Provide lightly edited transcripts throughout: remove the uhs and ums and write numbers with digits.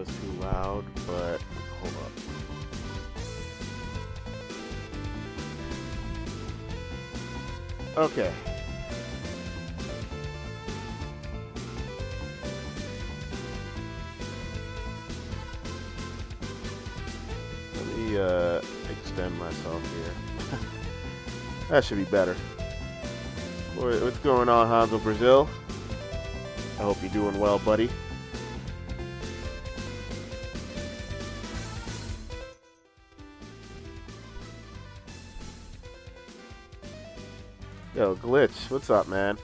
was too loud, but hold up. Okay. Let me extend myself here. That should be better. What's going on, Hanzo Brazil? I hope you're doing well, buddy. Yo, Glitch, what's up, man?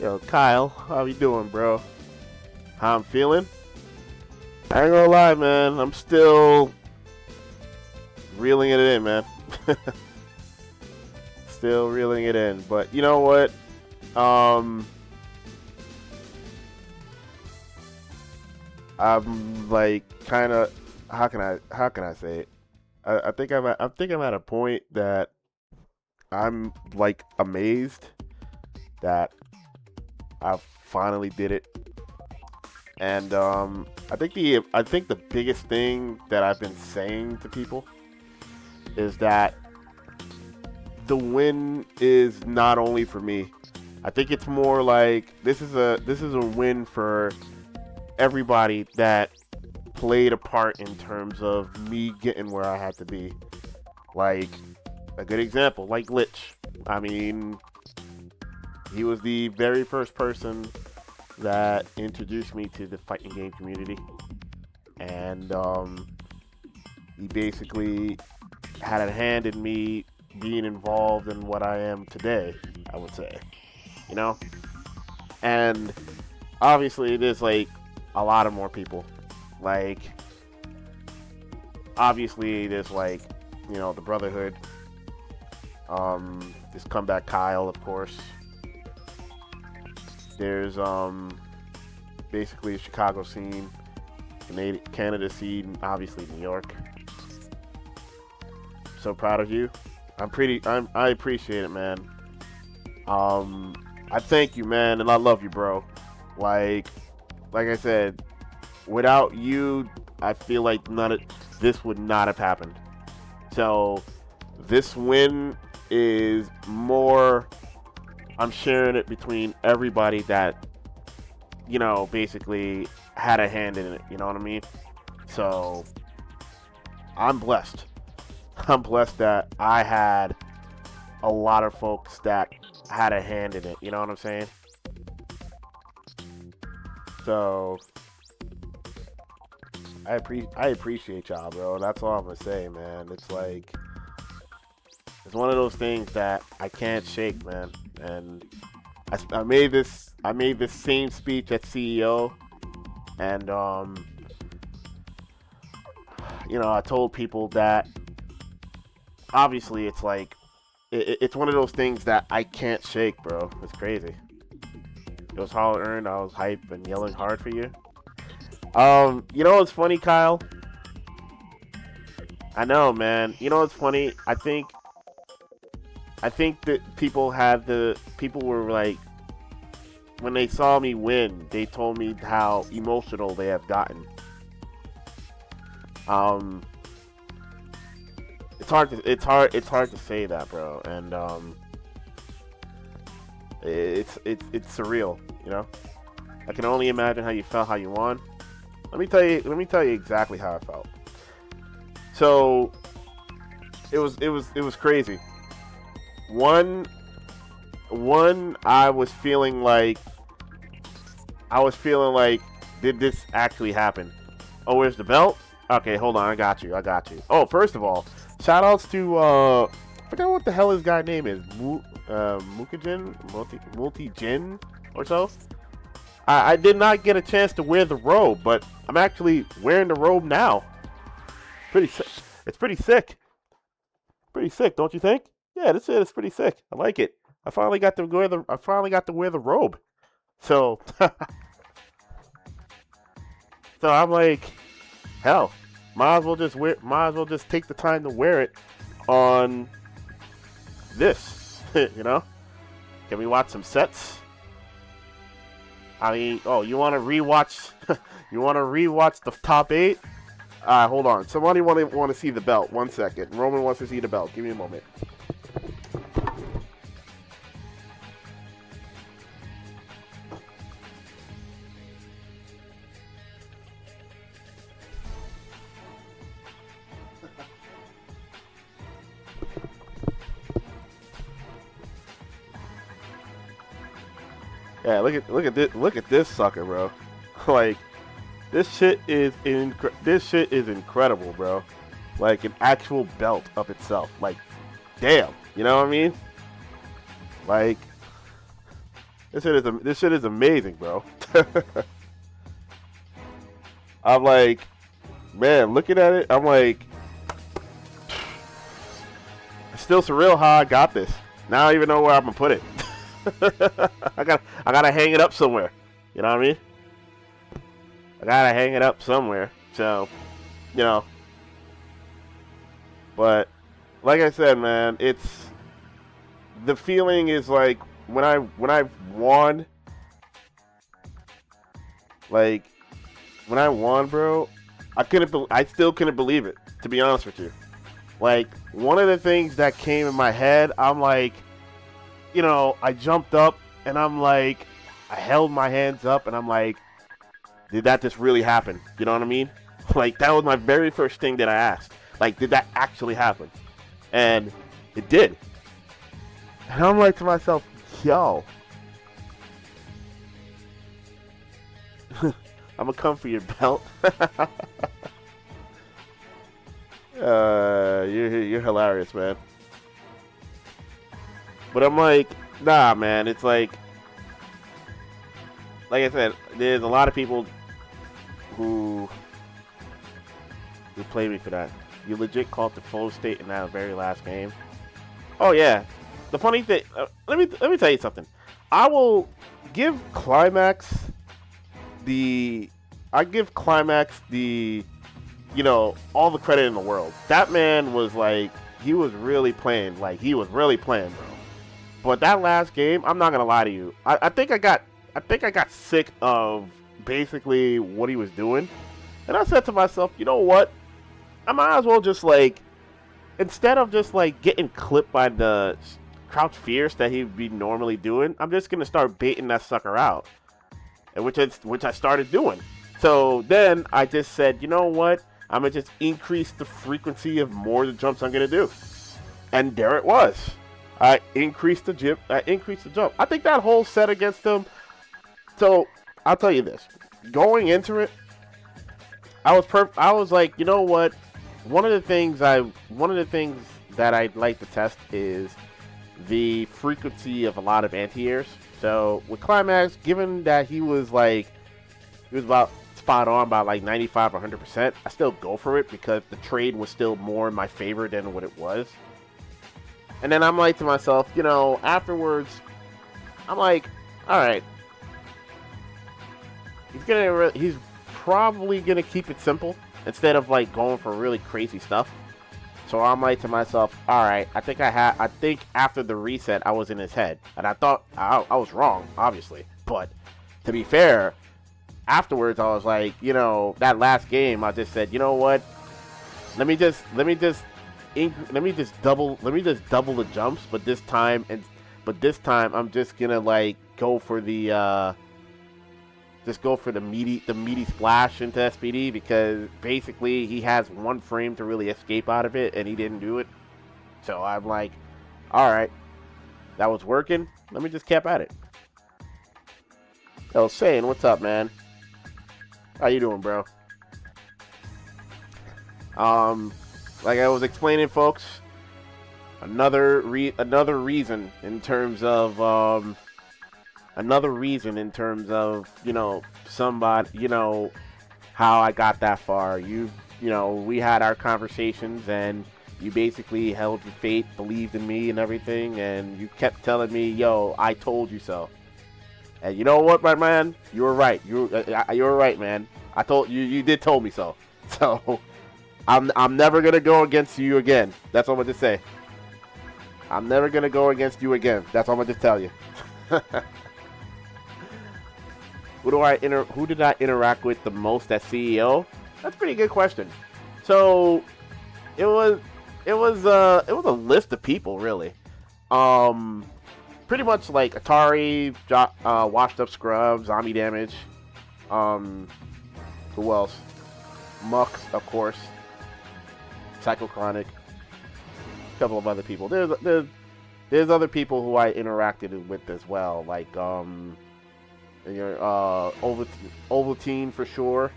Yo, Kyle, how you doing, bro? How I'm feeling? I ain't gonna lie, man. I'm still reeling it in, man. Still reeling it in. But you know what? I'm like kind of how can I say it? I think I'm at a point that I'm like amazed that I finally did it. And I think the biggest thing that I've been saying to people is that the win is not only for me. I think it's more like this is a win for everybody that played a part in terms of me getting where I had to be. Like a good example, like Glitch. I mean, he was the very first person that introduced me to the fighting game community, and he basically had a hand in me being involved in what I am today, I would say, you know? And obviously there's like a lot of more people. Like, obviously there's like, you know, the Brotherhood, this Comeback Kyle, of course. There's basically the Chicago scene, Canada scene, and obviously New York. So proud of you. I appreciate it, man. I thank you, man, and I love you, bro. Like I said, without you, I feel like this would not have happened. So this win is more, I'm sharing it between everybody that, you know, basically had a hand in it, you know what I mean? So I'm blessed. I'm blessed that I had a lot of folks that had a hand in it, you know what I'm saying? So I appreciate y'all, bro. That's all I'm gonna say, man. It's like, it's one of those things that I can't shake, man. And I made this same speech at CEO, and you know, I told people that obviously it's like it's one of those things that I can't shake, bro. It's crazy. It was hard earned. I was hype and yelling hard for you. You know what's funny, Kyle? I know, man. You know what's funny? I think that people were like, when they saw me win, they told me how emotional they have gotten. It's hard to say that, bro. And it's surreal, you know? I can only imagine how you felt, how you won. Let me tell you exactly how I felt. So it was crazy. One, I was feeling like, did this actually happen? Oh, where's the belt? Okay, hold on, I got you. Oh, first of all, shout outs to I forgot what the hell his guy name is. Mukajin, Multi-Jin or so. I did not get a chance to wear the robe, but I'm actually wearing the robe now. It's pretty sick. Pretty sick, don't you think? Yeah, it's pretty sick. I like it. I finally got to wear the robe. So so I'm like, hell, might as well just take the time to wear it on this. You know? Can we watch some sets? I mean, oh, you want to rewatch? You want to rewatch the top 8? Hold on. Somebody want to see the belt. 1 second. Roman wants to see the belt. Give me a moment. Yeah, look at this sucker, bro. Like, this shit is incredible, bro. Like an actual belt of itself. Like, damn, you know what I mean? Like, this shit is amazing, bro. I'm like, man, looking at it, I'm like, it's still surreal how I got this. Now I don't even know where I'm gonna put it. I gotta hang it up somewhere. You know what I mean? I gotta hang it up somewhere. So, you know. But like I said, man, it's the feeling is like when I won, like when I won, bro, I still couldn't believe it, to be honest with you. Like, one of the things that came in my head, I'm like, you know, I jumped up and I'm like, I held my hands up and I'm like, did that just really happen? You know what I mean? Like, that was my very first thing that I asked. Like, did that actually happen? And it did. And I'm like to myself, yo, I'm gonna come for your belt. You're hilarious, man. But I'm like, nah, man. It's like I said, there's a lot of people who play me for that. You legit called the flow state in that very last game. Oh yeah. The funny thing, let me tell you something. I will give Climax the, you know, all the credit in the world. That man was like, he was really playing, bro. But that last game, I'm not gonna lie to you. I think I got sick of basically what he was doing, and I said to myself, you know what? I might as well just like, instead of just like getting clipped by the crouch fierce that he'd be normally doing, I'm just gonna start baiting that sucker out, and which I started doing. So then I just said, you know what? I'm gonna just increase the frequency of more of the jumps I'm gonna do, and there it was. I increased the jump. I think that whole set against him. So I'll tell you this: going into it, I was like, you know what? One of the things that I'd like to test is the frequency of a lot of anti-airs. So with Climax, given that he was about spot on by like 95 or 100%, I still go for it because the trade was still more in my favor than what it was. And then I'm like to myself, you know, afterwards, I'm like, all right, he's probably gonna keep it simple instead of like going for really crazy stuff. So I'm like to myself, all right, I think after the reset, I was in his head, and I thought I was wrong, obviously. But to be fair, afterwards, I was like, you know, that last game, I just said, you know what? Let me just double the jumps, but this time I'm just gonna like go for the meaty splash into SPD, because basically he has one frame to really escape out of it, and he didn't do it. So I'm like, all right, that was working. Let me just keep at it. Yo, Sane, what's up, man? How you doing, bro? Like I was explaining, folks, another reason in terms of you know, somebody, you know, how I got that far. You know, we had our conversations, and you basically held your faith, believed in me and everything, and you kept telling me, yo, I told you so. And you know what, my man? You were right. You were right, man. I told you. You did told me so. So I'm never gonna go against you again. That's all I'm gonna just say. I'm never gonna go against you again. That's all I'm gonna just tell you. Who did I interact with the most as CEO? That's a pretty good question. So it was it was it was a list of people really. Um, Pretty much like Atari, Washed Up Scrubs, Zombie Damage. Um, who else? Mux, of course. Psychochronic. A couple of other people. There's other people who I interacted with as well, like Ovaltine for sure.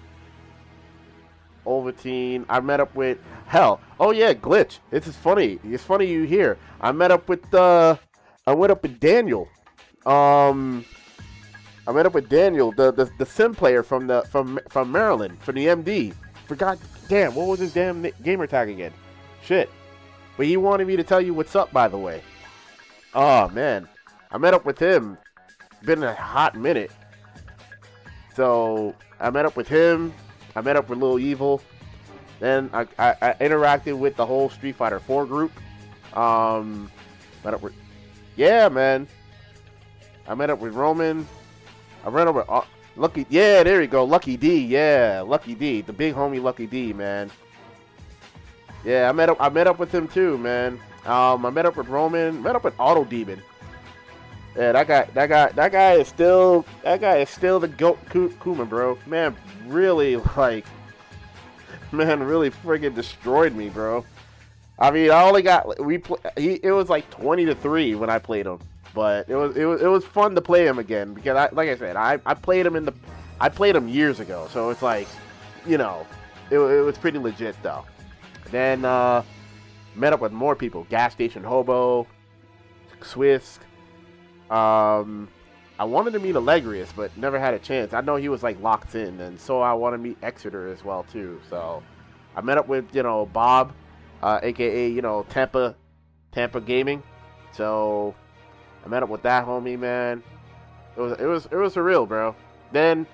Ovaltine. I met up with Oh yeah, Glitch. This is funny. It's funny you hear. I met up with I went up with Daniel. I met up with Daniel, the sim player from Maryland, from the MD. Forgot. Damn, what was his damn gamer tag again? Shit. But he wanted me to tell you what's up, by the way. Oh man, I met up with him. Been a hot minute. So I met up with him. I met up with Lil Evil. Then I interacted with the whole Street Fighter 4 group. Met up with, yeah, man. I met up with Roman. I ran over Lucky. Yeah, there you go, Lucky D. Yeah, Lucky D, the big homie Lucky D, man. Yeah, I met up with him too, man. I met up with Roman. Met up with Auto Demon. Yeah, that guy is still the GOAT Kuma, bro. Man, really really friggin' destroyed me, bro. I mean, I only got it was like 20-3 when I played him, but it was fun to play him again because like I said, I played him years ago, so it's like, you know, it was pretty legit though. Then met up with more people, Gas Station Hobo, Swiss. I wanted to meet Allegrius, but never had a chance. I know he was like locked in, and so I want to meet Exeter as well too. So I met up with, you know, Bob, aka, you know, Tampa Gaming. So I met up with that homie, man. It was surreal, bro. Then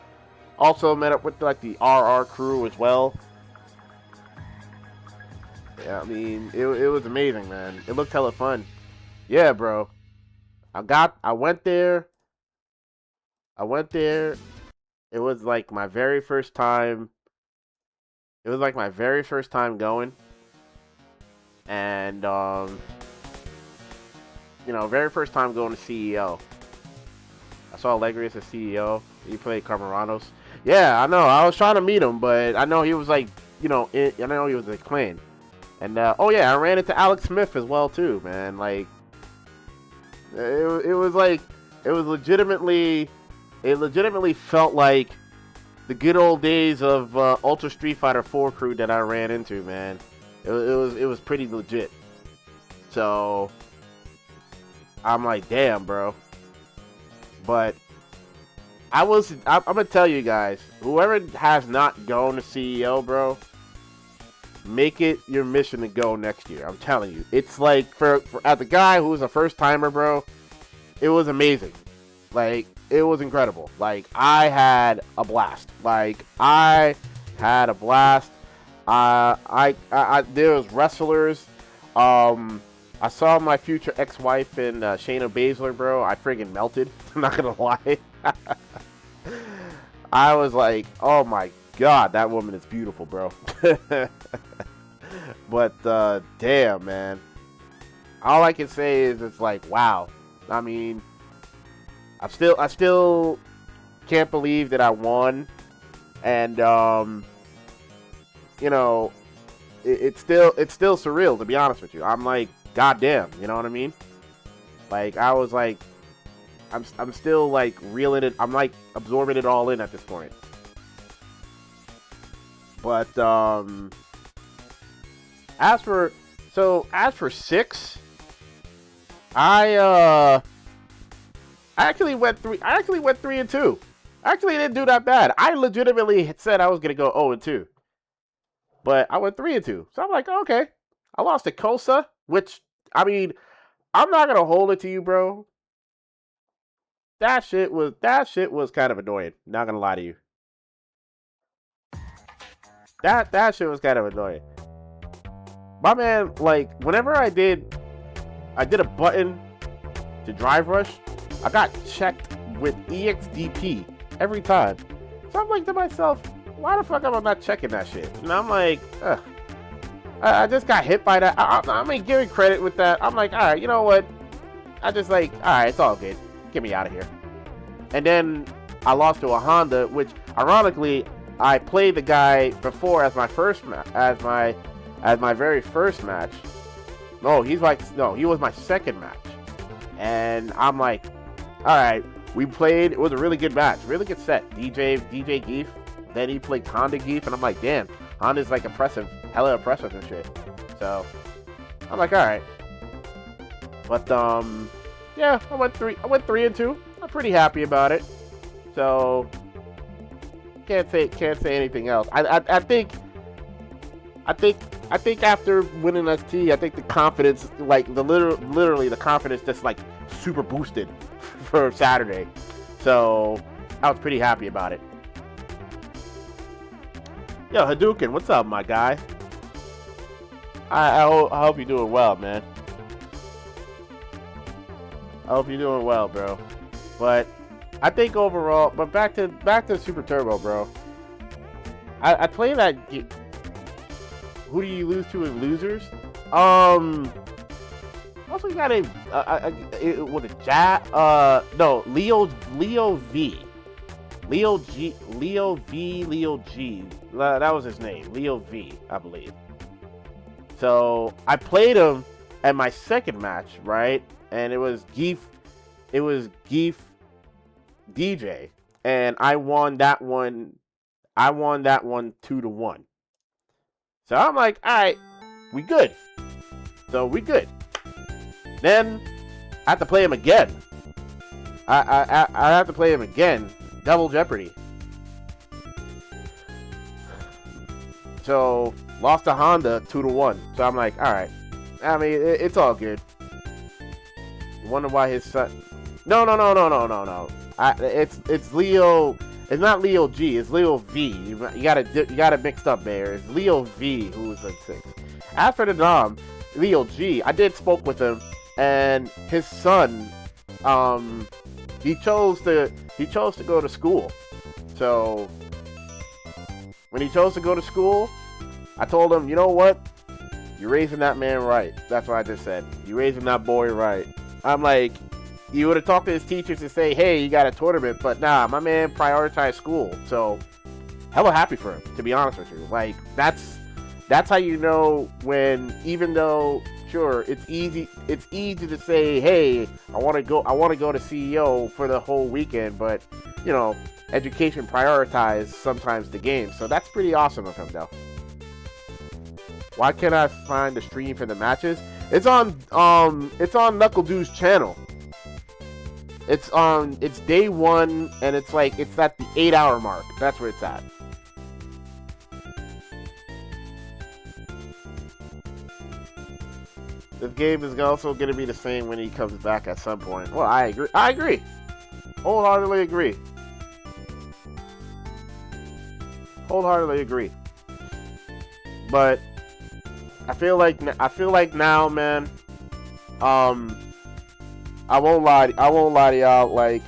also met up with like the RR crew as well. Yeah, I mean, it was amazing, man. It looked hella fun. Yeah, bro. I went there. It was like my very first time. It was like my very first time going. And you know, very first time going to CEO. I saw Allegrius as CEO. He played Camaranos. Yeah, I know. I was trying to meet him, but I know he was like, you know, I know he was a clan. And oh yeah, I ran into Alex Smith as well too, man. Like, it was like, it legitimately felt like the good old days of Ultra Street Fighter 4 crew that I ran into, man. It was pretty legit. So I'm like, damn, bro. But I'm gonna tell you guys, whoever has not gone to CEO, bro, make it your mission to go next year. I'm telling you, it's like for as a guy who was a first timer, bro, it was amazing. Like, it was incredible. Like, I had a blast. There was wrestlers. I saw my future ex-wife in Shayna Baszler, bro. I friggin' melted. I'm not gonna lie. I was like, oh my god, that woman is beautiful, bro. But damn, man. All I can say is it's like, wow. I mean, I still can't believe that I won, and you know, it's still surreal, to be honest with you. I'm like, goddamn, you know what I mean? Like, I was like, I'm still like reeling it. I'm like absorbing it all in at this point. But as for 6, I actually went 3-2. Actually, didn't do that bad. I legitimately said I was gonna go 0-2, but I went 3-2. So I'm like, okay. I lost to Kosa, which, I mean, I'm not gonna hold it to you, bro. That shit was kind of annoying. Not gonna lie to you. That shit was kind of annoying. My man, like, whenever I did a button to Drive Rush, I got checked with EXDP every time. So I'm like to myself, why the fuck am I not checking that shit? And I'm like, ugh. I just got hit by that. I mean, giving credit with that. I'm like, all right, you know what? I just like, all right, it's all good. Get me out of here. And then I lost to a Honda, which ironically, I played the guy before as my first as my very first match. No, he was my second match. And I'm like, all right, we played. It was a really good match, really good set. DJ Geef. Then he played Honda Geef, and I'm like, damn, Honda's like impressive, hella impressive and shit. So I'm like, all right. But yeah, I went 3-2. I'm pretty happy about it. So can't say anything else. I think after winning ST, I think the confidence, like literally the confidence just like super boosted for Saturday. So I was pretty happy about it. Yo, Hadouken, what's up, my guy? I hope you're doing well, man. I hope you're doing well, bro. But I think overall, but back to Super Turbo, bro. I play that. Who do you lose to in losers? Also got was it Leo V. Leo G. That was his name. Leo V, I believe. So I played him at my second match, right? And it was Geef DJ. And I won that one 2-1. So I'm like, alright, we good. So we good. Then I have to play him again. I have to play him again. Double Jeopardy. So lost to Honda 2-1. So I'm like, alright. I mean, it's all good. Wonder why his son. No. It's Leo. It's not Leo G. It's Leo V. You got it mixed up there. It's Leo V who was in 6. As for the Dom, Leo G, I did spoke with him, and his son, he chose to go to school. So when he chose to go to school, I told him, you know what? You're raising that man right. That's what I just said. You're raising that boy right. I'm like, you would have talked to his teachers to say, hey, you got a tournament, but nah, my man prioritized school. So hella happy for him, to be honest with you. Like, that's how you know when, even though sure it's easy to say, hey, I want to go to CEO for the whole weekend, but you know, education prioritizes sometimes the game. So that's pretty awesome of him, though. Why can't I find the stream for the matches? It's on NuckleDu's channel. It's day 1, and it's at the 8-hour mark. That's where it's at. This game is also going to be the same when he comes back at some point. Well, I agree. Wholeheartedly agree. But I feel like now, man. I won't lie to y'all. Like,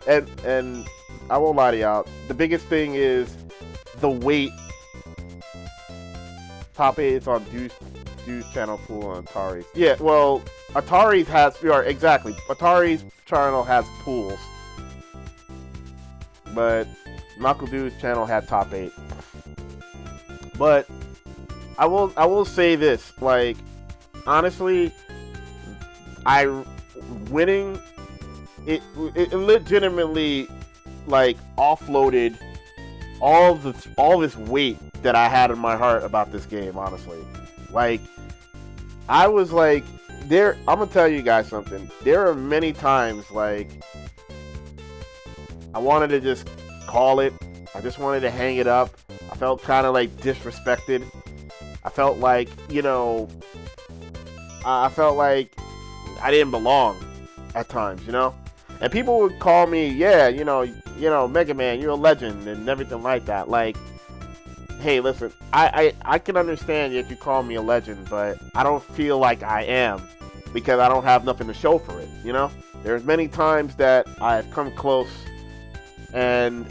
and I won't lie to y'all. The biggest thing is the weight. Top 8 is on Dude's channel pool on Atari's. Yeah, well, Atari's has, exactly. Atari's channel has pools, but NuckleDu's channel had top 8. But I will say this, like, honestly, winning it legitimately, like, offloaded all this weight that I had in my heart about this game, honestly. Like, I was like, I'm gonna tell you guys something. There are many times, like, I wanted to just call it. I just wanted to hang it up. I felt kind of like disrespected. I felt like, I felt like I didn't belong at times, And people would call me, yeah, Mega Man, you're a legend and everything like that. Like, hey, listen, I can understand if you call me a legend, but I don't feel like I am because I don't have nothing to show for it, There's many times that I've come close And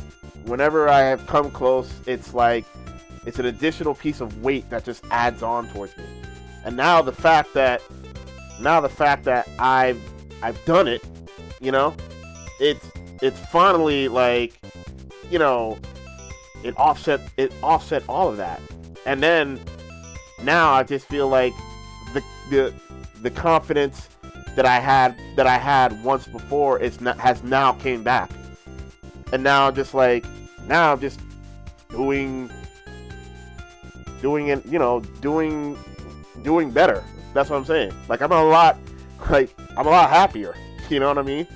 whenever I have come close, it's like it's an additional piece of weight that just adds on towards me. And now the fact that I've done it, you know, it's finally like, you know, it offset all of that. And then now I just feel like the confidence that I had once before has now came back. And now I'm just doing it, you know, doing better. That's what I'm saying. Like I'm a lot happier. You know what I mean?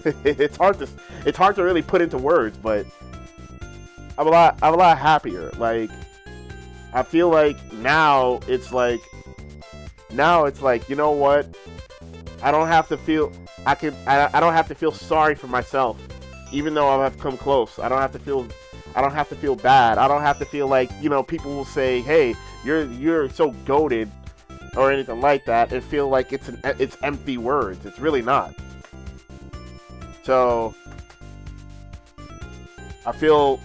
It's hard to really put into words, but I'm a lot happier. Like I feel like now it's like, you know what? I don't have to feel I don't have to feel sorry for myself, even though I have come close. I don't have to feel bad. I don't have to feel like, you know, people will say, "Hey, you're so goated," or anything like that, and feel like it's empty words. It's really not. So I feel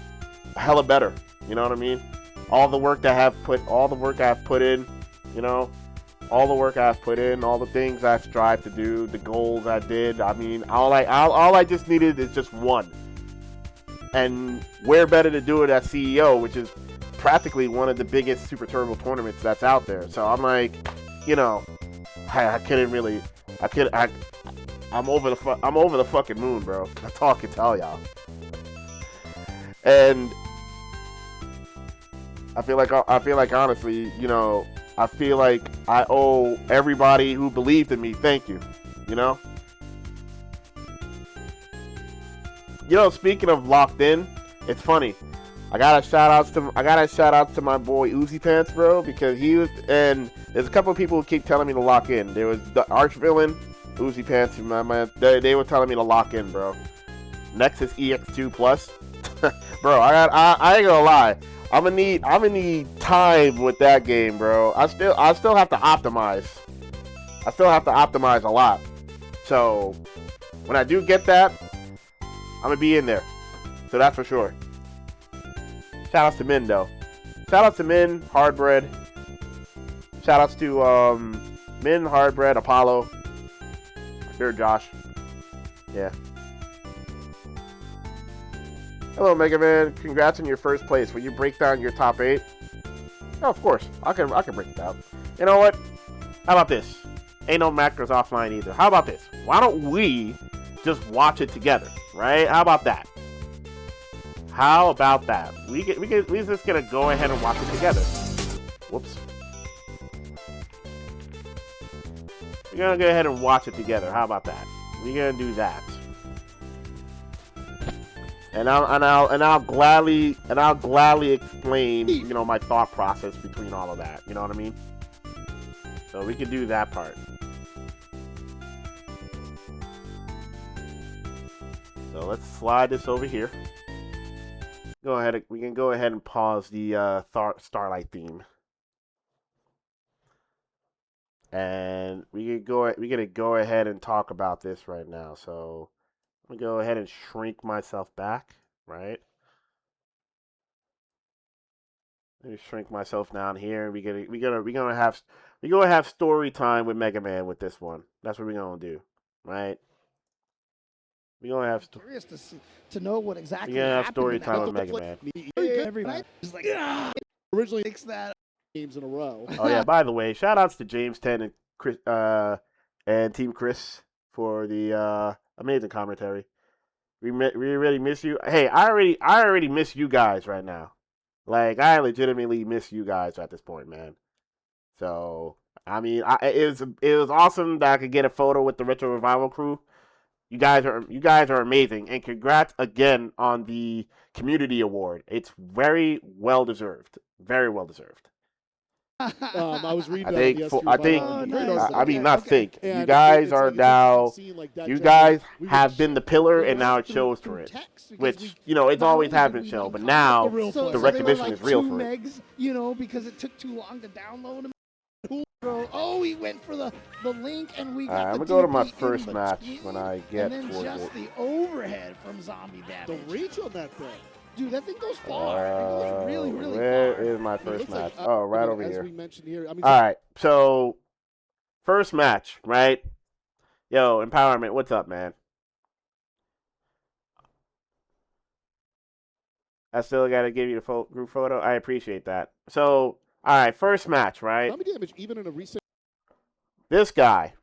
hella better. You know what I mean? All the work I've put in, you know, all the things I've strived to do, the goals I did. I mean, all I just needed is just one. And where better to do it as CEO, which is practically one of the biggest Super Turbo tournaments that's out there. So I'm like, you know, I'm over the fucking moon, bro. That's all I can tell y'all. And I feel like honestly, you know, I feel like I owe everybody who believed in me, thank you. You know? You know, speaking of locked in, it's funny. I got a shout out to my boy Uzi Pants, bro, because and there's a couple of people who keep telling me to lock in. There was the arch villain, Uzi Pants, my man. They were telling me to lock in, bro. Nexus EX2 Plus. Bro, I ain't gonna lie. I'm gonna need time with that game, bro. I still have to optimize. I still have to optimize a lot. So when I do get that, I'm gonna be in there. So that's for sure. Shout outs to Min though. Shout outs to Min, Hardbread. Shout outs to Min, Hardbread, Apollo. Sure, Josh. Yeah. Hello, Mega Man. Congrats on your first place. Will you break down your top 8? Oh, of course. I can break it down. You know what? How about this? Ain't no macros offline either. How about this? Why don't we just watch it together, right? How about that? We're just gonna go ahead and watch it together. Whoops. We're gonna go ahead and watch it together. How about that? We're gonna do that. And I'll gladly explain, you know, my thought process between all of that. You know what I mean? So we can do that part. So let's slide this over here. We can go ahead and pause the Starlight theme. And we're gonna go ahead and talk about this right now. So I'm gonna go ahead and shrink myself back, right? Let me shrink myself down here, and we're gonna have story time with Mega Man with this one. That's what we're gonna do, right? We're gonna have curious to know what exactly. We're gonna have story time with Mega Man. Everybody is like, originally makes that games in a row. Oh yeah. By the way, shout outs to James 10 and Chris and Team Chris for the amazing commentary. We really miss you. Hey, I already miss you guys right now. Like I legitimately miss you guys at this point, man. So I mean, it was awesome that I could get a photo with the Retro Revival crew. You guys are amazing, and congrats again on the community award. It's very well deserved. Very well deserved. I was reading. You guys are now. You guys have been the pillar, and now it shows for it. Which you know, it's always have been shown, but now the recognition is real for it. You know, because it took too long to download them. Oh, he went for the link, and we got Alright, I'm the gonna go to my DP in first match between, when I get and then towards just it. the overhead from Zombie The Damage. reach on that thing. Dude, that thing goes far. It goes really, really where far. is my I mean, it first looks like, match? Oh, right over as here. we mentioned here. I mean, Alright, so first match, right? Yo, Empowerment, what's up, man? I still gotta give you the group photo. I appreciate that. So, alright, first match, right? Zombie Damage, even in a recent. This guy,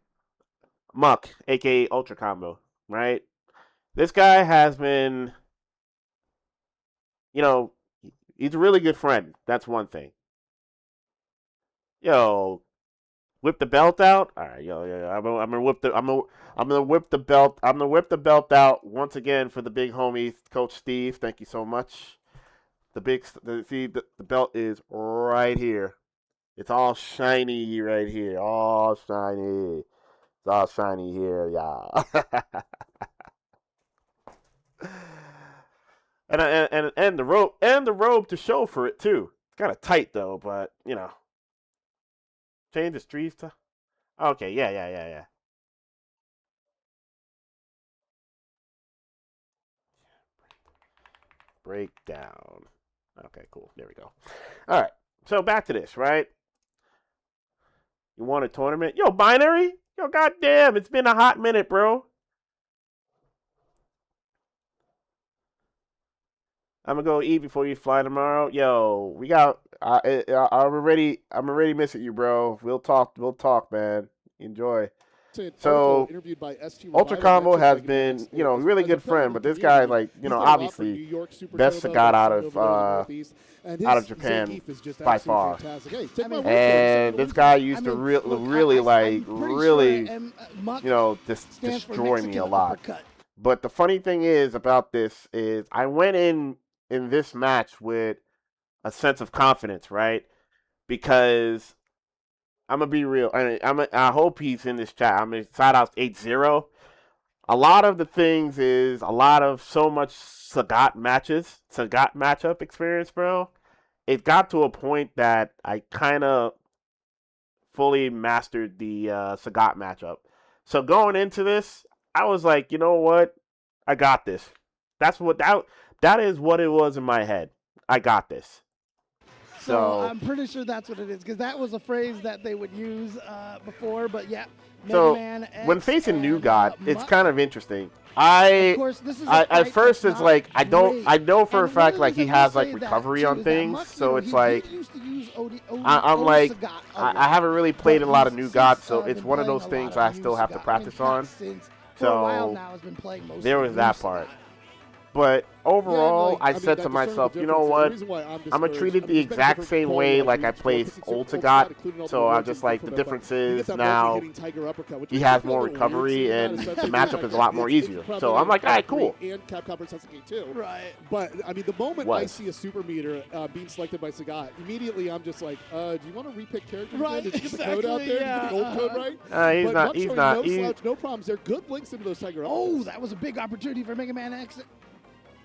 Muck, aka Ultra Combo, right? This guy has been, you know, he's a really good friend. That's one thing. Yo, whip the belt out. All right, yo, I'm gonna whip the, I'm gonna whip the belt. I'm gonna whip the belt out once again for the big homie, Coach Steve. Thank you so much. The belt is right here. It's all shiny right here. All shiny. It's all shiny here, y'all. and the robe to show for it too. It's kind of tight though, but you know. Change the streets to. Okay, yeah. Breakdown. Okay, cool. There we go. All right. So back to this, right? You want a tournament? Yo, Binary? Yo, goddamn, it's been a hot minute, bro. I'm gonna go eat before you fly tomorrow. Yo, we got. I'm already missing you, bro. We'll talk, man. Enjoy. So, Ultra Combo has been, you know, a really good friend, but this guy, like, you know, obviously, best Sagat out of Japan by far. And this guy used to really, you know, destroy me a lot. But the funny thing is about this is I went in this match with a sense of confidence, right? Because I'm gonna be real. I hope he's in this chat. I'm gonna shout out 8-0. A lot of the things is a lot of so much Sagat matchup experience, bro. It got to a point that I kind of fully mastered the Sagat matchup. So going into this, I was like, you know what? I got this. That is what it was in my head. I got this. So I'm pretty sure that's what it is, because that was a phrase that they would use before. But yeah, so Mega Man X when facing New God, it's Muck. kind of interesting. Of course, this is at first it's like I know for a And fact one like of the he things has I like say that, recovery too, on is that things, Muck, so it's he like did used to use I'm like Sagat I haven't really played but a lot of he's New God, since, so it's been one of playing those a things lot I of still new have to Sagat. practice Not on. since, for a while So now, has been playing mostly there was new that Sagat. part. But overall, I said to myself, you know what? I'm going to treat it the exact same way like I played Ultigot. So I'm just like, the difference is now he has more recovery and the matchup is a lot more easier. So I'm like, all right, cool. Right. But, I mean, the moment I see a super meter being selected by Sagat, immediately I'm just like, do you want to repick characters? Right, Did you get the code out there? yeah. Did you get the gold code right? He's not. No problems. They're good links into those Tiger uppercuts. Oh, that was a big opportunity for Mega Man X.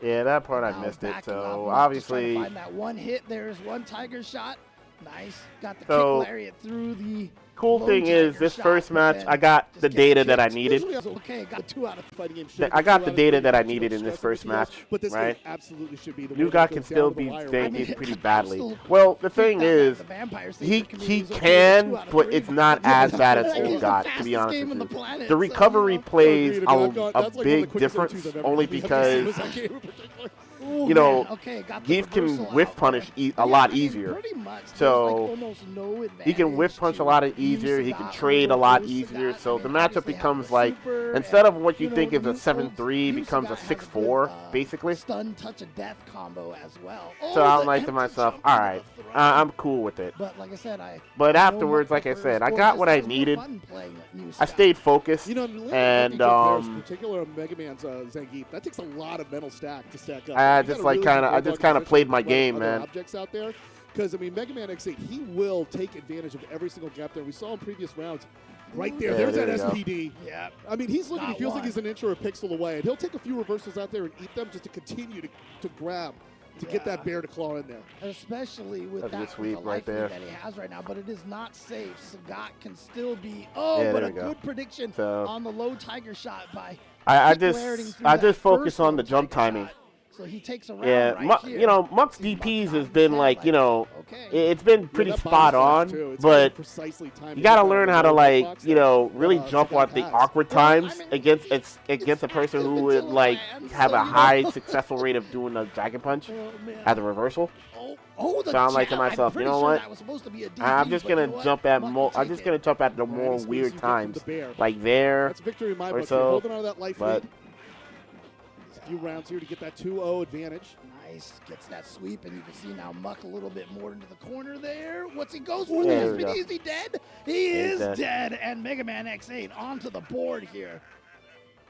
Yeah, that part I Now missed it. backing So off Muck, obviously, just trying to find that one hit. There's one Tiger shot. Nice. Got the So, kick lariat through the. cool low thing is Tiger this shot, first but match, then I got just the gets data that I kicked. needed. Okay, got 2 out of fighting game. I got the data that I needed in this first match, But this right? game absolutely should be the New way God that can goes still down to the be wire. dated pretty I badly. still Well, the think thing that is, the Vampire he Savior community is okay with can, 2 out of but 3. it's not as bad as Like, he's Old the God, to fastest be honest game with on you. the planet, The recovery plays Agreed, I mean, a that's like one of the big quickest difference M2s I've ever only seen. because That game in particular. Ooh, you know, man. Okay, got the Geef can reversal whiff out punish there. a Yeah, lot I mean, easier. pretty much, there's, So, like, almost no he can advantage whiff punch a to lot New easier. He can Sagat trade a over lot Old easier. Sagat. So I the mean, matchup obviously becomes having the like, super instead of and, what you think is a New 7-3, becomes a Sagat has a 6-4, good, basically. Stun touch of death combo as well. So Oh, I'm the like to empty myself, jump all into right, the throw. I'm cool with it. But like I said, But I know afterwards, Muck like I prefers said, I Force, got just what I has more needed. fun playing New I Sagat. stayed focused, You know, landing and empty jump pairs, particular on Mega Man's Zangief, that takes a lot of mental stack to stack up. I You just gotta like really kind of, be I just bulldog kind of position played my with game, other man. objects out there, because I mean, Mega Man X8, he will take advantage of every single gap there. We saw in previous rounds. Right there, Yeah, there's there that you go. SPD. Yeah. I mean, he's looking. He Not feels like one. he's an inch or a pixel away, and he'll take a few reversals out there and eat them just to continue to grab to get that bear to claw in there. Especially with That's a that good sweep with the right life lead there. that he has right now, but it is not safe. Sagat can still be. Yeah, But there a we go. good prediction So- on the low Tiger shot by. I Kick Laird through I that just focus first on low the jump Tiger timing. shot. So he takes a round Yeah, right here. you know, Muck's See, Muck DPs has nodding been his like, head you know, okay. it's been pretty Yeah, that body spot splash, on, too. It's but very precisely timed you to gotta get learn that how to low like, hitbox you know, really that, jump Sagat at the has. awkward Well, I times mean, against it's against a person active who would until it like lands, have so a you high know. successful rate of doing a dragon punch Oh, man. as a reversal. The So I'm like to jab. myself, I'm you pretty know sure what? That was supposed to be a DP, I'm just but you gonna know what? jump at Muck more. will I'm take just it. gonna jump at the And more any space weird you get from times, the bear. like there That's victory in my or book. so, You're holding on to that life but- lead. A few rounds here to get that 2-0 advantage. Nice, gets that sweep, and you can see now Muck a little bit more into the corner there. What's he goes for? There The we go. SPD, is he dead? He He's is dead. dead, and Mega Man X8 onto the board here.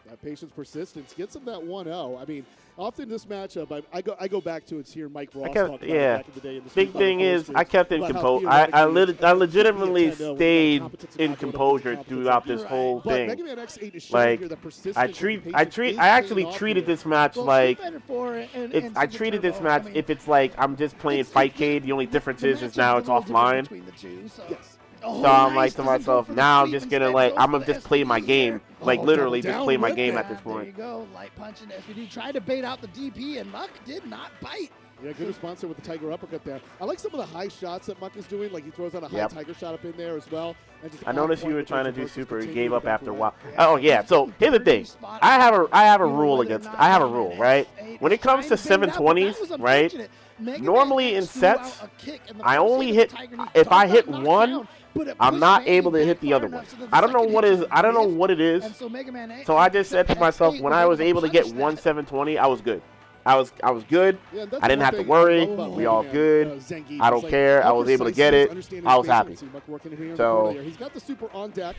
That patience, persistence gets him that 1-0. I mean, often this matchup, I go back to it's here. Mike Ross kept- talked about yeah. it back in the day. In the Big Street thing Fighter is, Four I kept in about how composure. theoretically I it should be a legitimately 10-0 with stayed competence in not going up composure against competence. throughout this Right. whole But thing. Mega Man X8 is showing Like, here that persistence I and patience is actually paying off treated here. this match Well, like Street Fighter 4 and it's. I Super treated Turbo, this match I mean, if it's like I'm just playing it's- Fightcade. The only difference the is matchup's now a it's little different offline. between the two, so. Yes. Oh, So I'm nice. like to Doesn't go myself, for the now I'm sweep, just gonna instead like goes I'm for gonna the just play my SPD game, here. like Oh, literally double just down play my with game it. at this There you point. go, light punch and SPD. Tried to bait out the DP, and Muck did not bite. Yeah, good response there with the Tiger uppercut there. I like some of the high shots that Muck is doing. Like he throws out a high Yep. Tiger shot up in there as well. And just I on noticed point you were with trying to those do reversals, super. He continue gave to up back after a away. while. Yeah, Oh yeah. he's So been here's the very thing. spot I have on. a You know, rule whether or against. not I have a Mega rule, Man right? X8 When is it comes trying to bait it out, but that 720s, was right? unfortunate. Mega Man Normally in X threw sets, out a kick, and the I first only of hit. the Tiger Knee If I does hit not knock one, down, but it I'm pushed not Manny able to back hit the far other enough one. so that I don't know second what hit is. just I don't know whiffed, what it is. and so Mega Man X So I just said to myself, X8 when was I was able to get punish one that. 720, I was good. I was good. Yeah, and that's I didn't one have to thing worry. I love about We Mega all Man, good. Zangief. I don't It's like care. how I was able to precise get he is, it. understanding I was his happy. patience. Muck working in here in the So- corner there. He's got the super on deck.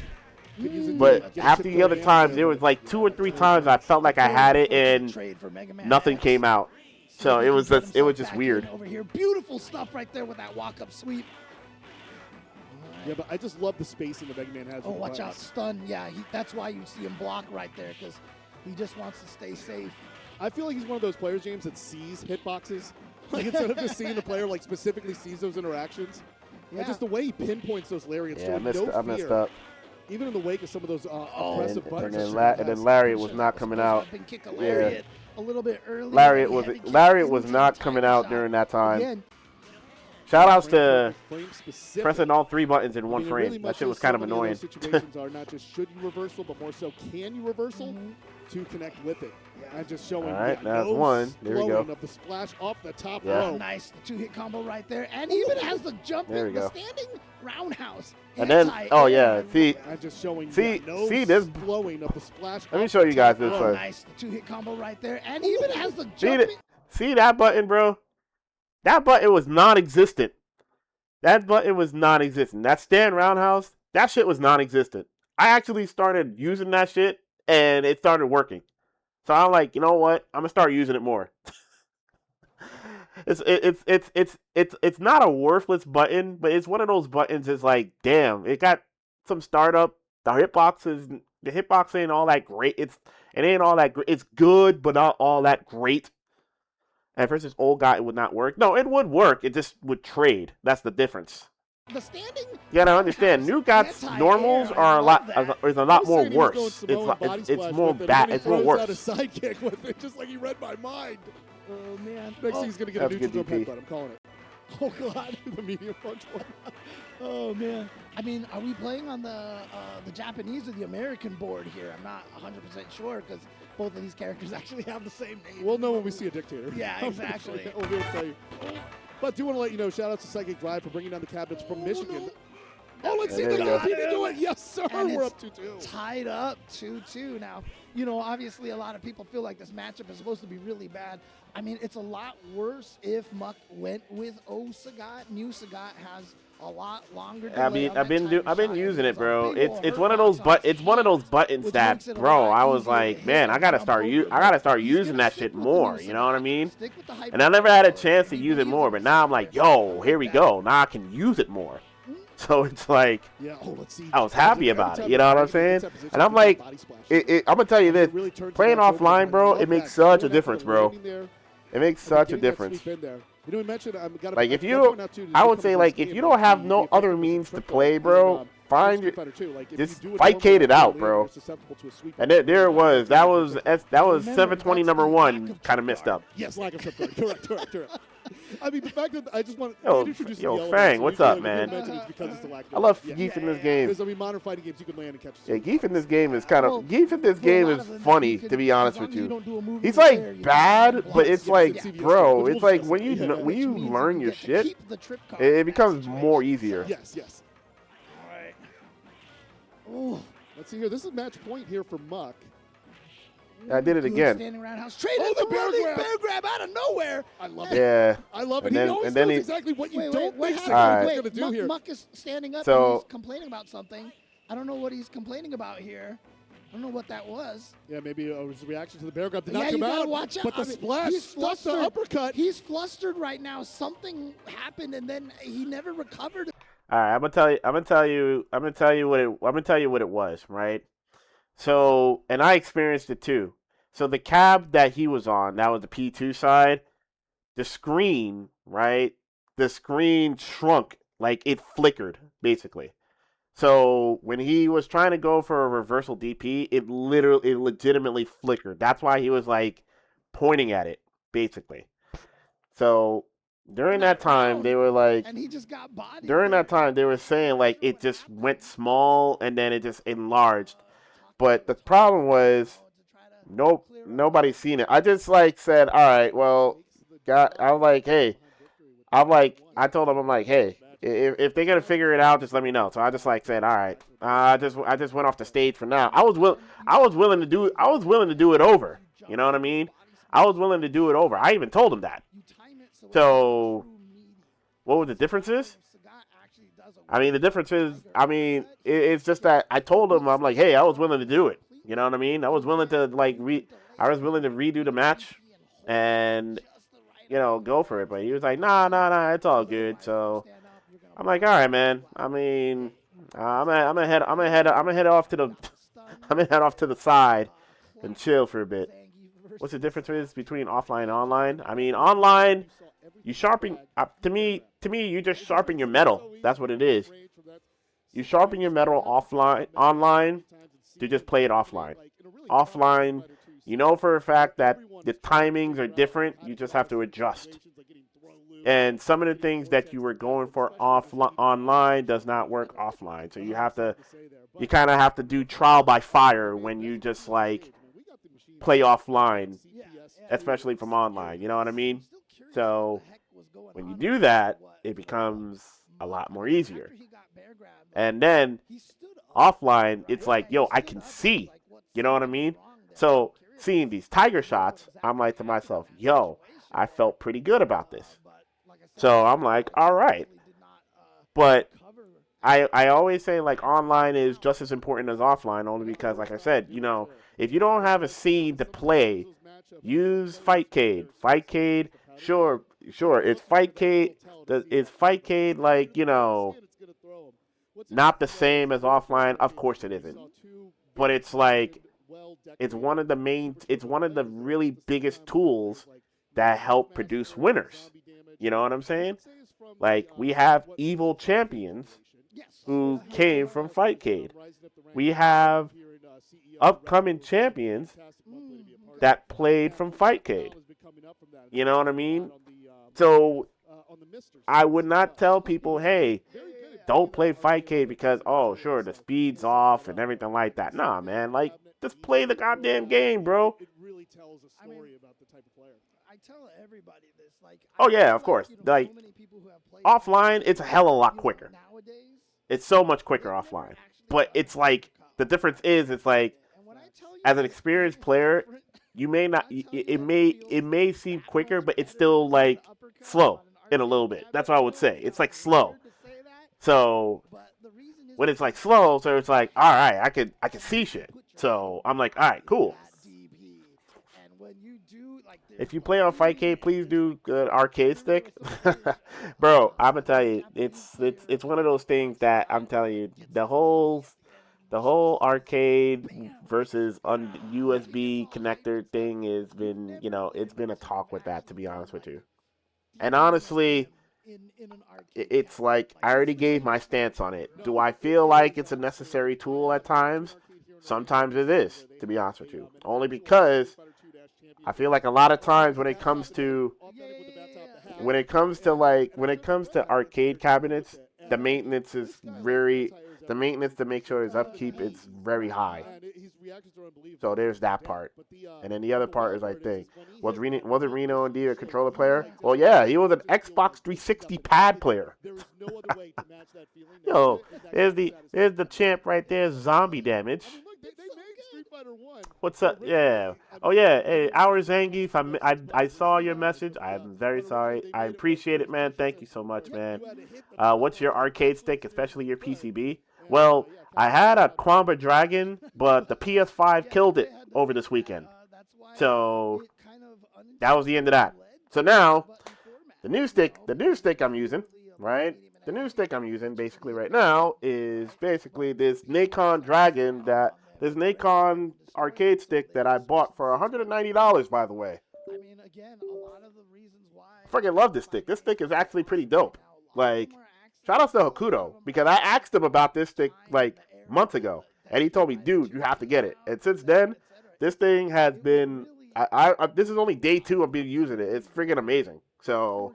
Could use it to But get after chip the other going times, in there was like 2 or 3 Yeah. times I felt like I had it Very and unfortunate trade for Mega Man nothing X. came out. See So if he it can was get just himself just back weird. in over here. Beautiful stuff right there with that walk-up sweep. Yeah, but I just love the spacing that Mega Man has. Oh, with the watch out, buttons. stun. Yeah, that's why you see him block right there, because he just wants to stay safe. I feel like he's one of those players, James, that sees hitboxes. Like instead of just seeing the player, like specifically sees those interactions. Yeah. And just the way he pinpoints those lariats, Yeah, I showing messed, no I messed fear, up. even in the wake of some of those And oppressive then, buttons. and that then Shredder has. Lariat was not coming out. Been kick a Yeah. lariat a little bit early. Lariat Heavy was kick Lariat was into not the coming Tiger out shot. during that time. Again, Shout outs to Frame specific. pressing all 3 buttons in I one mean, it really frame. much That shit was is kind of so many annoying. those situations are not just should you reversal, but more so can you reversal Mhm. to connect with it. Yeah. And just showing All right, yeah, that's no one. There we slowing go. of the splash off the top Yeah. row. Nice, the 2-hit combo right there, and he even has the jump There in, we the go. standing roundhouse. And then, oh yeah, see, And just showing See- no see this- slowing of the splash. Let me off show the you guys top this row. first. Nice, the 2-hit combo right there, and he even has the See jump. that? See that button, bro? That button was non-existent. That button was non-existent. That stand roundhouse, that shit was non-existent. I actually started using that shit, and it started working. So I'm like, you know what? I'm gonna start using it more. It's not a worthless button, but it's one of those buttons. It's like, damn, it got some startup. The hitbox ain't all that great. It ain't all that great. It's good, but not all that great. And versus old guy, it would not work. No, it would work. It just would trade. That's the difference. The standing. You gotta understand. New Gods Anti-air, normals I are a lot. love that. Is a I lot was more saying he was going worse. Samoan body It's splash more with it, bad. and then It's he more throws out a worse. sidekick with it, just like he read my mind. Oh man. Next Oh, thing he's gonna get a That's neutral good jump headbutt. I'm calling it. oh god. The medium punch one. Oh man. I mean, are we playing on the Japanese or the American board here? I'm not 100% sure because both of these characters actually have the same name. We'll know when we see a dictator. Yeah, exactly. We'll be able to tell you. But I do want to let you know, shout out to Psychic Drive for bringing down the cabinets from Michigan. no. Oh, let's see There the you go. Filipino do it. Yes, sir. And We're it's up 2-2. tied up 2-2 now. You know, obviously a lot of people feel like this matchup is supposed to be really bad. I mean, it's a lot worse if Muck went with Sagat. New Sagat has a lot longer delay I mean, on I've that been Tiger I've been shot, using and it, there's a bro. big ol' It's hurt one of those box on his it's one of those hand, buttons which that, makes it a bro. lot I was easier to like, hit man, I and gotta jump start over. I gotta start He's using gonna that stick shit with the more. new You know what I Sagat. mean? Stick with the hyper And I never had a power. chance to He use it believes more, in but now I'm like, yo, here we go. Now I can use it more. So it's like, Yeah. Oh, let's see. I was happy about it, you know what I'm saying? And I'm like, I'm gonna tell you this, playing offline, bro, it makes such a difference, bro. It makes I mean, such a getting that difference. sweep in there. You know, we mentioned Like if you, I would say like if you don't have no other means to play, bro, find your, just fight Cade it out, bro. And there it was. That was Remember, 720 that's number the lack one of kind of trip messed guard. up. Yes, lack of trip guard. Correct. I mean, the fact that I just want Yo, to introduce yo, the element, Fang, so what's you feel up, like man? mention it's because it's the lack of I love yeah. Geef in this game. Because I mean, modern fighting games, you can land and catch. Yeah, Geef in this game is kind Well, of Geef in this for a game lot is of them, funny, you can- to be as honest long with as you. don't do a move He's in the air, like you bad, can but block. it's Yeah, like, it's CVS, bro, which it's we'll like discuss when it. Yeah. when you Which means learn you your get to shit, keep the trip card it in that becomes more situation. easier. Yes. All right. Ooh. Let's see here. This is match point here for Muck. I did it Good again. standing roundhouse. Trade Oh, it, the the bear running grab. bear grab out of nowhere. I love it. Yeah. I love it. And He then- always and then knows he- exactly what you Wait, don't what think happened? Alright. Sagar's Wait, going to do Muck, here. Muck is standing up So- and he's complaining about something. I don't know what he's complaining about here. I don't know what that was. Yeah, maybe it was a reaction to the bear grab. Did Yeah, not come you gotta out. watch out. But the I mean, splash he's stopped the flustered. uppercut. He's flustered right now. Something happened, and then he never recovered. All right, I'm gonna tell you what it was, right? So, and I experienced it too. So the cab that he was on, that was the P2 side, the screen, right? The screen shrunk, like it flickered, basically. So when he was trying to go for a reversal DP, it legitimately flickered. That's why he was like pointing at it, basically. So during that time, they were like, And he just got bodied. during that there. time, they were saying like it just went small and then it just enlarged. But the problem was, nope, nobody's seen it. I just like said, all right, well, I'm like, hey, I told him, I'm like, hey, if they're gonna figure it out, just let me know. So I just like said, all right, I just went off the stage for now. I was willing to do it over. You know what I mean? I was willing to do it over. I even told him that. So, what were the differences? I mean, the difference is, it's just that I told him, I'm like, hey, I was willing to do it. You know what I mean? I was willing to I was willing to redo the match and, go for it. But he was like, nah, it's all good. So I'm like, all right, man. I mean, I'm gonna head off to the side and chill for a bit. What's the difference between offline and online? I mean, online, you sharpen. To me, you just sharpen your metal. That's what it is. You sharpen your metal offline. Online, to just play it offline. Offline, you know for a fact that the timings are different. You just have to adjust. And some of the things that you were going for online does not work offline. So you kind of have to do trial by fire when you just like play offline, especially from online. You know what I mean? So when you do that, it becomes a lot more easier. And then offline, it's like, yo, I can see. You know what I mean? So seeing these tiger shots, I'm like to myself, yo, I felt pretty good about this. So I'm like, all right. But I always say like online is just as important as offline, only because, like I said, if you don't have a scene to play, use Fightcade. Fightcade, sure, it's Fightcade. It's Fightcade like, not the same as offline? Of course it isn't. But it's like, it's one of the really biggest tools that help produce winners. You know what I'm saying? Like, we have evil champions who came from Fightcade. We have upcoming champions that played from Fightcade. You know what I mean? So I would not tell people, hey, don't play Fightcade because, oh, sure, the speed's off and everything like that. Nah, man, like, just play the goddamn game, bro. It really tells a story about the type of player. I tell everybody this. Like, Oh, yeah, of course. Like, offline, it's a hell of a lot quicker. It's so much quicker offline. But it's like, the difference is, it's like, as an experienced player, you may not, it may seem quicker, but it's still like slow in a little bit. That's what I would say. It's like slow. So when it's like slow, so it's like, all right, I can see shit. So I'm like, all right, cool. If you play on Fightcade, please do arcade stick, bro. I'm gonna tell you, it's one of those things that I'm telling you, the whole the whole arcade versus USB connector thing has been, it's been a talk with that, to be honest with you. And honestly, in an it's cabinet like I already gave my stance on it. Do I feel like it's a necessary tool at times? Sometimes it is, to be honest with you. Only because I feel like a lot of times when it comes to arcade cabinets, the maintenance is very the maintenance to make sure his upkeep is very high. So there's that part. And then the other part is, I think, wasn't Reno indeed a controller player? Well, yeah, he was an Xbox 360 pad player. Yo, there's the champ right there, Zombie Damage. What's up? Yeah. Oh yeah. Hey, our Zangief, I saw your message. I'm very sorry. I appreciate it, man. Thank you so much, man. What's your arcade stick, especially your PCB? Well, I had a Kwamba Dragon, but the PS5 killed it over this weekend. So that was the end of that. So now the new stick I'm using, right? The new stick I'm using basically right now is basically this Nacon arcade stick that I bought for $190, by the way. I mean, again, a lot of the reasons why. I freaking love this stick. This stick is actually pretty dope. Like, shout out to Hokuto, because I asked him about this stick like months ago, and he told me, dude, you have to get it. And since then, this thing has been. This is only day 2 of being using it. It's freaking amazing. So,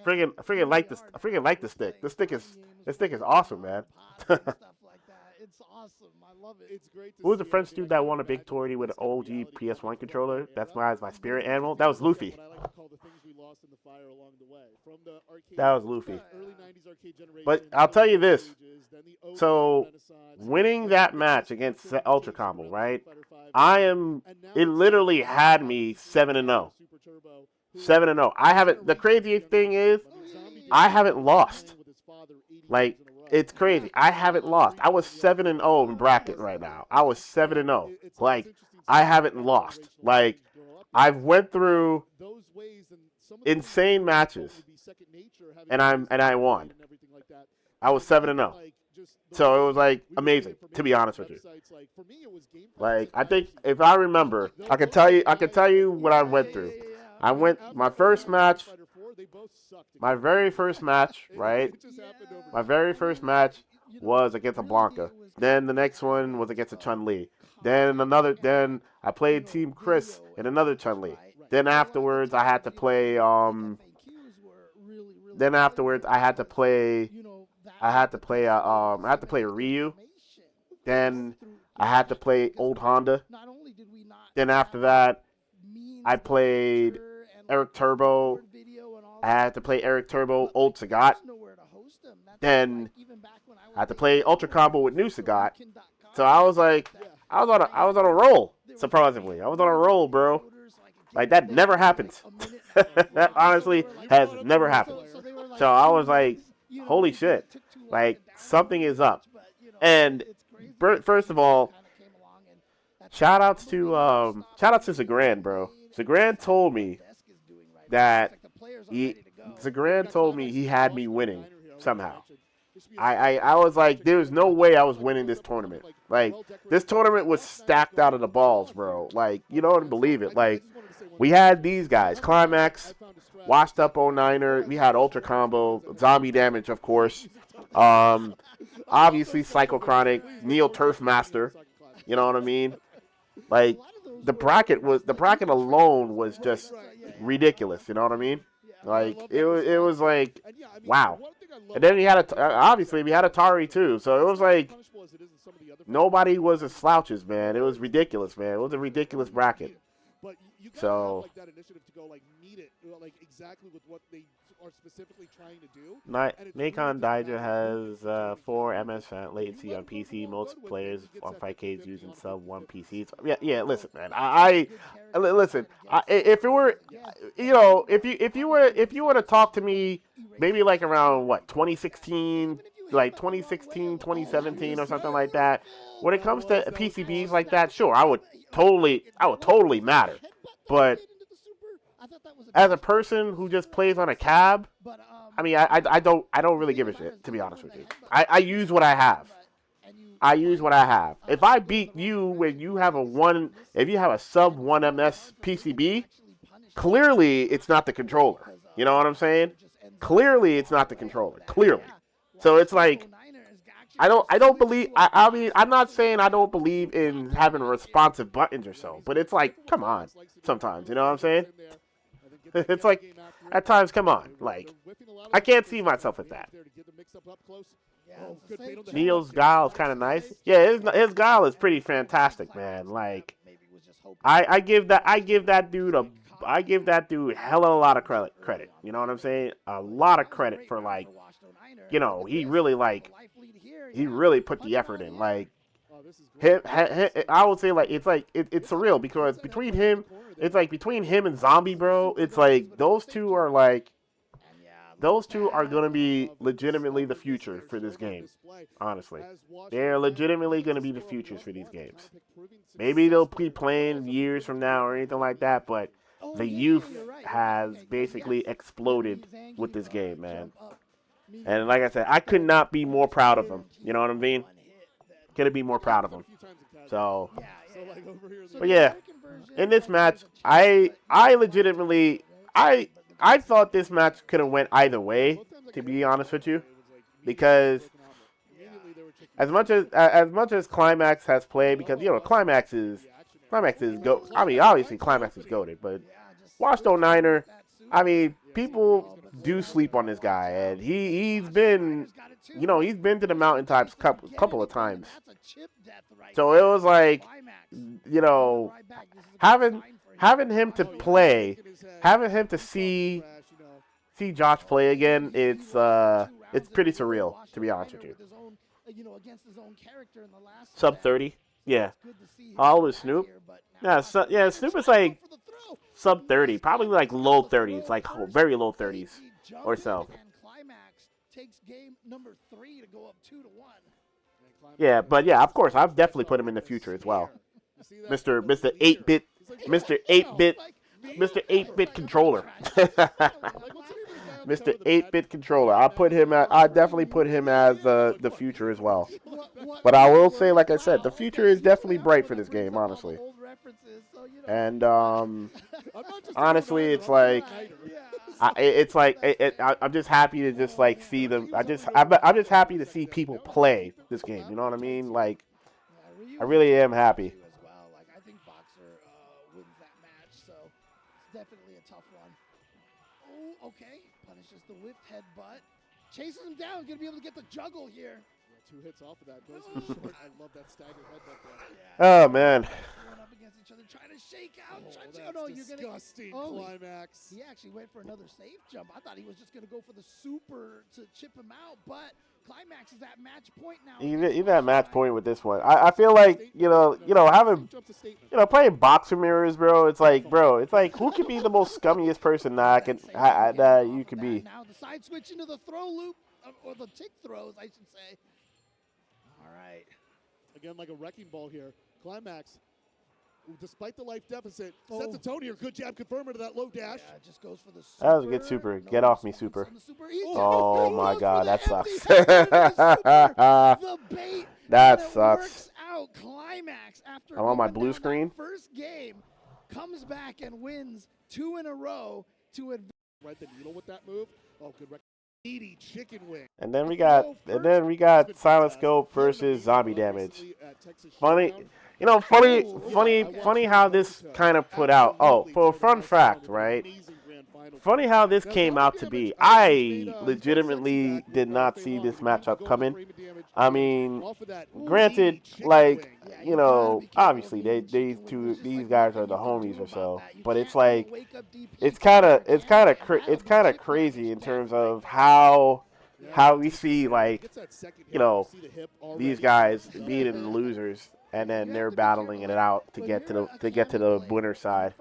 freaking like this. I freaking like this stick. This stick is awesome, man. It's awesome. I love it. It's great. Who was the French dude that won a big tourney with an OG PS1 controller? That's my spirit animal. That was Luffy. That was Luffy. But I'll tell you this. So, winning that match against Ultra Combo, right? It literally had me 7-0. 7-0. I haven't. The craziest thing is, I haven't lost. Like, it's crazy. I haven't lost. I was 7-0 in bracket right now. I was 7-0. Like, I haven't lost. Like, I've went through insane matches, and I won. I was 7-0. So it was like amazing, to be honest with you. Like, I think if I remember, I can tell you what I went through. My very first match, right? My very first match was against a Blanca. Then the next one was against a Chun-Li. Then I played Team Chris in another Chun-Li. Then afterwards I had to play Ryu. Then I had to play Old Honda. Then after that I played Eric Turbo. I had to play Eric Turbo, Old Sagat. Then I had to play Ultra Combo with New Sagat. So I was on a roll, surprisingly. I was on a roll, bro. Like, that never happens. That honestly has never happened. So I was like, holy shit. Like, something is up. And first of all, shout outs to Zagran, bro. Zagran told me he had me winning somehow. I was like, there's no way I was winning this tournament. Like, this tournament was stacked out of the balls, bro. Like, you don't believe it. Like, we had these guys, Climax, Washed Up 09er, we had Ultra Combo, Zombie Damage, of course. Obviously Psychochronic, Neo Turf Master. You know what I mean? Like, the bracket alone was just ridiculous. You know what I mean? Like, it was like, wow. And then we had Atari too. So it was like, nobody was as slouches, man. It was ridiculous, man. It was a ridiculous bracket. So, Nacon Daija has 4 ms latency on PC. Most players on Fightcades using sub 1 PCs. Yeah. Listen, man. Listen. If it were, if you were to talk to me, maybe like around 2016, like 2016, 2017, or something like that. When it comes to PCBs like that, sure, I would totally matter. But as a person who just plays on a cab, I mean, I don't really give a shit, to be honest with you. I use what I have. I use what I have. If I beat you when you have if you have a sub 1 ms PCB, clearly it's not the controller. You know what I'm saying? Clearly it's not the controller. Clearly. So it's like, I don't believe, I mean, I'm not saying I don't believe in having responsive buttons or so, but it's like, come on, sometimes, you know what I'm saying? It's like, at times, come on, like, I can't see myself with that. Neil's guile is kind of nice. Yeah, his guile is pretty fantastic, man. Like, I give that dude hella a lot of credit. You know what I'm saying? A lot of credit for, like, you know, he really put the effort in. Like, I would say, like, it's surreal because between him and Zombie, bro, it's like those two are going to be legitimately the future for this game. Honestly, they're legitimately going to be the futures for these games. Maybe they'll be playing years from now or anything like that, but the youth has basically exploded with this game, man. And like I said, I could not be more proud of him. You know what I mean? Couldn't be more proud of him. So, but yeah, in this match, I legitimately, I thought this match could have went either way, to be honest with you, because as much as Climax has played, because you know Climax is go. I mean, obviously Climax is goated, but Washed 09er, I mean, people do sleep on this guy, and he's been, you know, he's been to the mountaintops couple of times. So it was like, you know, having him to play, having him to see Josh play again, it's pretty surreal, to be honest with you. Sub 30, yeah. How old is Snoop? Yeah, Snoop is like sub 30, probably like low 30s, like very low 30s or so. Yeah, but yeah, of course, I've definitely put him in the future as well. Mr. 8-bit, Mr. 8-bit controller. Mr. 8-bit controller. I definitely put him as the future as well. But I will say, like I said, the future is definitely bright for this game, honestly. And honestly, it's like, I'm just happy to just like see them. I'm just happy to see people play this game. You know what I mean? Like, I really am happy. I think Boxer wins that match, so it's definitely a tough one. Oh, okay. Punishes the whipped headbutt. Chases him down. Gonna be able to get the juggle here. Yeah, 2 hits off of that. Goes for short. I love that staggered headbutt there. Oh, man. Going up against each other, trying to shake out. That's disgusting Climax. He actually went for another safe jump. I thought he was just going to go for the super to chip him out, but Climax is at match point now. Even at match point with this one, I feel like having playing Boxer Mirrors, bro. It's like who could be the most scummiest person that you could be? Now the side switch into the throw loop or the tick throws, I should say. All right. Again, like a wrecking ball here. Climax, despite the life deficit, sets the tone here. Good jab confirmer to that low dash. Yeah, just goes for the super. That was a good super. Get off me, super. Oh my God, that sucks. The bait. That sucks. Out. Climax after I'm on my blue screen. First game comes back and wins 2 in a row to advance. Right the needle with that move. Oh, good. Meaty chicken wing. And then we got Silent Scope versus Zombie Damage. Funny how this kind of put out. Oh, for a fun fact, right? Funny how this came out to be. I legitimately did not see this matchup coming. I mean, granted, like, you know, obviously these guys are the homies or so, but it's like it's kind of crazy in terms of how we see, like, you know, these guys beating the losers, and then they're battling it out to get to the winner side.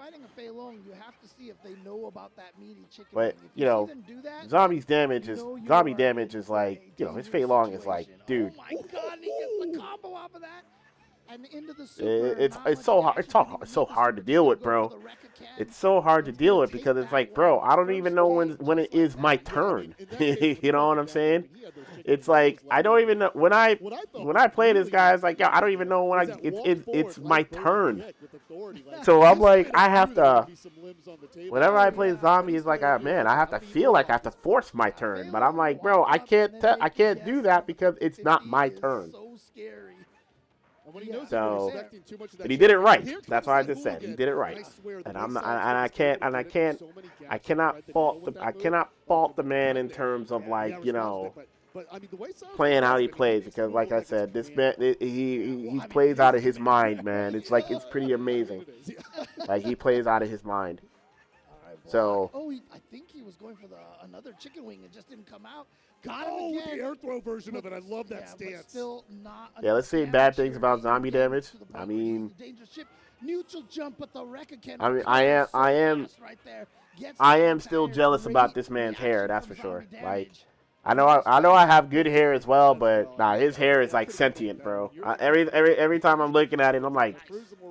But you know, Zombie Damage is like, you know, his Fei Long is like, dude. Oh my God, he gets the combo off of that. and into the super. It's Not much so hard. reaction, It's but so he it's so beat the hard to super deal kick, with, go bro. for the Rekka It's so hard to It's deal gonna with take because it's that like, bro, one I don't even first know game, when it just like is my that. turn. In that case, You know what I'm down, saying? he had those chicken It's wings like left I don't over. even know What I thought when was I play this really guy. It's like, yo, I don't impressive even know when was that walk it's forward, my light burst turn. kick with authority. Like, So I'm this like, man I have knew there would to. be some limbs on the table. Whenever I Oh, play yeah. zombie, it's like, man, I have to feel like I have to force my turn. But I'm like, bro, I can't do that because it's not my turn. So scary. And when he Yeah. knows So- you're not expecting too much of that And he did it chicken wing, right. here That's comes why I that just said he hooligan. did it right. I swear, the And way I'm not, Silence and I Scope was able can't, to and I get it, can't, so many I gaps cannot right that fault go the, with that I move. cannot fault the But man in there. terms of Yeah, like, you responded, know, but I mean the way Silence playing Scope how he plays, plays makes because, me like feel I like said, it's this command. man, Well, he I mean, plays it out is of his command, mind, man. It's like it's pretty I mean, amazing. it is, yeah. Like he plays out of his mind. All right, So- block. I think he was going for another chicken wing. It just didn't come out. Got him Oh, with again. the air throw version of it. I love that But stance. still not Yeah, let's say enough bad damage things here. about Again, zombie to the damage. point I where mean, he's a dangerous ship. Neutral jump, but the Rekka can I mean, recover so I am fast right there. Gets I the am still entire jealous about great this man's hair, reaction that's from for sure. zombie Like, damage. I know I have good hair as well, but nah, his hair is like sentient, bro. Every time I'm looking at it, I'm like,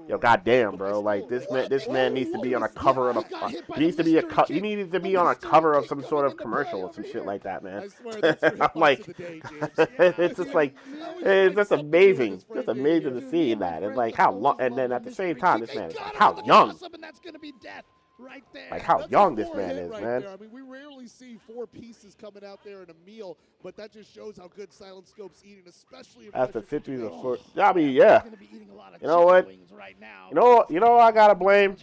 yo, goddamn, bro. Like this man needs to be on a cover of a. He needs to be he needs to be on a cover of some sort of commercial or some shit like that, man. I swear that's your I'm hitbox like, of the day, James. it's just like, it's just amazing, just amazing to see that. It's like how long, and then at the same time, this man is like how young, Awesome, and that's gonna be death right there. like how That's young a this four man hit is, right man. there. I mean, we rarely see 4 pieces coming out there in a meal, but that just shows how good Silent Scope's eating, especially in After pressure 50 to situations. 40, I mean, yeah. Gonna be eating a lot of You know what? chicken wings right now. You know what I gotta blame?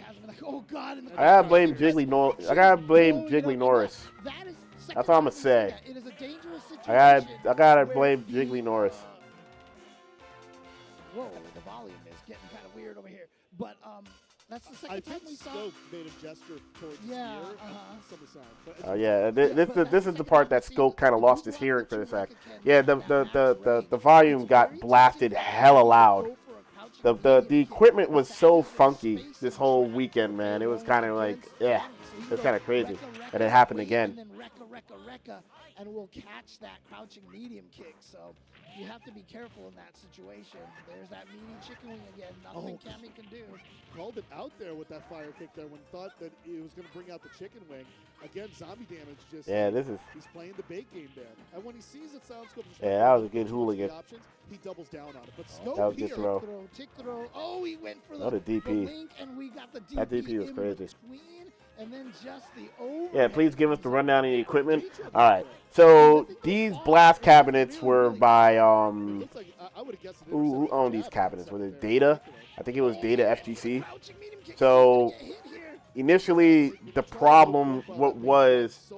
Oh God! I gotta blame Jiggly Norris. I gotta blame Jiggly Norris. That is That's all I'ma say. It is a dangerous situation. I gotta where blame he, Jiggly Norris. Whoa, the volume is getting kind of weird over here. But that's the I second time think we saw. Scope made a gesture towards his Yeah, ear. uh-huh. Some of the sound. But Oh yeah, this is the part that Scope kind of lost his hearing for a sec. Yeah, the volume got blasted hella loud. The equipment was so funky this whole weekend, man. It was kind of like, yeah, it was kind of crazy, and it happened again. And then Rekka, and we'll catch that crouching medium kick. So you have to be careful in that situation. There's that meaty chicken wing again. Nothing Cammy can do. called it out there with that fire kick there when thought that it was going to bring out the chicken wing. Again, zombie damage just. Yeah, this is. He's playing the bait game there. And when he sees that Silent Scope just Yeah, that was a good hooligan. options, he doubles down on it. But Scope That was here, good throw. Tick throw. Oh, he went for What a the DP. link, and we got the DP. That DP was in crazy. between, and then just the over. Yeah, please give us the rundown of the equipment. All right, so these blast cabinets were by Looks like I would have guessed it who owned these cabinets? Was it Data? I think it was Data FGC. Crouching medium kick. So He's gonna get hit here. initially, the problem what was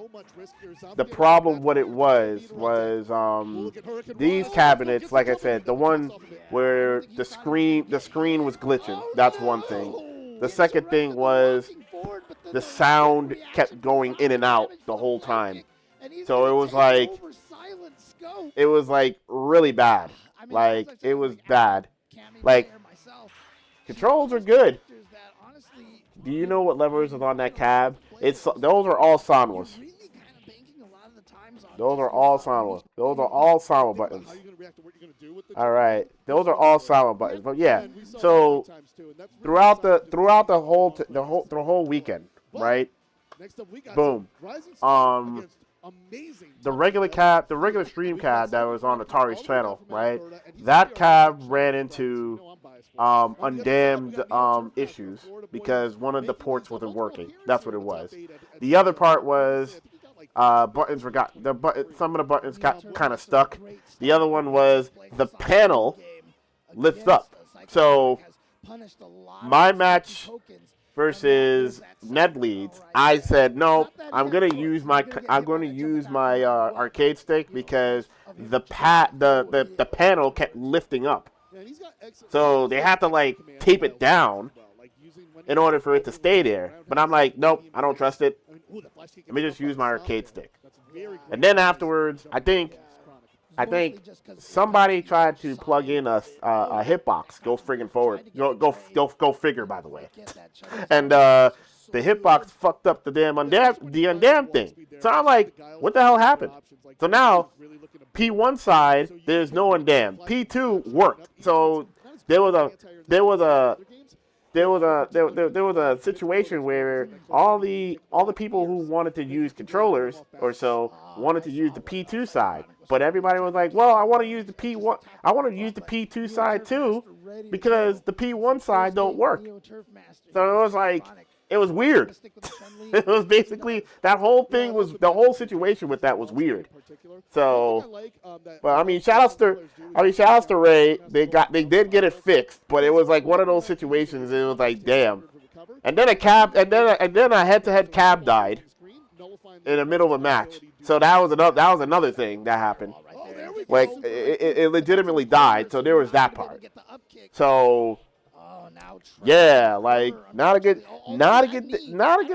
what it was these cabinets, like I said, the one where the screen was glitching. That's one thing. The second thing was the sound kept going in and out the whole time. So it was like really bad. Like it was bad. Like controls are good. Do you know what levers is on that cab? Those are all Sanwas. Those are all Sanwa. Those are all Sanwa buttons. All right, those are all Sanwa buttons. But yeah, so throughout the whole weekend, right? Boom. The regular stream cab that was on Atari's channel, right? That cab ran into undamned issues because one of the ports wasn't working. That's what it was. The other part was buttons some of the buttons got kind of stuck. The other one was the panel lifts up. So my match versus Ned Leeds, I said no. I'm gonna use my arcade stick because the panel kept lifting up. So they had to like tape it down in order for it to stay there. But I'm like, nope, I don't trust it. Let me just use my arcade stick. And then afterwards, I think somebody tried to plug in a hitbox. Go friggin' forward. Go figure. By the way, and the hitbox fucked up the undamned thing. So I'm like, what the hell happened? So now P1 side there's no undamned. P2 worked. So there was a situation where all the people who wanted to use controllers or so wanted to use the P2 side, but everybody was like, well, I want to use the P1, I want to use the P2 side too, because the P1 side don't work. So it was like, it was weird. It was basically, that whole thing was, the whole situation with that was weird. So, but I mean, shout outs to Ray. They did get it fixed, but it was like one of those situations. It was like, damn. And then a head-to-head cab died in the middle of a match. So that was another thing that happened. Like it legitimately died. So there was that part. So. Yeah, like not a good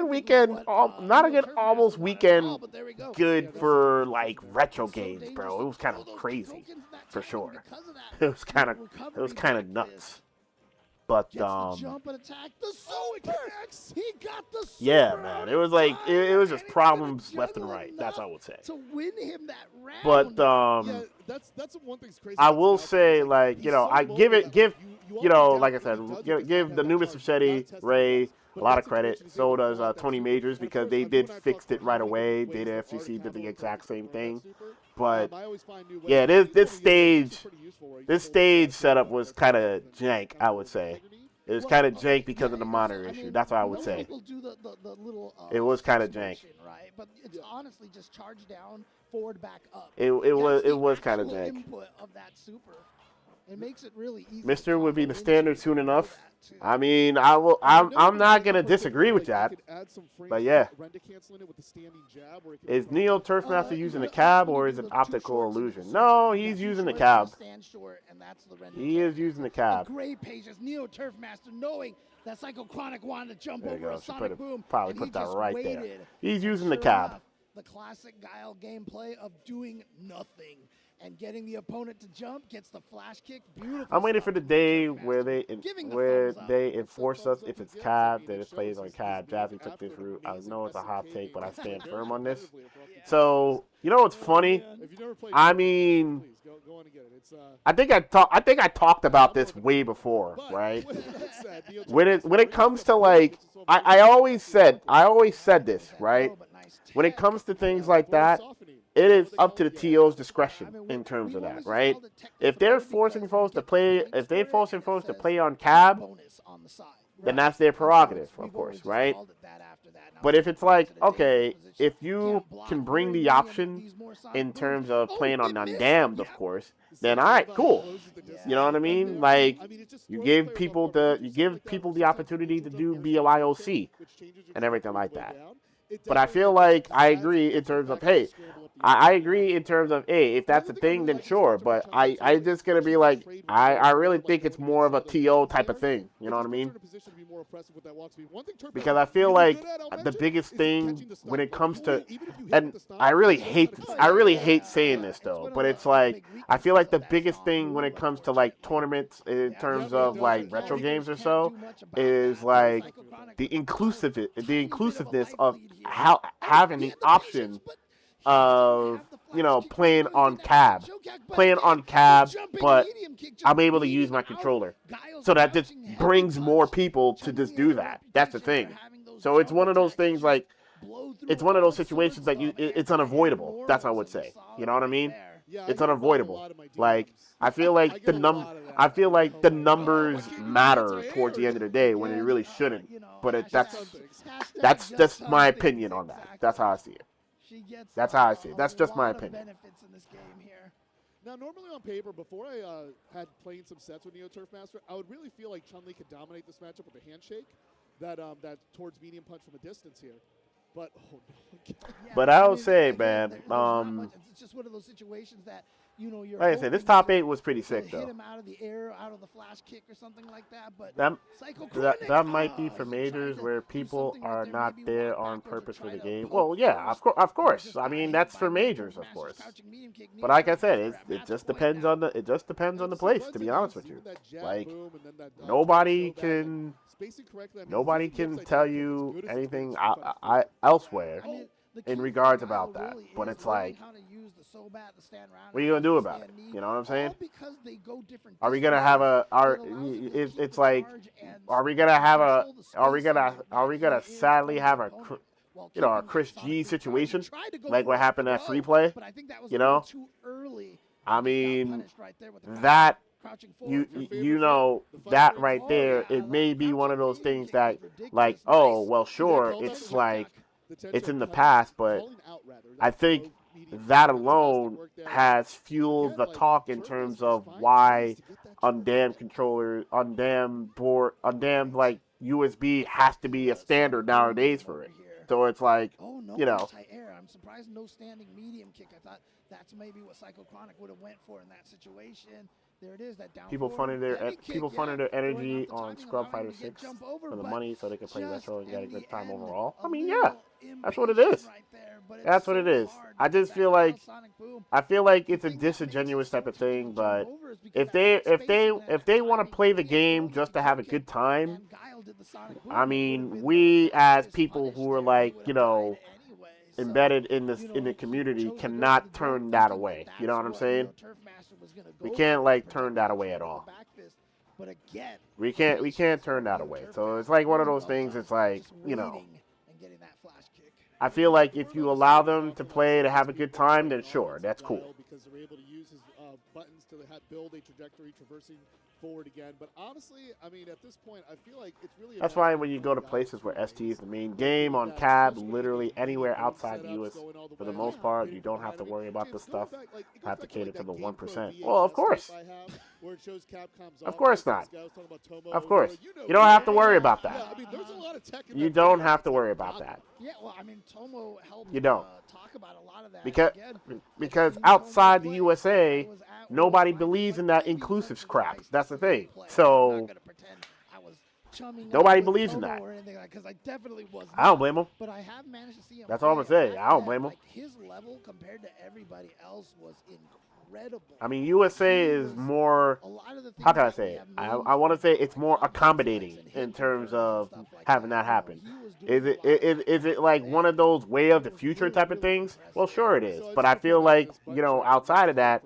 weekend, not a good almost weekend. Good for like retro games, bro. It was kind of crazy, for sure. It was kind of nuts. But yeah, man, it was like it was just problems left and right. That's all I would say. To win him that round. But yeah, that's one thing's crazy. I will say, like, I give like I said, give the new Mr. Shetty, Ray, a lot of credit. So does Tony Majors, because they did fix it right away. Data FCC did the exact same thing. But yeah, this stage setup was kind of jank, I would say. It was kind of jank because of the monitor issue. That's what I would say. It was kind of jank. Right, but it's honestly just charge down, forward, back up. It was kind of jank. Input of that super. It makes it really easy. Mister would be the standard soon enough. I mean, I'm not gonna disagree with that. But yeah, is Neo Turfmaster using the cab or is it optical illusion? No, he's using the cab. He is using the cab. Great pages, Neo Turfmaster, knowing that Psycho Chronic wanted to jump over a sonic boom. Probably put that right there. He's using the cab. The classic Guile gameplay of doing nothing and getting the opponent to jump, gets the flash kick. Beautiful. I'm waiting for the day where they enforce us. If it's cab, that it plays on cab. Jazzy took this route. I know it's a hot take, but I stand firm on this. So you know what's funny? I mean, I think I talked about this way before, right? When it comes to like, I always said this, right? When it comes to things like that, it is up to the TO's discretion in terms of that, right? If they're forcing folks to play on cab, then that's their prerogative, of course, right? But if it's like, okay, if you can bring the option in terms of playing on Undamned, of course, then all right, cool. You know what I mean? Like, you give people the opportunity to do BOIOC and everything like that. But I feel like I agree in terms of, hey, I agree in terms of, hey, if that's a thing, then sure. But I just going to be like, I really think it's more of a TO type of thing. You know what I mean? Because I feel like the biggest thing when it comes to, and I really hate saying this though, but it's like, I feel like the biggest thing when it comes to like tournaments in terms of like retro games or so is like the inclusiveness of how having the option of, you know, playing on cab, but I'm able to use my controller. So that just brings more people to just do that. That's the thing. So it's one of those things like, it's one of those situations that it's unavoidable. That's what I would say. You know what I mean? It's unavoidable. Like, I feel like the numbers matter towards the end of the day when it really shouldn't. But that's just my opinion on that. That's how I see it. That's how I see it. That's just my opinion. Now, normally on paper, before I had playing some sets with Neo Turfmaster, I would really feel like Chun-Li could dominate this matchup with a handshake, that towards medium punch from a distance here. But but I would say, man, it's just one of those situations that, you know, you're like I said, this top 8 was pretty sick though. Hit him out of the air, out of the flash kick or something like that. But that might be for majors where people are not there on purpose for the game. Well, yeah, of course. I mean, that's for majors, of course. But like I said, it just depends on the place. To be honest with you, like nobody can tell you anything elsewhere in regards about that. But it's like, choose the Sobat, the stand round. What are you gonna do about it? You know what I'm saying? All because they go different. Are we gonna have a? It's like, are we gonna have a? Are we gonna sadly have a? A Chris G situation, like what happened at Free Play. But I think that was You know, too early. I mean, that you know that right there, it may be one of those things that, like, oh well, sure, it's like it's in the past, but I think that alone has fueled the talk in terms of why undammed controller, undammed board, undammed like USB has to be a standard nowadays for it. So it's like, oh, no, you know, anti-air. I'm surprised no standing medium kick. I thought that's maybe what Psycho Chronic would have went for in that situation. There it is, that down people forward, funded their energy throwing off on the Scrub timing, Fighter allowing him to get 6 jump over, for the but money so they could play just retro and get a in good the time end, overall. a I mean, yeah, little that's what it impatient is. right there, but it's That's what it so is. hard I because just feel that like now Sonic Boom, it's a the thing that makes it disingenuous so type of tough to thing, jump but over is because if that they spacing and if that they want to timing, play the and game Roman just to could have a kick, good time, and Guile did the Sonic Boom, I it mean, would've been we the as obvious people punish who are there, like, he you would've know, died anyway. So, embedded in you know, the he community chose to go for cannot the jump, turn that thinking away. that You know what I'm that's what, saying? Turf Master was gonna We go can't for, like protect turn the that away at control all. with the back fist. But again, We can't turn that away. So it's like one of those things. It's like, you know, and getting that flash kick. I feel like if you allow them to play to have a good time, then sure, that's cool. Because they're able to use his buttons to build a trajectory, traversing forward again. But honestly, I mean, at this point, I feel like it's really. That's why when you go to places where ST is the main game on CAB, literally anywhere outside the US, for the most part, you don't have to worry about the stuff. Have to cater to the 1%. Well, of course. Of course not. Of course. You don't have to worry about that. Yeah, I mean, there's a lot of tech in You that don't video. have to worry about that. Yeah, well, I mean, Tomo helped You don't. talk about a lot of that. Because Again, because seen outside Tomo the play. USA, I was at nobody World believes Fight in that Maybe inclusive once or crap. twice That's to the see him thing. play. I'm So not gonna pretend I was chumming nobody up with believes in Tomo that. or anything like, because I definitely was not. I don't blame them. But I have managed to see him. That's all I'm play, gonna and say. that I don't man, blame him. Like, his level compared to everybody else was incredible. I mean, USA He is was more. a lot of the How things can I that say we it? have I names want to for, say it's like more object accommodating selects and in hit terms confirms and of stuff like having that. that You know, happen. he was doing Is a it lot of is it like one of those way of the future type of things? Well, sure it is. But I feel like, you know, outside of that,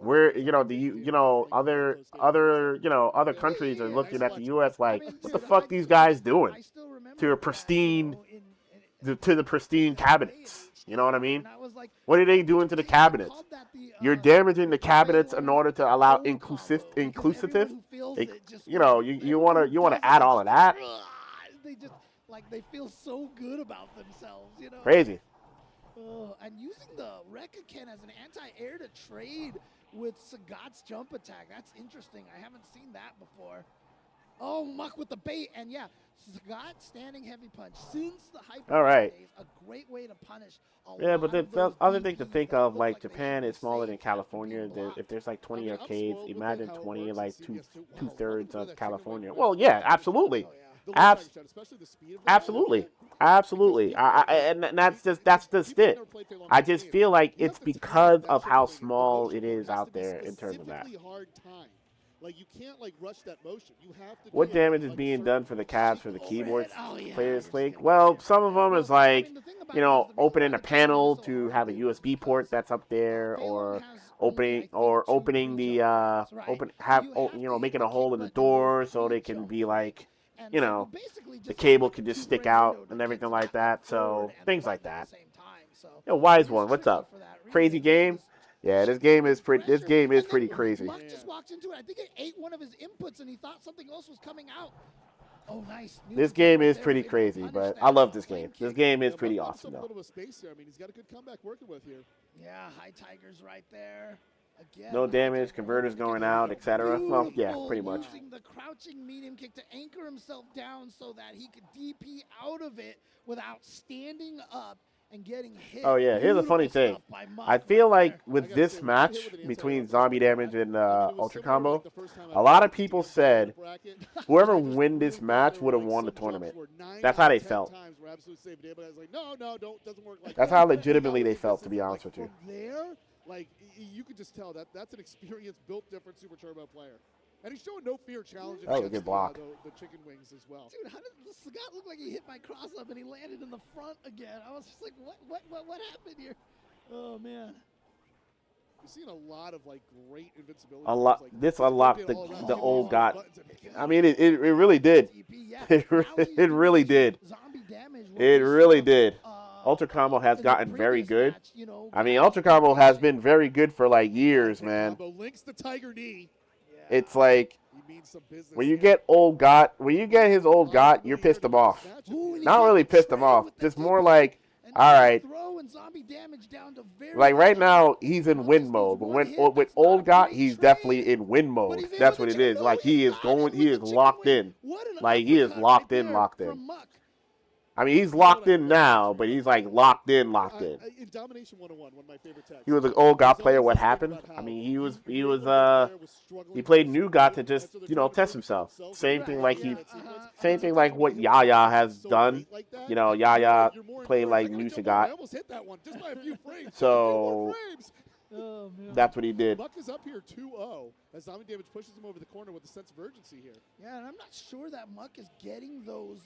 we're, you know, other countries are looking at the U.S. like, what the fuck these guys doing to a pristine to the pristine cabinets? You know what I mean? What are they doing to the cabinets? You're damaging the cabinets in order to allow inclusive. You know, you wanna add all of that. They just like they feel so good about themselves, you know. Crazy. And using the Rekka-Ken as an anti-air to trade with Sagat's jump attack. That's interesting. I haven't seen that before. Oh, Muck with the bait. And yeah, Sagat standing heavy punch. Since the Hyper All right. days, a great way to punish a Yeah, lot but of the those other thing to DPs think that of, look like like they Japan should is be smaller safe than after California. being blocked. If there's like 20 I mean, I'm arcades, spoiled with, imagine how it 20 works. like It's two yes, two wow, thirds welcome to of that chicken California. wing Well, with yeah, the absolutely. Oh, yeah. The low Abs- tiger shot, especially the speed of that. Absolutely, absolutely. And that's just it. I just feel like it's because of how small it is out there in terms of that. Hard time. Like, you can't like rush that motion. You have to. What do it damage is a being certain done for the cabs for the Overhead. keyboards Oh, yeah, players you're just link? gonna Well, get some of them is like, the thing about you it know, is the reason opening why a the timing is panel so to hard have a is USB because, port that's up there, Phelan or has only, I opening think, two opening green the jump frames, right? So you have to making hit a the hole in the kick button in door those so they green can jump be frames. like, And you so know, you basically the just cable have like can a just two stick frame out window and to everything kick like the back that. So forward and the things like button at that. the same time. So Yo, Wise it is One, what's tricky up? for that reason. Crazy It game? is Yeah, this game is pretty. This pressure. game is And pretty then crazy. Muck just walked into it. I think it ate one of his inputs and he thought something else was coming out. Oh, nice. This game is pretty crazy, but I love this game. This game is pretty awesome, A though. little bit of space here. I mean, he's got a good comeback working with here. Yeah, High Tigers right there. Again, No the High damage, Tiger converters holding going it. out, etc. Well, yeah, Beautiful, pretty much. using the crouching medium kick to anchor himself down so that he could DP out of it without standing up and getting hit. Oh yeah, here's a funny thing. I feel like with this match between Zombie Damage and Ultra Combo, a lot of people said whoever win this match would have won the tournament. That's how they felt. That's how legitimately they felt, to be honest with you. From there, like, you could just tell that that's an experience built different Super Turbo player. And he's showing no fear challenging That was a good block. The chicken wings as well. Dude, how did the Sagat look like he hit my cross up and he landed in the front again? I was just like, what happened here? Oh, man. We've seen a lot of like great invincibility. A lot. Like, This just unlocked rotate all around. the He old was got. buttons and- I mean, it really did. Yeah. It Now he's it doing really some did. zombie damage. what It we really saw, did. uh, Ultra Combo has in the gotten very previous good. match, you know, I mean, got Ultra Combo has DP. been very good for like years, Ultra man. Combo links the Tiger Knee. Yeah. It's like He means some business. when you here. get when you get his old got, you're pissed him off. Ooh, and he Not got really the pissed him tray off, with the just more DP, like, and all now right. throw and zombie damage down to very Like right low. now, he's in Muck win just mode. needs But one when hit. with That's not a old got, great he's trade. definitely in win But mode. he's able That's to what it chicken- is. no, Like he's he is got it going, with he the is chicken locked wing. in. What an Like he is uppercut locked right in, there locked in. from Muck. I mean, he's locked in now, but he's like locked in, locked in. In Domination 101, one of my favorite texts. He was an old God There's player. always What this thing happened? about I how mean, you he create what the player was struggling he to played do new God to and just so they're you know trying to test prove himself. themselves. Same Right, thing yeah, like yeah, he, that sequence. same And thing like sometimes what when you hit Yaya something has so done. great like that, You know, Yaya you're more played encouraged. like I gotta new jump over. I Sagat, almost hit that one just by a few frames. So- A few more frames. Oh, man. that's what he did. Muck is up here 2-0 as zombie damage pushes him over the corner with a sense of urgency here. Yeah, and I'm not sure that Muck is getting those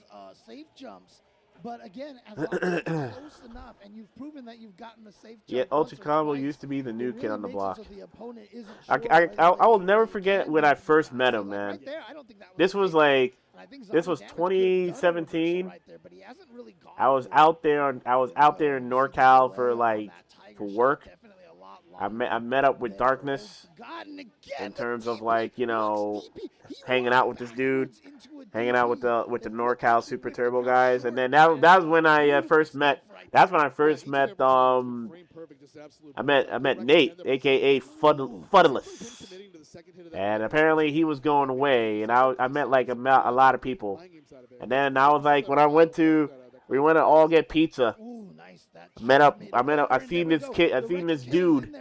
safe jumps. But again, as long as it's close enough, and you've proven that you've gotten the safe jump. Yeah, once Ultra or Combo twice, used to be the it new really kid on the makes it block. so the opponent isn't I sure whether I will they never can forget do when I anything. first met See, him, like, man. right there, I don't think that This a was safe like jump. And I think this zombie was damage could have done a reversal 2017. right there, but he hasn't really gone I was for it. out there in NorCal for like for work. Definitely a lot I met up with Darkness in terms of like hanging out with this dude, hanging out with the NorCal Super Turbo guys, and then that was when I first met. That's when I first met I met Nate, aka Fuddless, and apparently he was going away, and I met like a lot of people, and then I was like when we went to all get pizza. I seen this kid. I seen this dude.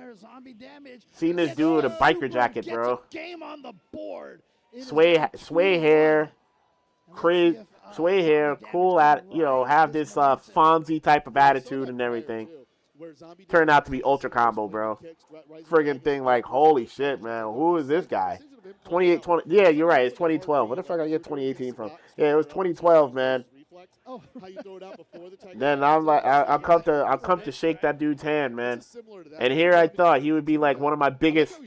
Seen this dude with a biker jacket, bro. Game on the board. Sway hair, crazy sway hair, cool have this Fonzie type of attitude and everything. Turned out to be Ultra Combo, bro. Friggin' thing, like holy shit, man. Who is this guy? 20. Yeah, you're right. It's 2012. What the fuck I get 2018 from? Yeah, it was 2012, man. Oh, how you throw it out before the Tiger. Then I'm like, I'll come to shake that dude's hand, man. And here I thought he would be like one of my biggest,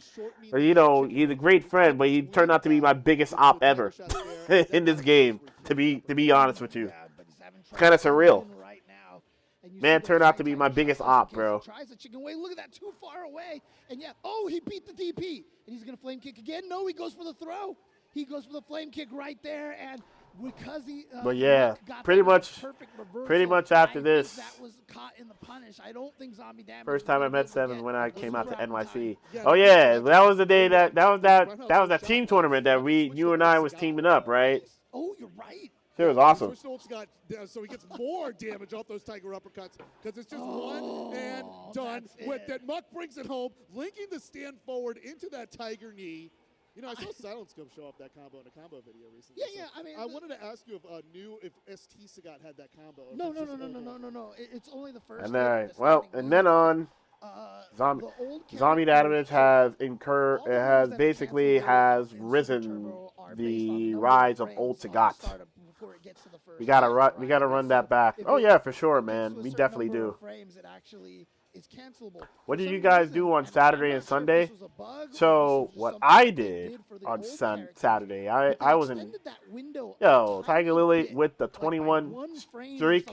or he's a great friend, but he turned out to be my biggest op ever in this game. To be honest with you, it's kind of surreal. Man turned out to be my biggest op, bro. Tries the chicken wing. Look at that, too far away. And yeah, he beat the DP. And he's gonna flame kick again. No, he goes for the throw. He goes for the flame kick right there, and because he. But yeah, got pretty that much after I this. think that was caught in the punish. I don't think zombie damage. First time I met Seven when I came out to NYC. Yeah, Oh yeah, that was the day that was that team tournament that you and I was teaming up, right? Oh, you're right. It was awesome. Switched to Ultra Scott, so he gets more damage off those Tiger uppercuts because it's just one and done. That's With it. that, Muck brings it home, linking the stand forward into that Tiger knee. I saw Silent Scope show up that combo in a combo video recently. Yeah, I mean, I wanted to ask you if ST Sagat had that combo. or if No. it's just overall. It's only the first. And hit, then the well, standing and then wing. on Zombie Zombie Damage has basically risen the rise of Old Sagat. We gotta run that back. Oh yeah, for sure, man. We definitely do. What did you guys do on Saturday and Sunday? So what I did on Saturday, I was in Tiger Lily with the 21 streak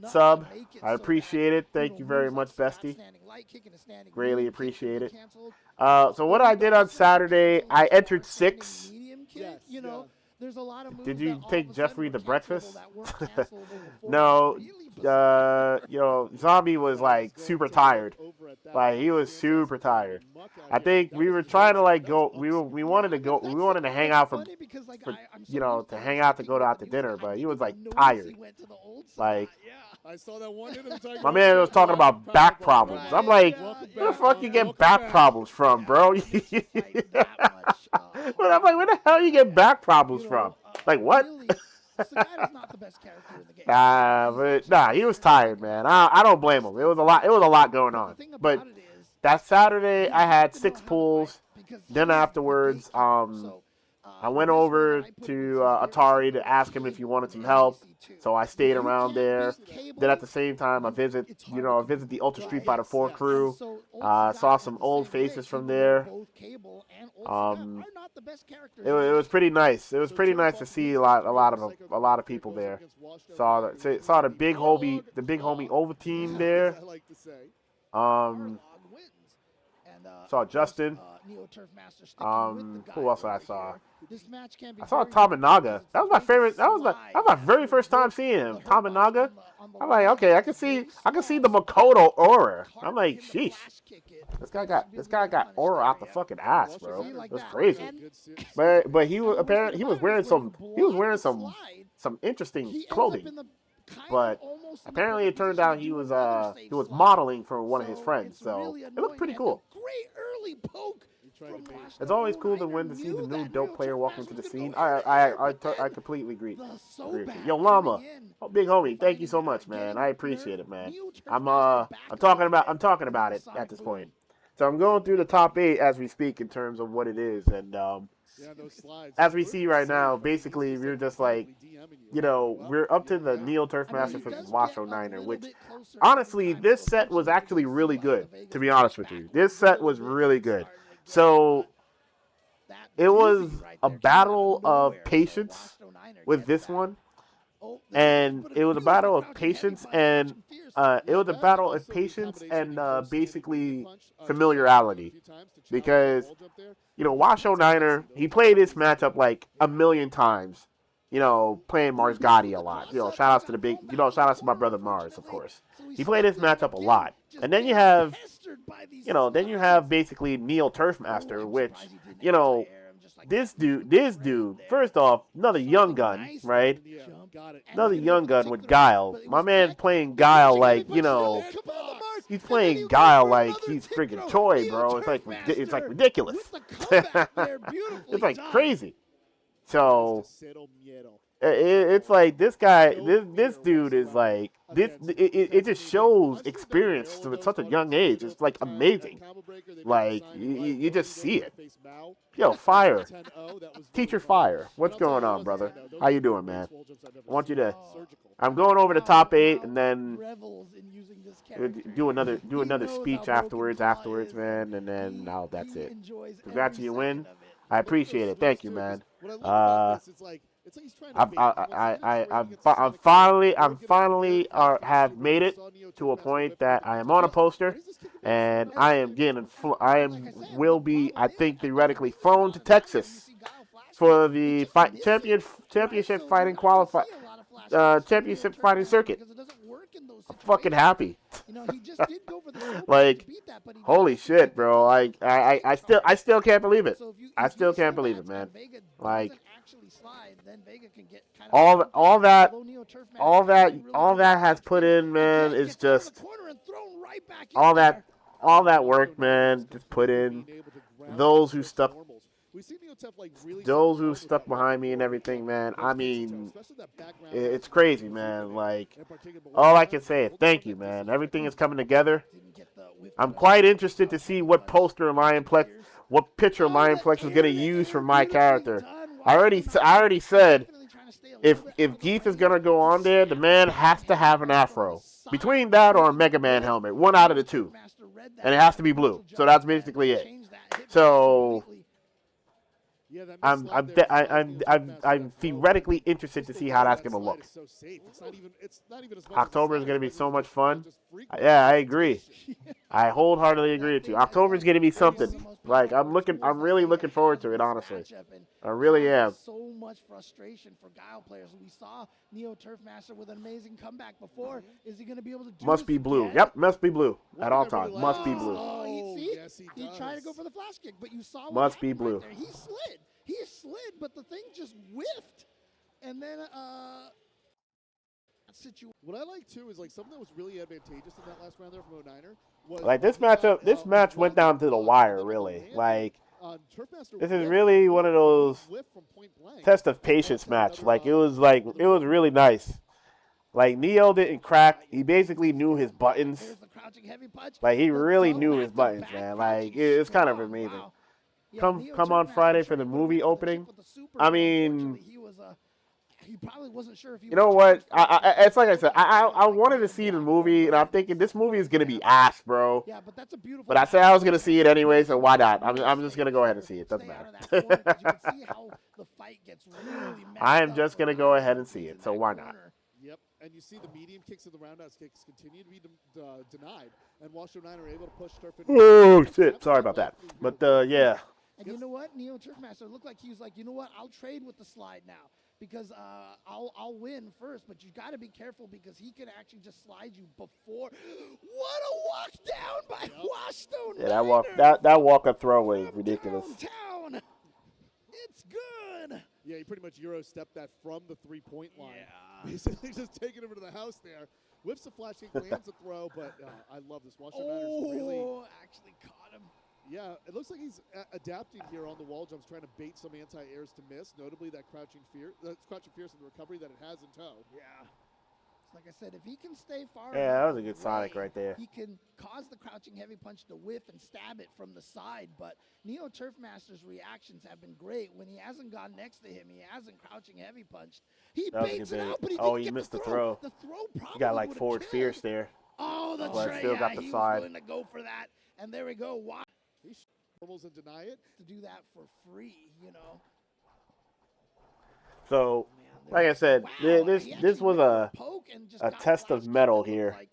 sub. I appreciate it. Thank you very much, Bestie. Greatly appreciate it. So what I did on Saturday, I entered 6. Yes, There's a lot of moves Did you that all take of a sudden Jeffrey were the breakfast? cancelable that weren't cancelable before. No, Really bizarre. Zombie was like super tired. Like he was super tired. I think we were trying to like go. We wanted to hang out Funny because, like, for I'm so used to him hang out to speaking go out with to the dinner, news. I but he didn't was even like notice tired. he went to the old Like- side. Yeah. I saw that one hit of the Tiger. My man was talking about back problems. I'm like, where the fuck you get back problems from, bro? Like, that much, But I'm like, where the hell you get back problems from? Like what? Really, Sagat is not the best character in the game. He was tired, man. I don't blame him. It was a lot going The on. thing But about it is, that Saturday, you I had have to know 6 how to pulls. fight because Then he is the afterwards, gatekeeper. So, I went over to Atari to ask him if he wanted some help. So I stayed around there. Then at the same time, I visit the Ultra Street Fighter 4 crew. Saw some old faces from there. It was pretty nice. It was pretty nice to see a lot of people there. Saw the big homie Ovaltine there. Saw Justin. Who else I saw? I saw Tamanaga. That was my favorite. That was my very first time seeing him. Tamanaga. I'm like, okay, I can see the Makoto aura. I'm like, sheesh. This guy got aura out the fucking ass, bro. It was crazy. But he was wearing some interesting clothing. But apparently it turned out he was modeling for one of his friends, so it looked pretty cool. It's always cool to see the new dope player walk into the scene. I completely agree. Yo, Llama, big homie, thank you so much, man. I appreciate it, man. I'm talking about it at this point. So I'm going through the top 8 as we speak in terms of what it is, and as we see right now, basically we're just like, we're up to the Neo Turf Master versus Washo Niner, which honestly, this set was actually really good, to be honest with you. This set was really good. So it was a battle of patience with this one. And it was a battle of patience and basically familiarity, because Washo Niner, he played this matchup like a million times, playing Mars Gotti a lot. Shout outs to my brother Mars, of course. He played this matchup a lot. And then you have basically Neo Turf Master, which, this dude, first off, another young gun, right? Another young gun with Guile. My man playing Guile like, he's playing Guile like he's freaking Choi, bro. It's like ridiculous. It's like crazy. So it's like this guy, this dude is like this. It just shows experience at such a young age. It's like amazing. Like you just see it. Yo, Fire, Teacher Fire, what's going on, brother? How you doing, man? I want you to. I'm going over the top 8 and then do another speech afterwards, man, and then that's it. Congrats on your win. I appreciate it. Thank you, man. I'm finally have made it to a point that I am on a poster, and I think theoretically flown to Texas for the championship fighting championship fighting circuit. I'm fucking happy. Like, holy shit, bro. Like, I still can't believe it. I still can't believe it, man. Like, all that has put in, man, is just all that work, man, just put in. Those who stuck behind me and everything, man. I mean, it's crazy, man. Like, all I can say is thank you, man. Everything is coming together. I'm quite interested to see what picture Lionplex is going to use for my character. I already said if Geeth is going to go on there, the man has to have an afro. Between that or a Mega Man helmet, one out of the two. And it has to be blue. So that's basically it. So I'm theoretically interested to see how that's going to look. October is going to be so much fun. Yeah, I agree. I wholeheartedly agree with you. October is going to be something. Like, I'm really looking forward to it, honestly. I really am. So much frustration for Guile players. We saw Neo Turf Master with an amazing comeback before. Is he going to be able to do Must be blue. Again? Yep, must be blue at all times. Must be blue. Yes, he tried to go for the flash kick, but you saw what must be blue. Right there. He slid, but the thing just whiffed. And then what I like too is like something that was really advantageous in that last round there from 09er was like this match went down to the wire, really. Like, this is really one of those test of patience match. Like, it was really nice. Like, Neo didn't crack. He basically knew his buttons. Like, he really knew his buttons, man. Like, it's kind of amazing. Yeah, come Neo come on Turfmaster, Friday I'm for sure the he would've movie went for the opening. chip with the super, I but mean, unfortunately, he probably wasn't sure if he you know would what? charge for it. It's like I said, I Like wanted to mid see the block movie, and I'm thinking this movie is gonna be ass, bro. Yeah, but that's a beautiful. But I said I was gonna see it anyway, so why not? I'm just gonna go ahead and see it. Doesn't Stay out of matter. that corner 'cause you can see how the fight gets really messed I am up just for gonna go Kyle ahead and Woodley see in it, so that why not? corner. Yep, and you see the medium kicks and the roundhouse kicks continue to be denied, and Washoe 9 are able to push Turf into Oh the shit! That's Sorry what about that. likely But will- yeah, And you know what? Neo Turfmaster looked like he was like, you know what? I'll trade with the slide now because I'll win first. But you got to be careful because he could actually just slide you before. What a walk down by Washstone. yeah, that walk up throw was ridiculous. Downtown. It's good. Yeah, he pretty much Euro stepped that from the 3-point line. Yeah. Basically just taking him to the house there. Whips the flash kick, lands a throw, but I love this. Washoe Niners really. Actually caught him. Yeah, it looks like he's adapting here on the wall jumps, trying to bait some anti-airs to miss, notably that crouching fierce in the recovery that it has in tow. Yeah. Like I said, if he can stay far Yeah, that enough was a good away, Sonic right there. He can cause the crouching heavy punch to whiff and stab it from the side. But Neo Turfmaster's reactions have been great. When he hasn't gone next to him, he hasn't crouching heavy punched. He That was a baits good it bait. out, but he Oh, didn't he get missed the the throw. throw. The throw probably You got like would've forward killed. fierce there. Oh, the But tray. still Yeah, got the he side. was willing to go for that. And there we go. Why He normals and deny it. to do that for free, you know? So, Man, like I said, wow, this he this actually was went for a poke and just a got test of flash kicked, metal it looked here. like.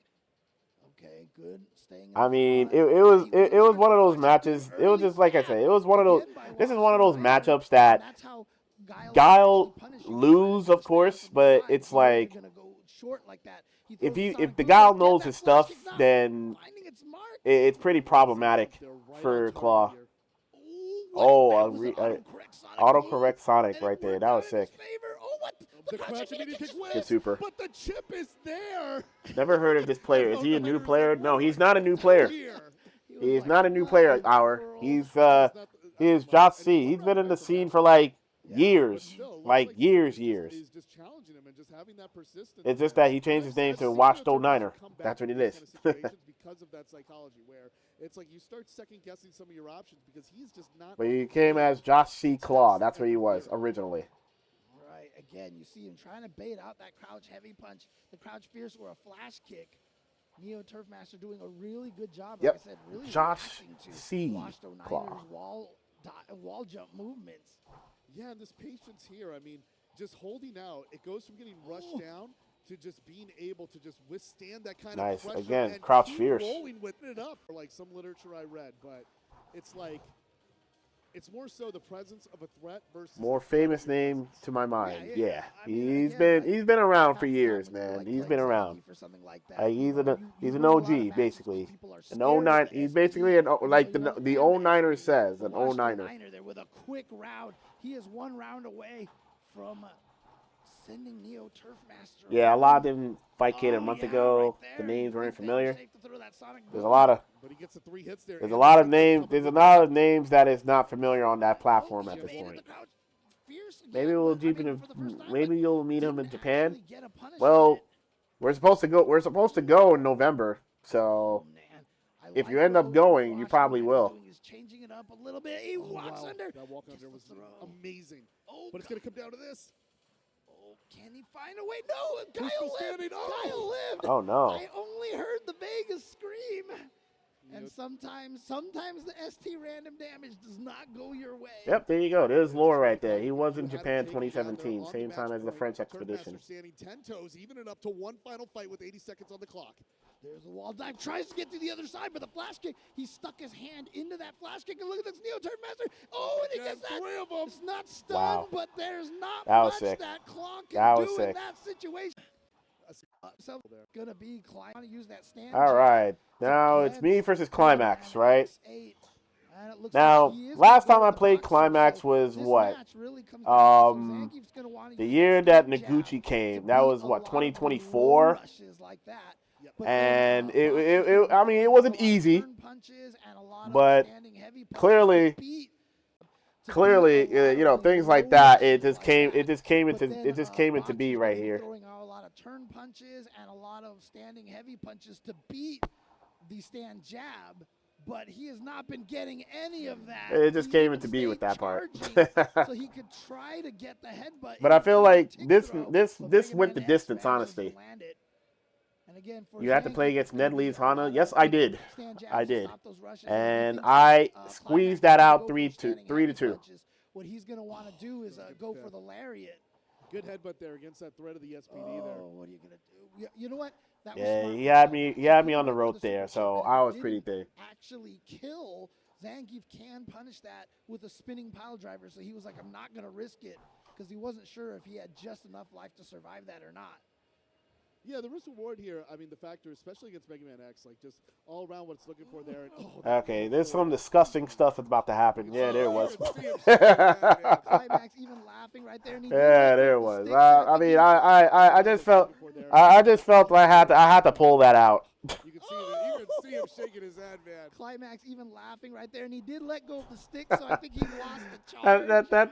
Okay, good. Staying in I the mean, front. it was He it was one of those charged good matches. It was early just like I stab said. It was one of those. again by This is one of those Washington Niner, matchups that and that's how Guile actually punish you for lose, trying of to stay course, from the but side. it's You know you're like gonna go short like that. He if throws the you Sonic if the boom, Guile again, knows that his flash stuff, kick not then finding its mark. it's pretty problematic They're right for on target Claw. here. Oh, that a was re- an autocorrect Sonic autocorrect move, Sonic and it right there. worked That was out in his sick. favor. Oh, what? The crouch immediate kick Good whips, super. but the chip is there. Never heard of this player. Is he a new Niners player? like, No, what he's are not a we new doing player. here? He was He's like, not a new what player. in the Our world? he's It's not the- he is much. Josh And C. he He's won been in round the right from scene that. for like Yeah, But years, still, looks like he years. He's just challenging him and just having that persistence. It's just there. that he changed And his name I've to seen Washington Neo Turfmaster Niner. come back That's what from it these is. kind of situations because of that psychology, where it's like you start second guessing some of your options because he's just not. But he came as Josh C. Claw. That's what he was originally. Right. Again, you see him trying to bait out that crouch heavy punch, the crouch fierce or a flash kick. Neo Turfmaster doing a really good job. Yep. Like I said, really Josh reacting to C. Washington Claw. Niners wall jump movements. Yeah, and this patience here. I mean, just holding out. It goes from getting rushed down to just being able to just withstand that kind Nice. of pressure. Again, and crouch keep fierce. rolling with it up. Like some literature I read, but it's like it's more so the presence of a threat versus More famous name to my mind. Yeah, I mean, he's again, been he's been around half for the time years, when you, man. like, He's play been Zangief around. or something like that, Like you he's know, an you he's an win a lot of OG matches 'cause basically. people are An scared 09. of the He's SPD. basically an like You know, the and 09er SPD. says, The an Washington 09er. Niner there with a quick round. He is one round away from sending Neo Turfmaster. Yeah, a lot of them fight kid a Oh, month yeah, ago. right The there. names You weren't think they were familiar. safe to throw that Sonic There's a boom? lot of But he gets the 3 hits there. there's a and lot the of six names. coming There's a from lot the of names that is not familiar on that platform Oh, at he this baited point. the crouch fierce again, Maybe we'll but, I deep mean, into for the first time, maybe but you'll meet him in didn't Japan. actually get a punishment. Well, we're supposed to go in November. So Oh, man. I if like you end what up going, you Washington probably Niner will. doing is changing it up a little bit. He walks wow. under. That walk Gets under the was throw. amazing. Oh, But it's going to come down to this. oh, can he find a way? No, Who's Kyle still lived. standing? Oh. Kyle lived. Oh no. I only heard the Vegas scream. You And know, sometimes the ST random damage does not go your way. Yep, there you go. There's lore right there. He who was in had him Japan taken down there 2017, on same match time as the point. French Turfmaster expedition. standing 10 toes, even it up to one final fight with 80 seconds on the clock. There's a wall dive. Tries to get to the other side, but the flash kick. He stuck his hand into that flash kick, and look at this Neo Turfmaster. Oh, and he Again, gets that. 3 of them. It's not stunned, Wow. but there's not That was much sick. that Claw can That was do sick. in that situation. So gonna be Climax. Use that stand. All jab right, now it's me versus Climax, right? Now, last time I played Climax was what? The year that Noguchi came. That was what, 2024? Yep. And I mean, it wasn't easy, but clearly, you know, things like that. It just came into be right here. Throwing out a lot of turn punches and a lot of standing heavy punches to beat the stand jab. but he has not been getting any of that. It just He came even into being with stayed that part. charging so he could try to get the headbutt. But I feel into like the tick this throw, this but this Mega went the Man X distance, manages to honestly. land it. And again, for You had to play Zangief, against it's gonna Ned be Lee's a lot Honda. of Yes, I did. stand jabs I to did. stop those rushes. And I think I Climax squeezed is that gonna out go for 3 to standing 3 to heavy 2. punches. What he's going to want to do is go for the lariat. Good headbutt there against that threat of the SPD there. Oh, what are you going to do? You know what? That was Yeah, smart he from had Climax. me. He He had me couldn't on the wait for rope super there, chip, so and I he was pretty didn't big. actually kill. Zangief can punish that with a spinning pile driver, so he was like, I'm not going to risk it because he wasn't sure if he had just enough life to survive that or not. Yeah, the risk reward here, I mean, the factor, especially against Mega Man X, like just all around what it's looking for there. And, Okay, there's some disgusting stuff that's about to happen. Yeah, there it was. Climax even laughing right there. And he did Yeah, let go there it of the was. stick, so I I think he mean, I just felt, I just felt I had to pull that out. You can see him shaking his head, man. Climax even laughing right there, and he did let go of the stick, so I think he lost the charge.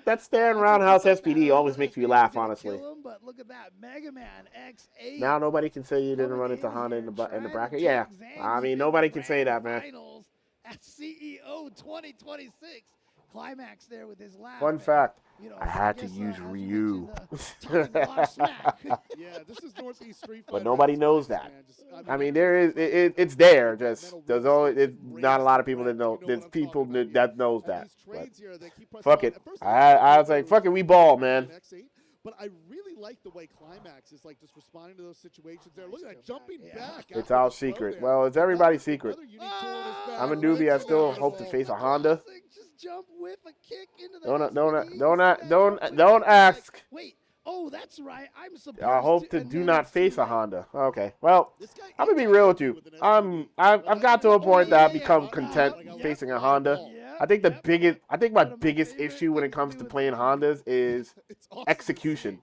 That stand roundhouse SPD always makes me laugh, honestly. Kill him, but look at that, Mega Man X8. Now nobody can say you didn't coming run into in Honda here in the trying to bracket. take Yeah, I Zangief mean in nobody the can say that, grand man. finals at CEO 2026. Climax there with his laugh. Fun and, fact, you know, I had to guess, use as you Ryu. mentioned, talking a lot of smack. Yeah, this is Northeast Street Fighter. But nobody at its knows finest, that. man. Just, I mean, there is it's there. Just there's always it's not a lot of people that know. There's people that knows that. But fuck it. I was like, fuck it. We ball, man. But I really like the way Climax is like just responding to those situations there. Look at that jumping back. It's our secret. Well, it's everybody's secret. I'm a newbie. I still hope to face a Honda. Just jump with a kick into the Don't ask. Wait. Oh, that's right. I'm supposed I hope to and do then not it's face too a late. Honda. Okay. Well, I'm gonna be real with you. I've got to a point that I've become content facing a Honda. I think my biggest issue when it comes to playing Hondas is execution.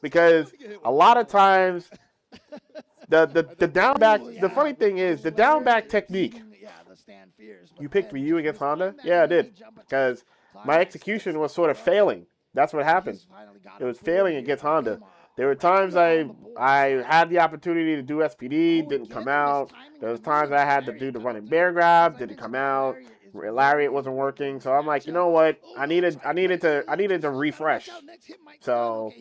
Because a lot of times the down back, the funny thing is the down back technique. You picked Ryu against Honda? Yeah, I did. Because my execution was sort of failing. That's what happened. It was failing against Honda. There were times I had the opportunity to do SPD, didn't come out. There was times I had to do the running bear grab, didn't come out. Lariat wasn't working, so I'm like, you know what? I needed to refresh. So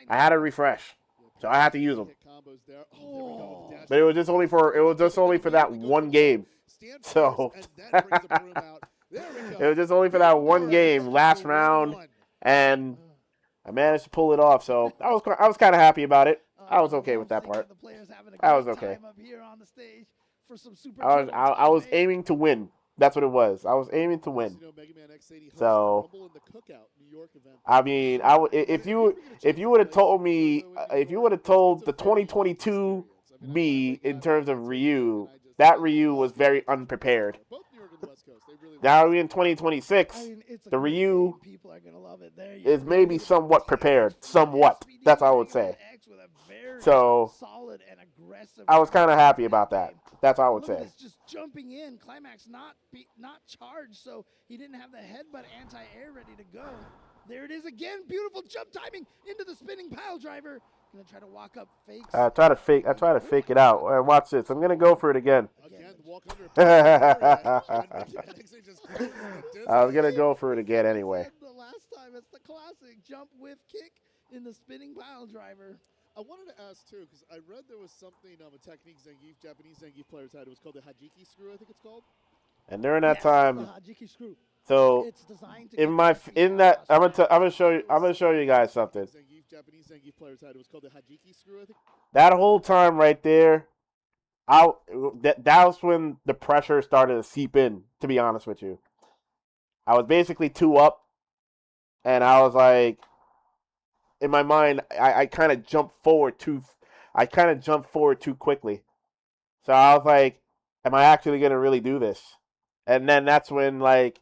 I had to refresh. So I had to use them. But it was just only for that one game. So it was just only for that one game, last round, and I managed to pull it off. So I was kind of happy about it. I was okay with that part. I was okay. I was aiming to win. That's what it was. I was aiming to win. So, I mean, if you would have told me, if you would have told the 2022 me in terms of Ryu, that Ryu was very unprepared. Now we're in 2026. The Ryu is maybe somewhat prepared. Somewhat. That's what I would say. So, I was kind of happy about that. That's what I would say. Just jumping in, Climax not charged, so he didn't have the headbutt anti-air ready to go. There it is again, beautiful jump timing into the spinning pile driver. Gonna try to walk up fakes. I try to fake it out. Watch this. I'm gonna go for it again. I was gonna go for it again anyway. The last time, it's the classic jump whiff kick in the spinning pile driver. I wanted to ask too, because I read there was something a technique Japanese Zangief players had. It was called the Hajiki screw, I think it's called. And during that time, the Hajiki screw. So it's designed to I'm gonna show you guys something. Japanese Zangief players had. It was called the Hajiki screw, I think. That whole time right there, that was when the pressure started to seep in. To be honest with you, I was basically 2 up, and I was like, in my mind, I kind of jumped forward too quickly. So I was like, am I actually gonna really do this? And then that's when like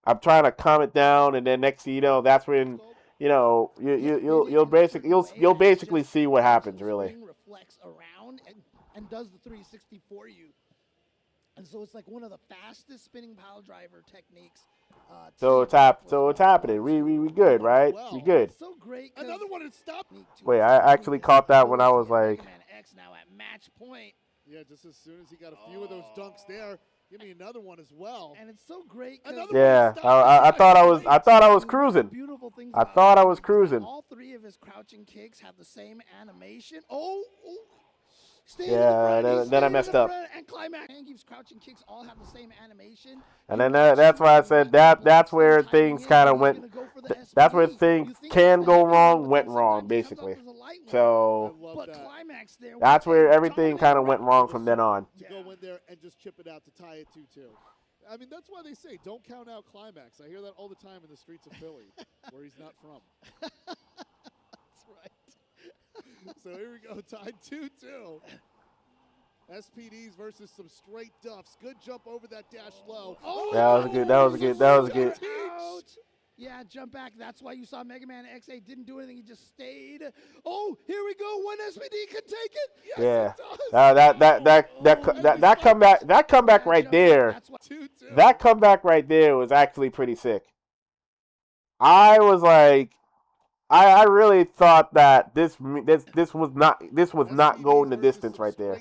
I'm trying to calm it down, and then next thing you know, that's when you'll basically see what happens really. Reflects around and does the 360 for you, and so it's like one of the fastest spinning pile driver techniques. So it's happening. We good, right? We good. So great. Another one is stopped. Wait, I actually caught that when I was like. X now at match point. Yeah, just as soon as he got a few of those dunks there, Give me another one as well. And it's so great. 'cause Another Yeah, one. I thought I was the cruising. beautiful things I about thought I him was is that cruising. All three of his crouching kicks have the same animation. Oh. Stay Yeah, to the front. then I Stay to messed the up. front, and climax. Angief's crouching kicks all have the same animation. And You then watch that's him why I with said that that's thing where timing things in, kind and of he's went. gonna go for the That's where SPD. things You think can it's the go heavy one, wrong, but went then wrong, sometimes it comes basically. off as a light one. So I love But that. climax there. that's with where a everything kind of went dominant wrong The from then super on. To go in there and just chip it out to tie it 2-2. I mean, that's why they say don't count out climax. I hear that all the time in the streets of Philly, where he's not from. That's right. So here we go, tied 2-2. SPDs versus some straight duffs. Good jump over that dash low. Oh, That was a good. That was a good. That was a good. Ouch. Yeah, jump back. That's why you saw Mega Man X8 didn't do anything. He just stayed. Oh, here we go. One SPD can take it. Yes, Yeah. it does. That comeback right there. That's why 2-2. That comeback right there was actually pretty sick. I was like, I really thought that this was not going the distance right there.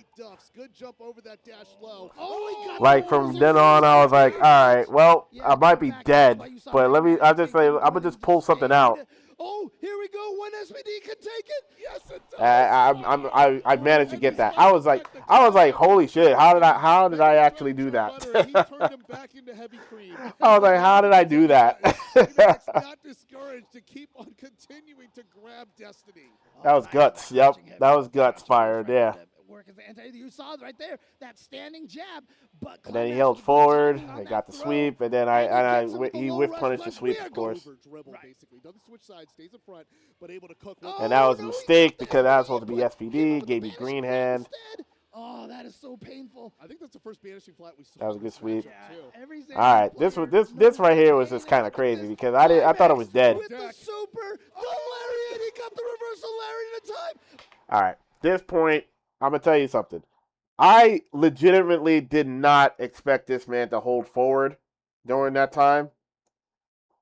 Good jump over that dash low. Oh, he got Like from then on, I was like, all right, well, I might be dead, but I'm gonna just pull something out. Oh, here we go. One SPD can take it. Yes, it does. I managed to get that. I was like, holy shit! How did I actually do that? He turned him back into heavy cream. I was like, how did I do that? It's not discouraged to keep on continuing to grab Destiny. That was guts. Yep, that was guts fired. Yeah. Work as the anti. You saw right there that standing jab, but And then he Climax held with good forward. timing on I that got the throw. sweep, and then he whiff punished the sweep, of course. Dribble, Right. basically. Doesn't switch sides, stays up front, but able to cook. Oh, And that was a no, he mistake got the because that was SPD, supposed to be but SPD. hit him with Gave the me green banishing flat hand. instead. Oh, that is so painful. I think that's the first banishing flat we saw. That was a in good this sweep. matchup, Yeah, too. every All right, this right here was just kind of crazy because I thought it was dead. With the super, the lariat, he got the reversal lariat in time. All right, this point, I'm gonna tell you something. I legitimately did not expect this man to hold forward during that time,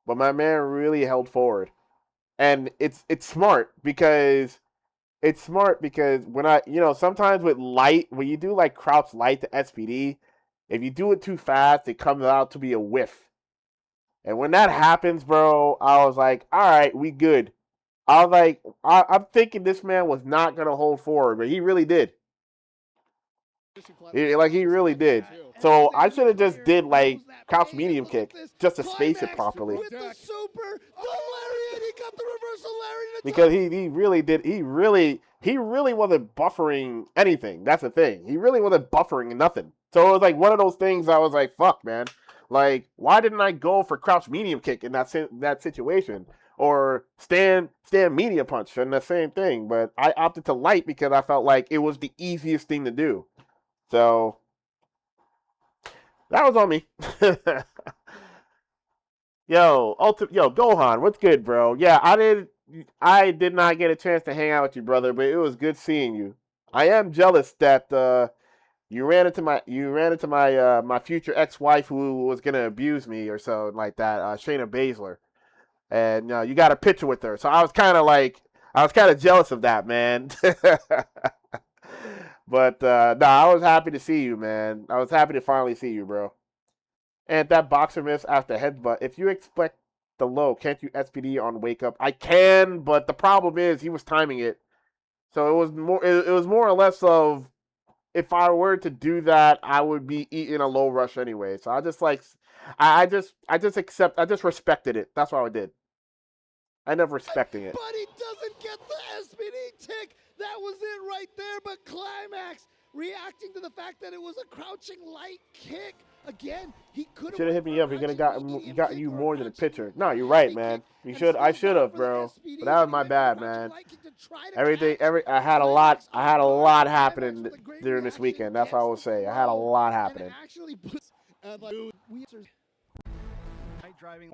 but my man really held forward, and it's smart because when sometimes with light, when you do like crouch light to SPD, if you do it too fast, it comes out to be a whiff. And when that happens, bro, I was like, all right, we good. I was like, I'm thinking this man was not going to hold forward, but he really did. He really did. So I should have just did like crouch medium kick just to space it properly. With the super, the lariat, he got the reversal lariat in Because time. he really did. He really wasn't buffering anything. That's the thing. He really wasn't buffering nothing. So it was like one of those things I was like, fuck, man. Like, why didn't I go for crouch medium kick in that situation? Or stand medium punch in the same thing. But I opted to light because I felt like it was the easiest thing to do. So that was on me. Yo, Gohan, what's good, bro? Yeah, I did not get a chance to hang out with you, brother, but it was good seeing you. I am jealous that you ran into my my future ex-wife who was gonna abuse me or something like that, Shayna Baszler, and you got a picture with her. So I was kind of jealous of that, man. But I was happy to see you, man. I was happy to finally see you, bro. And that boxer miss after headbutt. If you expect the low, can't you SPD on wake up? I can, but the problem is he was timing it. So it was more or less of if I were to do that, I would be eating a low rush anyway. So I just respected it. That's what I did. I ended up respecting it. But he doesn't get the SPD tick. That was it right there. But Climax reacting to the fact that it was a crouching light kick. Again, he could have Should have hit me up. He could have got you more than a pitcher. No, you're right, man. I should have, bro. But that was my bad, man. I had a lot happening during this weekend. That's what I will say. I had a lot happening.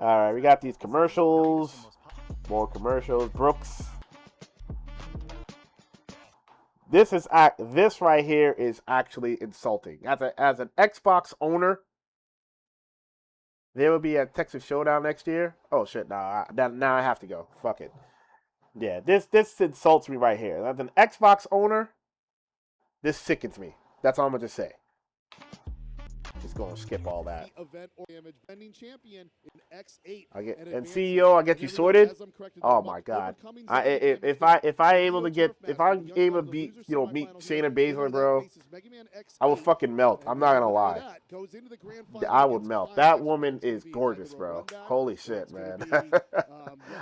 All right, we got these commercials. More commercials. Brooks. This right here is actually insulting. As an Xbox owner, there will be a Texas Showdown next year. Oh shit! Now I have to go. Fuck it. Yeah, this insults me right here. As an Xbox owner, this sickens me. That's all I'm gonna just say. Just gonna skip all that. Event or damage bending champion in X8. And CEO, I get you sorted. Oh my God! If I'm able to beat meet Shayna Baszler, bro, I will fucking melt. I'm not gonna lie. I would melt. That woman is gorgeous, bro. Holy shit, man.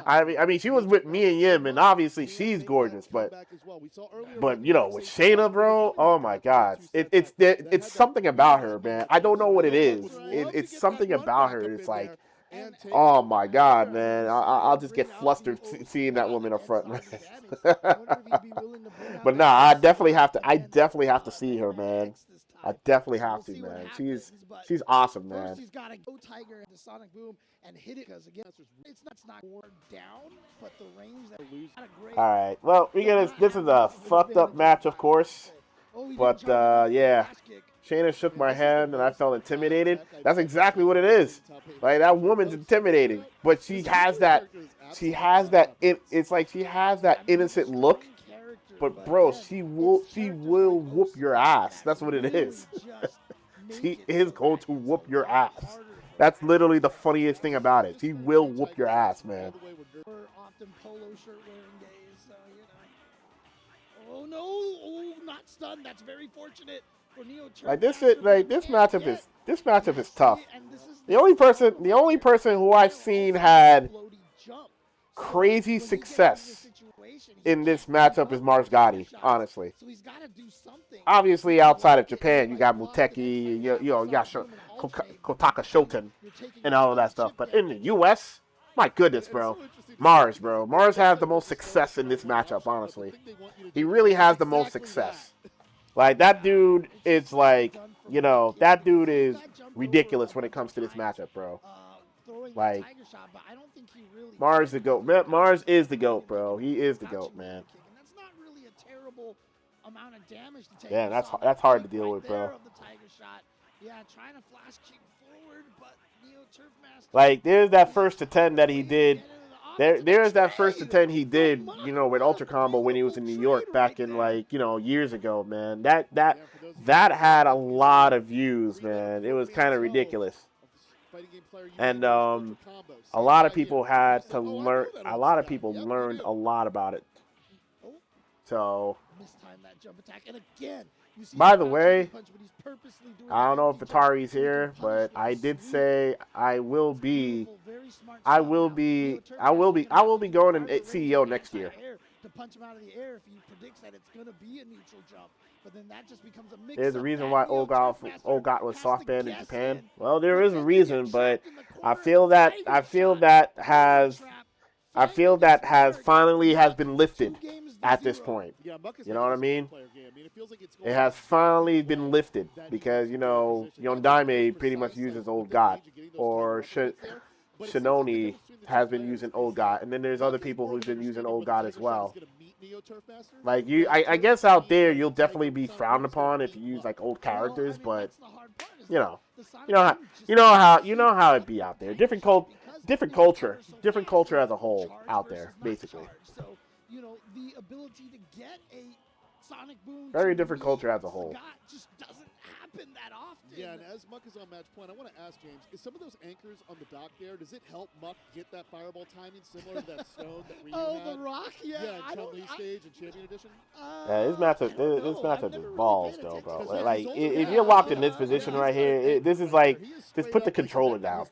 I mean, she was with Mia Yim, and obviously she's gorgeous, but with Shayna, bro, oh my God, it's something about her, man. I don't know what it is. It's something about her. It's like, oh my God, man, I'll just get flustered seeing that woman up front. But nah, I definitely have to see her, man. I definitely have to, man. She's awesome, man. First, he's got to go Tiger into Sonic Boom and hit it because again, it's not worn down, but the range that All right, well, this is a fucked up match, of course, but yeah, Shayna shook my hand and I felt intimidated. That's exactly what it is. Like, that woman's intimidating, but she has that. It's like she has that innocent look. But bro, she will whoop your ass. That's what it is. She is going to whoop your ass. That's literally the funniest thing about it. She will whoop your ass, man. Often polo shirt wearing days, so Oh no! Oh, not stunned. That's very fortunate for Neo. Like this matchup is tough. The only person who I've seen had crazy success in this matchup is Mars Gotti, honestly. Obviously, outside of Japan, you got Muteki, you got Kotaka Shoten, and all of that stuff. But in the U.S., my goodness, bro. Mars has the most success in this matchup, honestly. He really has the most success. Like, that dude is like, that dude is ridiculous when it comes to this matchup, bro. Like, Mars the GOAT. Mars is the GOAT, bro. He is the GOAT, man. That's not really a terrible amount of damage to take. Yeah, that's hard to deal with, bro. Yeah, trying to flash kick forward, but Neo Turfmaster. Like, there's that first to 10 that he did. There's that first to 10 he did, with Ultra Combo when he was in New York back in, years ago, man. That had a lot of views, man. It was kind of ridiculous. And a lot of people had to learn. A lot of people learned a lot about it. So, by the way, I don't know if Atari's here, but I did say I will be going to CEO next year. To punch him out of the air if he predicts that it's going to be a neutral jump. But then that just becomes a mix. There's a reason why Olgat was soft banned in Japan. Well, there is a reason, but I feel that has finally been lifted at this point. You know what I mean? It has finally been lifted because Yondaime pretty much uses Old God, or Shinoni has been using Old God, and then there's other people who've been using Old God as well. Like, I guess out there you'll definitely be frowned upon if you use like old characters, but you know how it be out there. Different culture as a whole out there, basically. So, the ability to get a Sonic Boom. Very different culture as a whole. Just doesn't happen that often. Yeah, and as Muck is on match point, I want to ask James, is some of those anchors on the dock there, does it help Muck get that fireball timing similar to that stone that Ryu had? The rock? Yeah, in Chun-Li stage and Champion Edition? Yeah, this matchup is balls, though, bro. Like, if you're locked in this position right here, this is like, just put the controller down.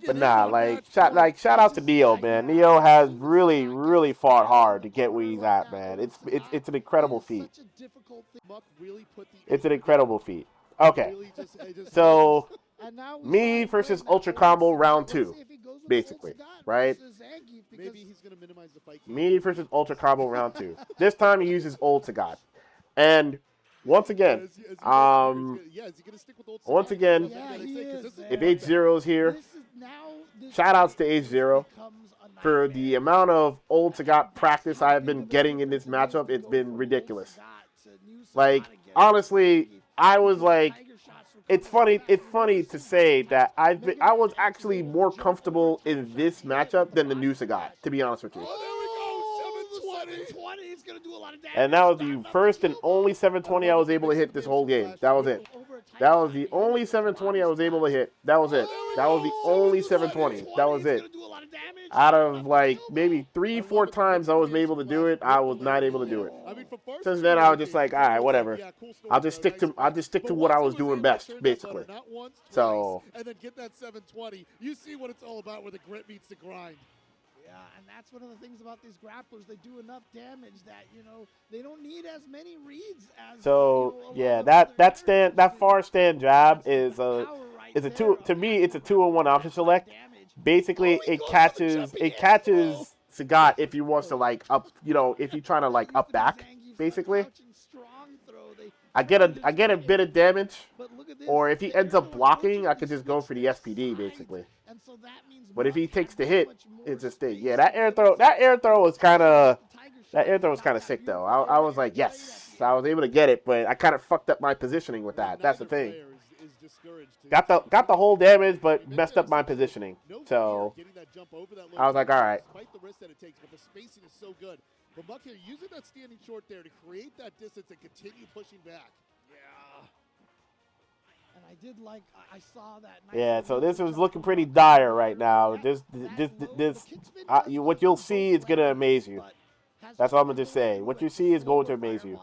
But nah, shout out to Neo, man. Neo has really, really fought hard to get where he's at, man. It's an incredible feat. It's an incredible feat. Okay, so me versus Ultra Combo round 2, basically, right? Me versus Ultra Combo round 2. This time he uses Old Sagat, and once again, if H0 is here, shout outs to H0 for the amount of Old Sagat practice I have been getting in this matchup. It's been ridiculous. Like, honestly, I was like, it's funny to say that I was actually more comfortable in this matchup than the new Sagat, to be honest with you. 720 is going to do a lot of damage. And that was the first and only 720 I was able to hit this whole game. That was it. That was the only 720 I was able to hit. That was it. That was the only 720. That was it. Out of like maybe 3-4 times I was able to do it, I was not able to do it. Since then I was just like, all right, whatever. I'll just stick to what I was doing best, basically. So and then get that 720. You see what it's all about, where the grit meets the grind. Yeah, and that's one of the things about these grapplers. They do enough damage that, they don't need as many reads as. So yeah, that far stand jab is a 2 to me. It's a 2-on-1 option select. Basically, it catches Sagat if he wants to like up, if you're trying to like up back. Basically, I get a bit of damage, or if he ends up blocking, I could just go for the SPD basically. But if he takes the hit, it's a thing. Yeah, that air throw was kind of sick though. I was like, yes, I was able to get it, but I kind of fucked up my positioning with that. That's the thing. Got the whole damage, but messed up my positioning. So I was like, all right. Despite the risk that it takes, but the spacing is so good. But Muck here using that standing short there to create that distance and continue pushing back. Yeah. And I did like, I saw that. Yeah, so this is looking pretty dire right now. What you'll see is gonna amaze you. That's all I'm gonna just say. What you see is going to amaze you.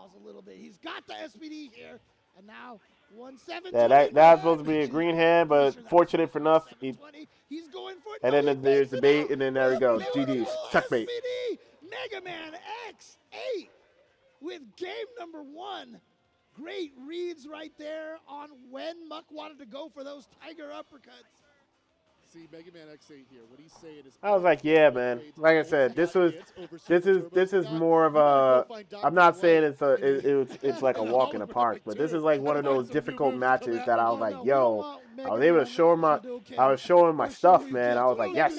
He's got the SPD here, and now 170. Yeah, that's supposed to be a green hand, but fortunate for enough. He's going for it. And then there's the bait, and then there he goes. GG's. Checkmate. Mega Man X8 with game number 1. Great reads right there on when Muck wanted to go for those tiger uppercuts. See, Mega Man X8 here. What he's saying is, I was like, yeah, man. Like I said, this is more of a. I'm not saying it's like a walk in the park, but this is like one of those difficult matches that I was like, yo, I was able to show him my stuff, man. I was like, yes,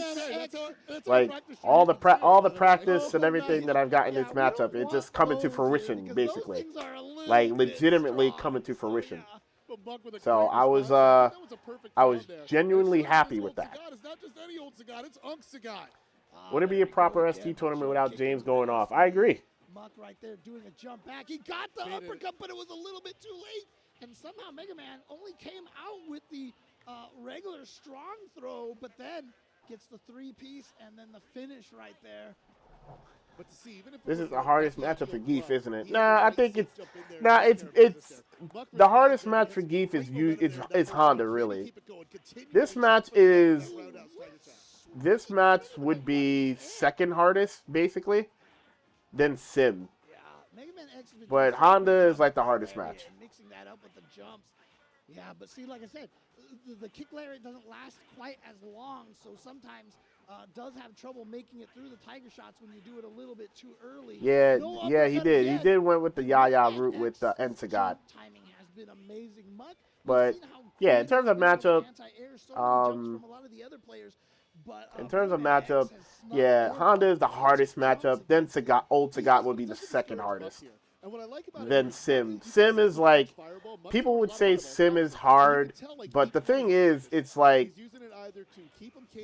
like all the practice and everything that I've got in this matchup, it just coming to fruition, basically, like legitimately coming to fruition. So I was genuinely happy with that. Wouldn't be a proper ST tournament without James going off. I agree. Muck right there doing a jump back. He got the uppercut, but it was a little bit too late. And somehow Mega Man only came out with the regular strong throw, but then gets the 3-piece and then the finish right there. This is the hardest matchup for Geef, isn't it? Nah, I think it's the hardest match for Geef is Honda, really. This match would be second hardest, basically, then Sim. But Honda is like the hardest match. Mixing that up with the jumps. Yeah, but see, like I said, the kick lariat doesn't last quite as long, so sometimes does have trouble making it through the tiger shots when you do it a little bit too early. Yeah, he did. He did went with the Yaya route with Ensagat. Timing has been amazing. Muck, but yeah, in terms of matchup, yeah, Honda is the hardest matchup. Then old Sagat would be the second hardest. Then Sim. Sim is like, people would say Sim is hard, but the thing is, it's like,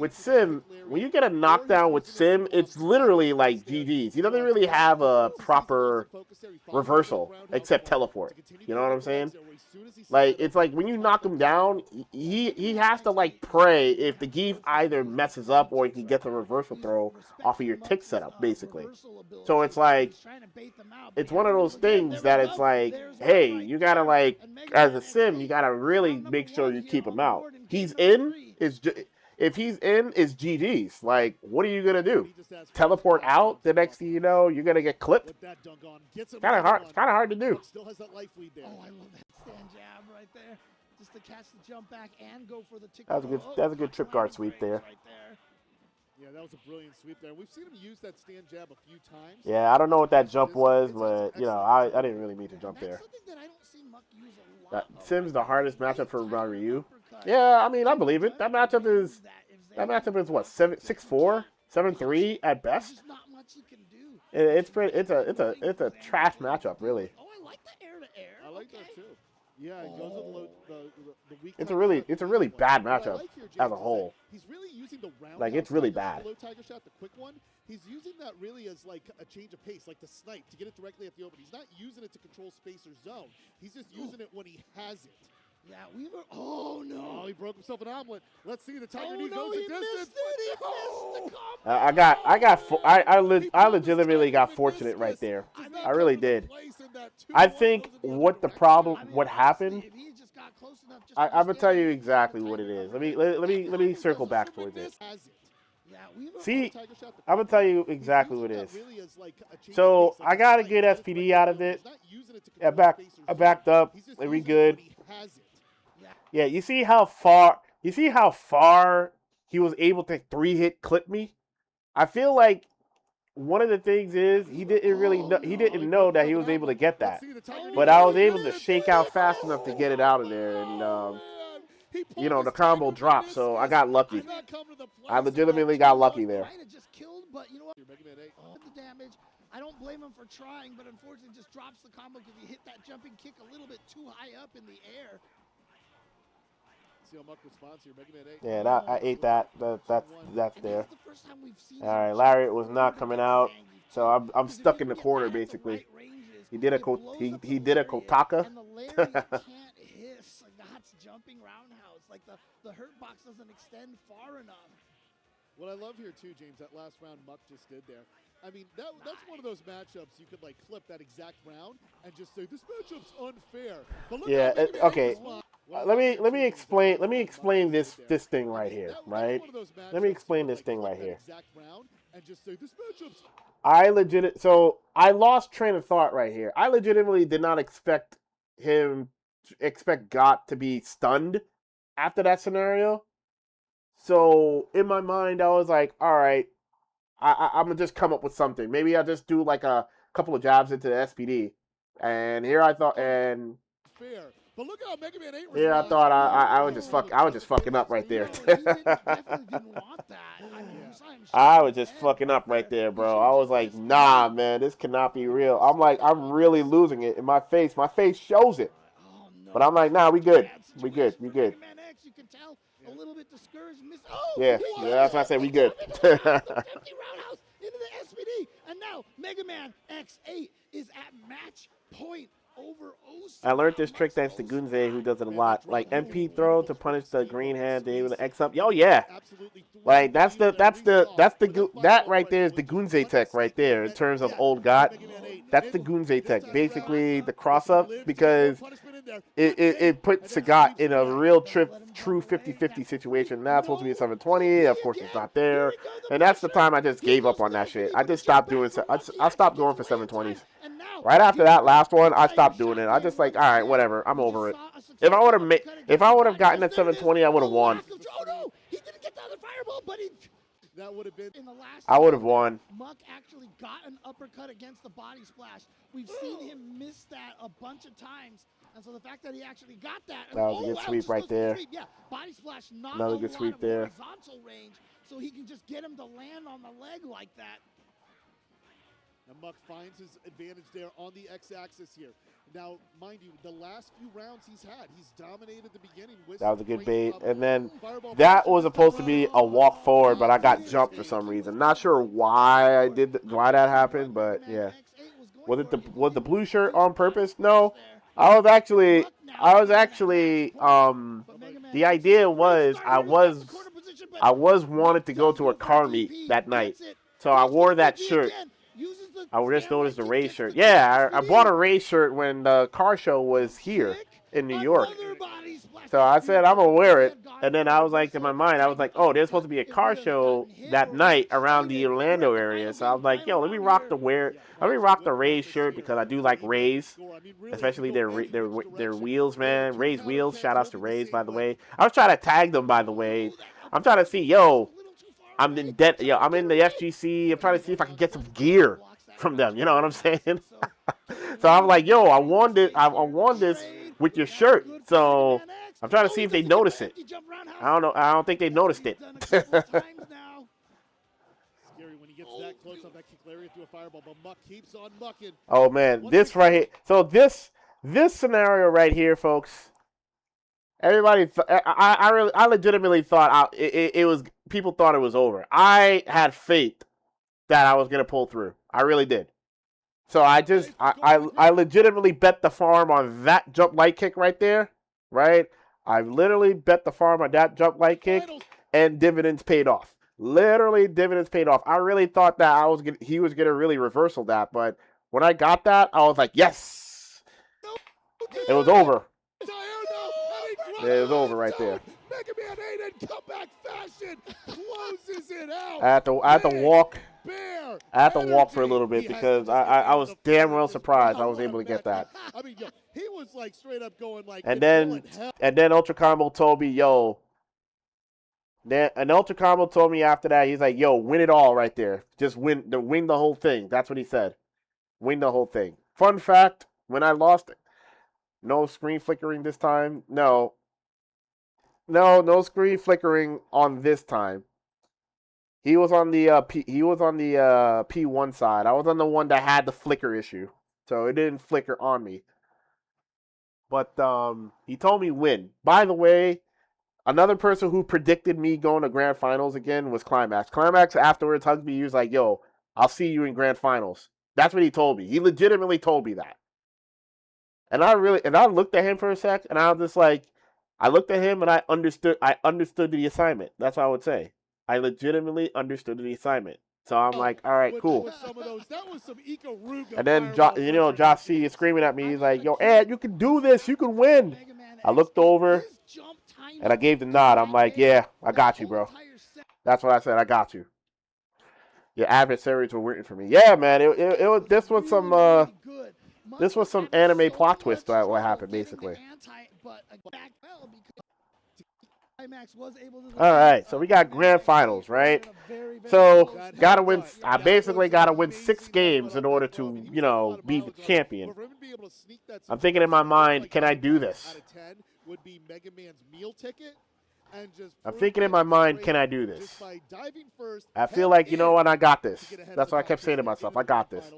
with Sim, when you get a knockdown with Sim, it's literally like GG's. He doesn't really have a proper reversal, except teleport. You know what I'm saying? Like, it's like, when you knock him down, he has to, like, pray if the Geef either messes up or he can get the reversal throw off of your tick setup, basically. So it's like, it's one of those things that it's like, hey, you gotta, like, as a Sim, you gotta really make sure you keep him out. If he's in, it's GG's. Like, what are you gonna do? Teleport out? The next thing you know, you're gonna get clipped. It's kind of hard to do. Oh, I love that stand jab right there, just to catch the jump back and go for the tick. That's a good trip guard sweep there. Yeah, that was a brilliant sweep there. We've seen him use that stand jab a few times. Yeah, I don't know what that jump was, but I didn't really mean to jump there. Sim's the hardest matchup for Ryu. Yeah, I mean, I believe it. That matchup is what, 6'4", 7'3" at best. It's a trash matchup, really. Oh, I like the air to air. I like that too. Yeah, it goes with the weak. It's Tiger a really shot, bad What I matchup like here, James, as a is that whole. he's really using the roundhouse Like, it's really Tiger, bad. low Tiger shot, the quick one. He's using that really as like a change of pace, like the snipe to get it directly at the open. He's not using it to control space or zone. He's just using it when he has it. Yeah, Weaver. Oh no! Oh, he broke himself an omelet. Let's see the Tiger Oh knee no! goes He the missed distance. it. He No! missed the combo. I legitimately got fortunate right there. I really did. I think what the problem, I mean, what honestly, happened. if he just got close enough just I'm gonna tell you understand exactly the what it Tiger is. uppercut. Let me circle back towards it. Yeah, Weaver. See, I'm gonna tell you exactly what it is. So I got a good SPD out of it. I backed up. We good. Yeah, you see how far he was able to 3-hit clip me? I feel like one of the things is he didn't know that he was able to get that. But I was able to shake out fast enough to get it out of there, and the combo dropped, so I got lucky. I legitimately got lucky there. Might have just killed, but you know what? The damage. I don't blame him for trying, but unfortunately just drops the combo because he hit that jumping kick a little bit too high up in the air. See how Muck responds here. Mega Man 8. Yeah, I ate that. That's And there. that's the first time we've seen All right, him Lariat jump was forward not coming against out, Zangief, so too. I'm Because if stuck he in the can get corner that at the basically. right ranges, He did a it blows up the he did a lariat, Kotaka. and the lariat can't hiss like that's jumping roundhouse. Like the hurt box doesn't extend far enough. What I love here too, James, that last round Muck just did there. I mean, that's one of those matchups you could like clip that exact round and just say this matchup's unfair. But look Yeah, how Mega Man okay. responds. What I Let love here, me too, James, explain. that Let me last round explain Muck this just did this there. thing I right mean, here, that's right? one of those Let me matchups explain you could, this like, thing clip right that here. exact round and just say this matchup's So I lost train of thought right here. I legitimately did not expect Got to be stunned after that scenario. So in my mind, I was like, all right, I'm gonna just come up with something. Maybe I'll just do like a couple of jabs into the SPD. And here I thought, fair. But look how Mega Man 8 here I responds. thought I was just fucking up right there. No, he definitely didn't want that. I mean, you saw him I shake was his just head. fucking up right there, He bro. should've I was just like, missed nah, it. man, this cannot be real. I'm really losing it in my face. My face shows it. Oh, no. But I'm like, nah, we good. Bad We good. situation We for good. Mega Man X. You can tell a little bit discouraged. Oh, Yeah, he yeah, that's why I said we good. the empty roundhouse into the SPD. And now Mega Man X8 is at match point over I learned this trick thanks to Gunze, who does it a lot. Like MP throw to punish the green hand, they able to X up. Yo, yeah. Like that right there is the Gunze tech right there in terms of old got. That's the Gunze tech. Basically the cross up because it put Sagat in a real true 50-50 situation. Now it's supposed to be a 720. Of course it's not there. And that's the time I just gave up on that shit. I just stopped doing I stopped going for 720s. Right after that last one, I stopped doing it. I just like, all right, whatever. I'm over it. If I would have gotten that 720, I would have won. Oh no, he didn't get the other fireball, but that would have been in the last. I would have won. Muck actually got an uppercut against the body splash. We've seen him miss that a bunch of times, and so the fact that he actually got that. That was a good sweep right there. Yeah, body splash, not Another a good lot sweep of there. horizontal range, so he can just get him to land on the leg like that. And Muck finds his advantage there on the X-axis here. Now, mind you, the last few rounds he's dominated the beginning with That was a good bait. And then fireball that was supposed to be a walk forward, but I got jumped for some reason. Not sure why why that happened, but yeah. Was the blue shirt on purpose? No. I was actually the idea was I was wanted to go to a car meet that night. So I wore that shirt. I just noticed the Ray shirt. Yeah, I bought a Ray shirt when the car show was here in New York. So I said, I'm going to wear it. And then I was like, in my mind, I was like, oh, there's supposed to be a car show that night around the Orlando area. So I was like, yo, let me rock the Ray shirt because I do like Rays, especially their wheels, man. Ray's wheels. Shout outs to Rays, by the way. I was trying to tag them, by the way. I'm trying to see, yo, I'm in debt. Yo, I'm in the FGC. I'm trying to see if I can get some gear from them. You know what I'm saying? So I'm like, yo, I won this with your shirt. So I'm trying to see if they notice it. I don't know. I don't think they noticed it. Scary when he gets that close on that kick lariat through a fireball, but Muck keeps on mucking. Oh man, this right here. So this This scenario right here, folks. Everybody, I legitimately thought it was. People thought it was over. I had faith that I was gonna pull through. I really did. So I legitimately bet the farm on that jump light kick right there, right? I literally bet the farm on that jump light kick, and dividends paid off. Literally, dividends paid off. I really thought that he was gonna really reversal that, but when I got that, I was like, yes, it was over. It was over right there. Mega Man 8 in comeback fashion closes it out. I had to walk. Bear I had to walk for a energy. little bit He has because to just I get was the damn well focus. surprised I was What a able to get match. that. I mean, yo, he was like straight up going like. And controlling then hell. Ultra Combo told me, yo. And Ultra Combo told me after that, he's like, yo, win it all right there. Just win the whole thing. That's what he said. Win the whole thing. Fun fact, when I lost it, no screen flickering this time. No screen flickering on this time. He was on the P1 side. I was on the one that had the flicker issue. So it didn't flicker on me. But he told me win. By the way, another person who predicted me going to grand finals again was Climax. Climax afterwards hugged me. He was like, yo, I'll see you in grand finals. That's what he told me. He legitimately told me that. And I looked at him for a sec, and I was just like, I looked at him and I understood the assignment. That's what I would say. I legitimately understood the assignment. So I'm like, all right, cool. That was some Ikaruga And then fireball Josh C is screaming at me. He's like, yo, Ed, you can do this. You can win. I looked over and I gave the nod. I'm like, yeah, I got you, bro. That's what I said. I got you. Your adversaries were waiting for me. Yeah, man. It was this was some anime plot twist that what happened basically. All right, so we got grand finals, right? So gotta win. I basically gotta win 6 games in order to, be the champion. I'm thinking in my mind, can I do this? I'm thinking in my mind, can I do this? I feel like, you know what, I got this. That's what I kept saying to myself. I got this.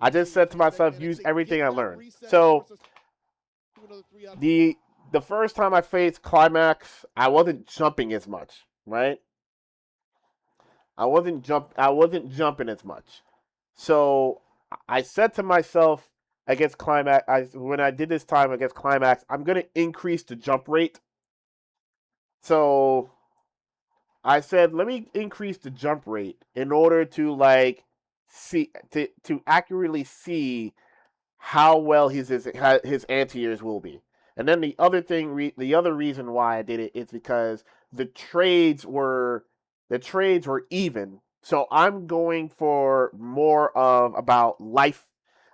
I just said to myself, use everything I learned. So the first time I faced Climax, I wasn't jumping as much, right? I wasn't jumping as much. So I said to myself against Climax, when I did this time against Climax, I'm gonna increase the jump rate. So I said, let me increase the jump rate in order to see to accurately see how well his anti-airs will be. And then the other reason why I did it is because the trades were even. So I'm going for more about life.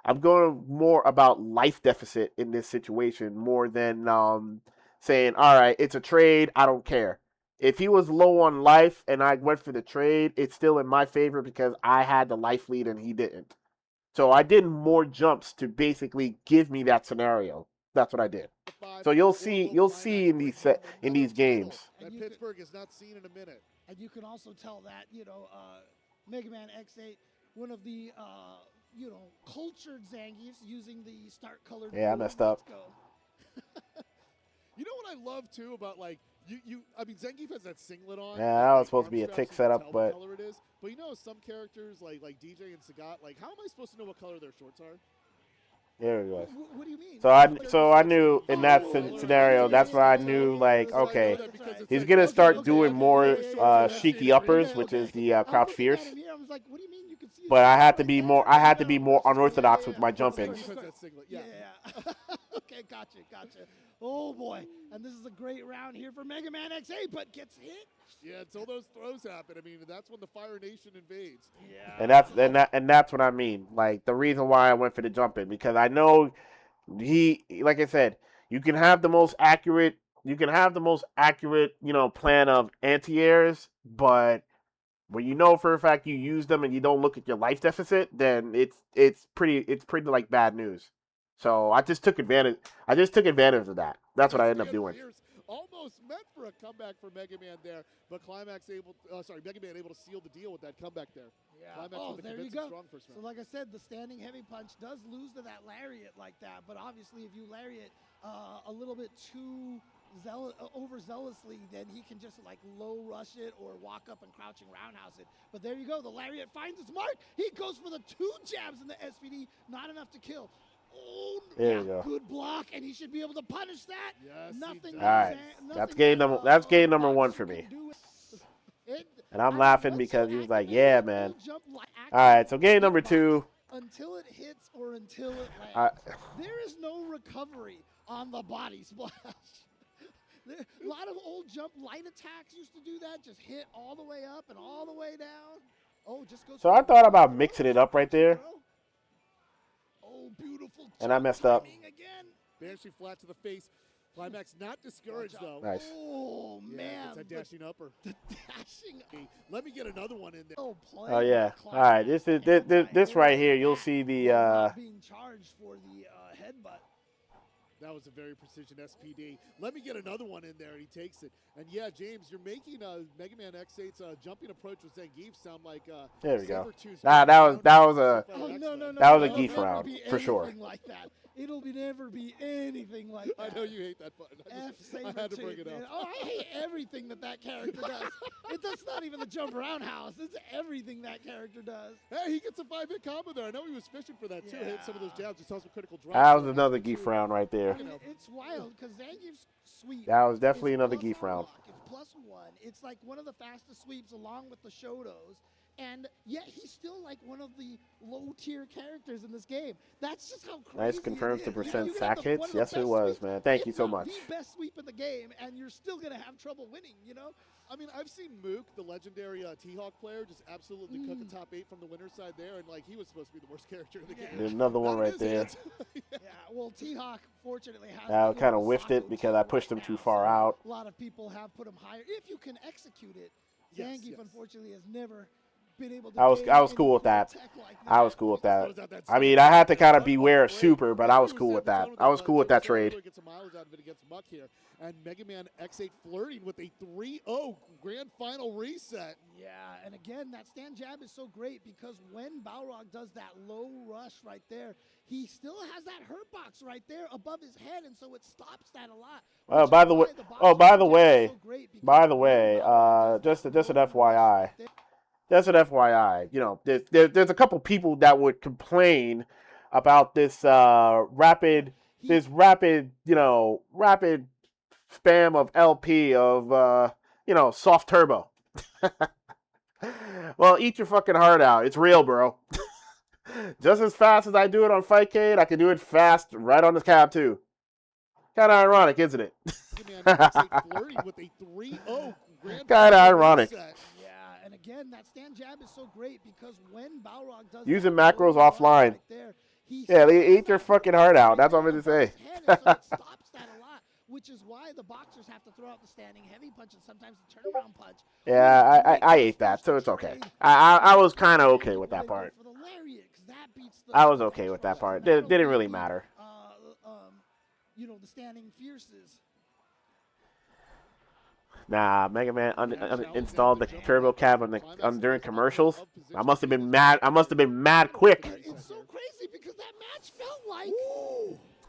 I'm going more about life deficit in this situation more than saying, all right, it's a trade. I don't care. If he was low on life and I went for the trade, it's still in my favor because I had the life lead and he didn't. So I did more jumps to basically give me that scenario. That's what I did. So you'll see in these games. That Pittsburgh is not seen in a minute. And you can also tell that, Mega Man X8, one of the cultured Zangiefs using the start colored. Yeah, I messed up. You know what I love too about I mean, Zangief has that singlet on. Yeah, that was supposed to be a tick setup, but color it is. But some characters like DJ and Sagat, how am I supposed to know what color their shorts are? There it was. What do you mean? So I knew in that scenario, that's why I knew okay, he's gonna start doing more Shiki uppers, which is the crouch fierce. But I had to be more unorthodox with my jump-ins. Yeah. Okay, gotcha. Oh boy, and this is a great round here for Mega Man X8, but gets hit. Yeah, until those throws happen. I mean, that's when the Fire Nation invades. Yeah. And that's what I mean. Like the reason why I went for the jump in, because I know like I said, you can have the most accurate, plan of anti-airs, but when for a fact you use them and you don't look at your life deficit, then it's pretty like bad news. So I just took advantage of that. That's what I ended up doing. almost meant for a comeback for Mega Man there, but Mega Man able to seal the deal with that comeback there. Yeah. Climax Oh, with a there you convincing go. strong first So round. like I said, the standing heavy punch does lose to that lariat like that, but obviously if you lariat a little bit too overzealously, then he can just like low rush it or walk up and crouching roundhouse it. But there you go. The lariat finds its mark. He goes for the 2 jabs in the SPD, not enough to kill. Oh, There yeah, you go. good block, and he should be able to punish that. Yes, he Nothing. does. All right. That's game number 1 for me. And I'm laughing because he was like, yeah, man. All right, so game number 2. Until it hits or until it I, lands. There is no recovery on the body splash. A lot of old jump light attacks used to do that. Just hit all the way up and all the way down. Oh, just goes. so I thought about mixing it up right there, Oh, beautiful. and I messed up. Again. Banshee flat to the face. Climax not discouraged though. Nice. Oh Yeah, man, it's a dashing upper. the dashing. Let me get another one in there. Oh yeah. All right. This right here, you'll see the. Not being charged for the headbutt. That was a very precision SPD. Let me get another one in there, and he takes it. And yeah, James, you're making Mega Man X8's jumping approach with Zangief sound like. There we go. Sabertooth's That was a. Oh no. That was a It'll geef never round, be for sure. anything Like that. It'll never be anything like that. I know you hate that button. I had to bring it up. Man. Oh, I hate everything that character does. That's not even the jump roundhouse. It's everything that character does. Hey, he gets a 5-hit combo there. I know he was fishing for that too. Hit some of those jabs. He saw some critical drops. That was another geef round right there. I mean, it's wild because Zangief's sweep. That was definitely is another plus geef on round. block. It's +1. It's like one of the fastest sweeps along with the Shotos. And yet he's still like one of the low-tier characters in this game. That's just how crazy Nice confirms it the is. percent You can sack have one hits. of the Yes, it best was, sweeps, man. Thank if you so not much. The best sweep in the game, and you're still gonna have trouble winning. You know? I mean, I've seen Mook, the legendary T-Hawk player, just absolutely cook a top 8 from the winner's side there, and like he was supposed to be the worst character in the game. There's another one Not in right his there. hands. Yeah. Well, T-Hawk fortunately has. I the kind of little whiffed it Sako because I kill pushed him right too now, far so out. A lot of people have put him higher if you can execute it. Yes, Zangief yes. unfortunately has never been able to. I was gain any cool with that. tech like I was cool with that. Throws out that I mean, step. I had to kind of Oh, beware of great. Super, but I was He cool with there that. for I was the cool with that trade. Get some mileage out of it against Muck here, and Mega Man X8 flirting with a 3-0 grand final reset. Yeah, and again, that stand jab is so great because when Balrog does that low rush right there, he still has that hurt box right there above his head, and so it stops that a lot. Oh, which by is the why way, box oh, by stand the jab way, is so great because by the when way, Balrog does just that an low rush FYI. right there- Just an FYI, you know, there's a couple people that would complain about this rapid, you know, rapid spam of LP of soft turbo. Well, eat your fucking heart out. It's real, bro. Just as fast as I do it on Fightcade, I can do it fast right on the cab too. Kind of ironic, isn't it? Mega Man X8 flirting with a 3-0 grand Kinda final ironic. reset. Yeah, and again, that stand jab is so great because when Balrog does Using that macros low rush offline. right there, he Yeah, still they has ate their that fucking hurt heart box out. right That's all I'm there gonna above say. his head, and so it stops that a lot, which is why the boxers have to throw out the standing heavy punch and sometimes the turnaround punch. Yeah, I ate that, so it's okay. I was kind of okay with that part. For the lariat, 'cause that beats the I was okay with that part. Didn't really matter. The standing fierces. Nah, Mega Man installed the turbo cab during commercials. I must have been mad. I must have been mad quick. It's so crazy because that match felt like.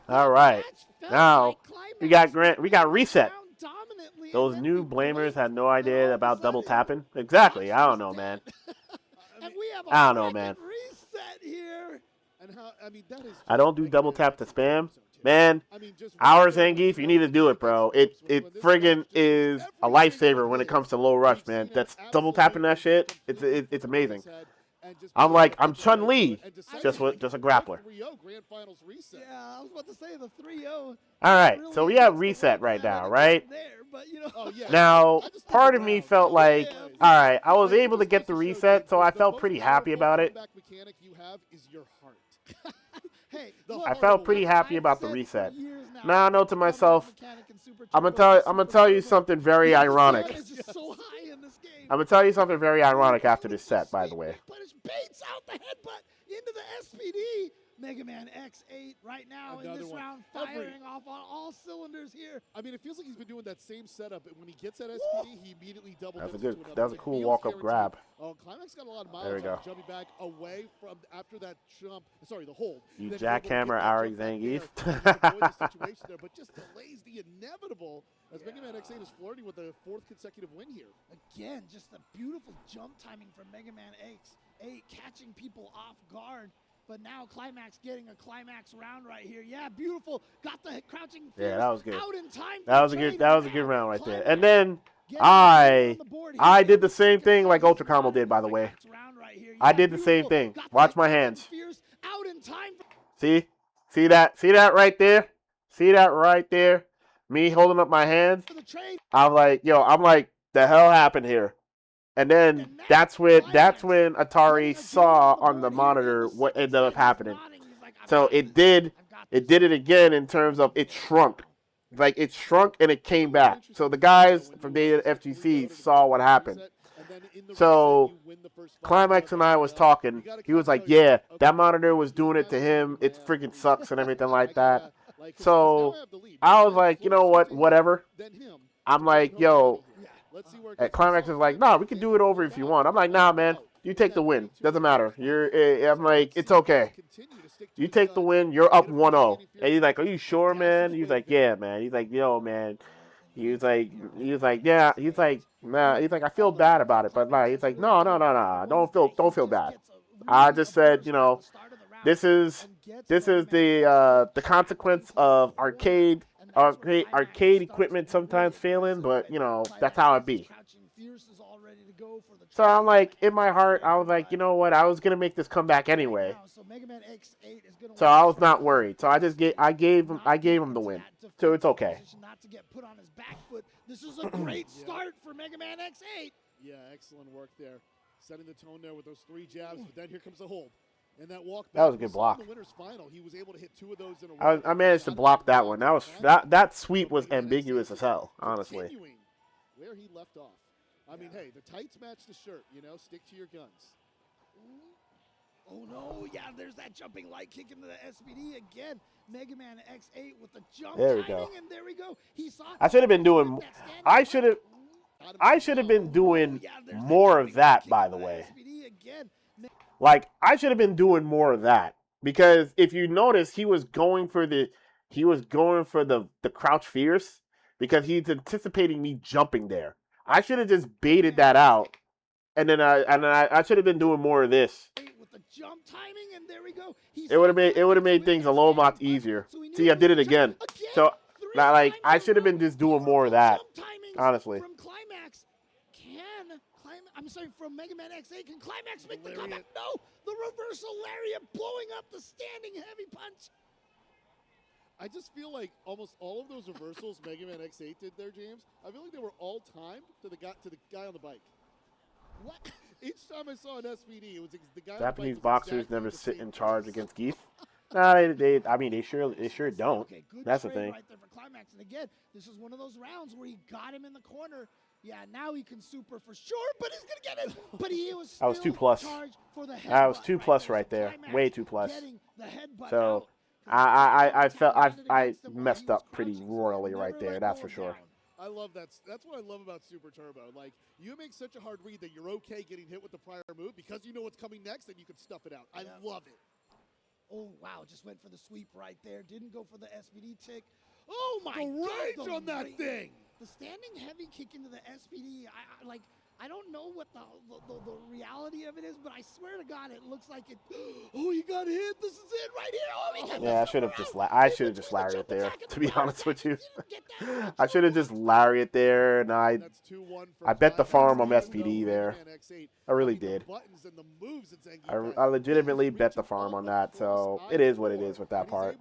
All right, now we got reset. Dominantly, Those and then new we blamers blink, had no and all idea of a about double sudden, tapping. Exactly. I don't Boxer's know, man. dead. And we have a I don't know, record man. reset here. And how, I mean, that is I don't do just double Mega Man tap to spam, X8 too. man. I mean, just Our right there, Zangief, you need to do it, bro. It friggin' is a lifesaver when it comes to low rush, man. That's double tapping that shit. It's amazing. I'm Chun-Li, just a grappler. 3-0 grand finals reset. Yeah, I was about to say the 3-0. All right, so we have reset right now, right? There, but Oh, yeah. Now, I just part took of it me down. felt like, Yeah. all right, I was Like, able to this get the goes to show reset, you so I the felt most pretty happy powerful about it. comeback mechanic you have is your heart. Hey, The look, I felt pretty happy I've about the said for reset. years Now I know to comeback myself, mechanic in Super I'm Turbo gonna is tell super you turbo. something very The ironic. damage is so high in this game. I'm gonna tell you something very ironic after this set, by the way. Punish baits out the headbutt into the SPD. Mega Man X8 right now in Another this one. round, firing off on all cylinders here. I mean, it feels like he's been doing that same setup. When he gets that SPD, he immediately double That was a dips good. into another. That was a It cool feels walk-up guaranteed. grab. Oh, Climax got a lot of There we mileage on go. jumping back away from after that jump. Sorry, the hold. You Then he's able to get jackhammer that Ari jump back Zangief. there and avoid the situation there, but just delays the inevitable as Mega Man X8 is flirting with a 4th consecutive win here. Again, just a beautiful jump timing from Mega Man X8, catching people off guard. But now Climax getting a climax round right here. Yeah, beautiful. Got the crouching Yeah, that was good. out in time. That was a good. That was a good round right there. And then I did the same thing like Ultra Combo did, by the way. I did the same thing. Watch my hands. Out in time. See that? See that right there? See that right there? Me holding up my hands. I'm like, yo, I'm like, the hell happened here? And then that's when Atari saw on the monitor what ended up happening. So it did it again in terms of it shrunk. Like it shrunk and it came back. So the guys from Data FGC saw what happened. So Climax and I was talking. He was like, yeah, that monitor was doing it to him. It freaking sucks and everything like that. So I was like, you know what, whatever. I'm like, yo, and Climax is like, nah, we can do it over if you want. I'm like, nah, man, you take the win. Doesn't matter. I'm like, it's okay. You take the win. You're up 1-0. And he's like, are you sure, man? He's like, yeah, man. He's like, yo, man. He was like, yeah. He's like, nah. He's like, I feel bad about it, but like, he's like, no. Don't feel bad. I just said, you know, this is the consequence of arcade equipment sometimes failing, but you know, that's how it be. So I'm like, in my heart, I was like, you know what? I was gonna make this comeback anyway. So I was not worried. So I gave him the win. So it's okay. Not to get put on his back foot. This is a great start for Mega Man X8. Yeah, excellent work there. Setting the tone there with those 3 jabs, but then here comes the hold. And that walk back, that was a good block. In the winner's final, he was able to hit 2 of those in a row. I managed to block that one. That sweep was ambiguous as hell, honestly. Continuing where he left off. I mean, hey, the tights match the shirt, you know, stick to your guns. Oh no, yeah, there's that jumping light kick into the SPD again. Mega Man X8 with the jump there we timing, go. And there we go. He saw I should have been doing more of that, by the way. Like, I should have been doing more of that. Because if you notice, he was going for the crouch fierce because he's anticipating me jumping there. I should have just baited that out. And then I should have been doing more of this. With the jump timing, and there we go. It would have made things a little lot easier. See, I did it again. So like I should have been just doing more of that. Honestly. From Climax, from Mega Man X8, can Climax make the comeback? No, the reversal lariat blowing up the standing heavy punch. I just feel like almost all of those reversals Mega Man X8 did there, James. I feel like they were all timed to the guy on the bike. What? Each time I saw an SPD, it was the guy. Japanese boxers never sit in charge against Geef. Nah, they sure don't. Okay, good That's the thing. Right there for Climax. And again, this is one of those rounds where he got him in the corner. Yeah, now he can super for sure, but he's gonna get it. But he was. That was 2+. That was 2+ right there. Way 2+. So I messed up pretty royally right there. That's for sure. I love that. That's what I love about Super Turbo. Like, you make such a hard read that you're okay getting hit with the prior move because you know what's coming next and you can stuff it out. I love it. Oh, wow. Just went for the sweep right there. Didn't go for the SPD tick. Oh, my God. The range on that thing. The standing heavy kick into the SPD, I don't know what the reality of it is, but I swear to God, it looks like it. Oh, he got hit. This is it right here. Oh, yeah, I should have just lariat there. To be honest with you, I should have just lariat there, and I bet the farm on SPD there. I really did. I legitimately bet the farm on that. So it is what it is with that part.